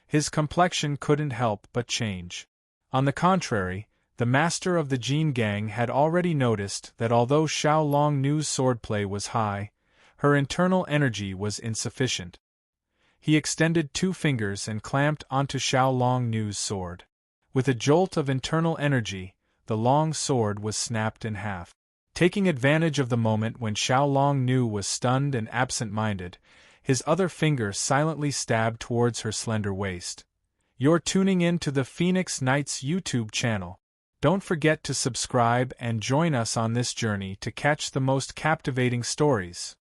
His complexion couldn't help but change. On the contrary, the master of the Jin gang had already noticed that although Xiao Longnu's swordplay was high, her internal energy was insufficient. He extended two fingers and clamped onto Xiao Longnu's sword. With a jolt of internal energy, the long sword was snapped in half. Taking advantage of the moment when Xiao Longnu was stunned and absent-minded, his other finger silently stabbed towards her slender waist. You're tuning in to the Phoenix Knights YouTube channel. Don't forget to subscribe and join us on this journey to catch the most captivating stories.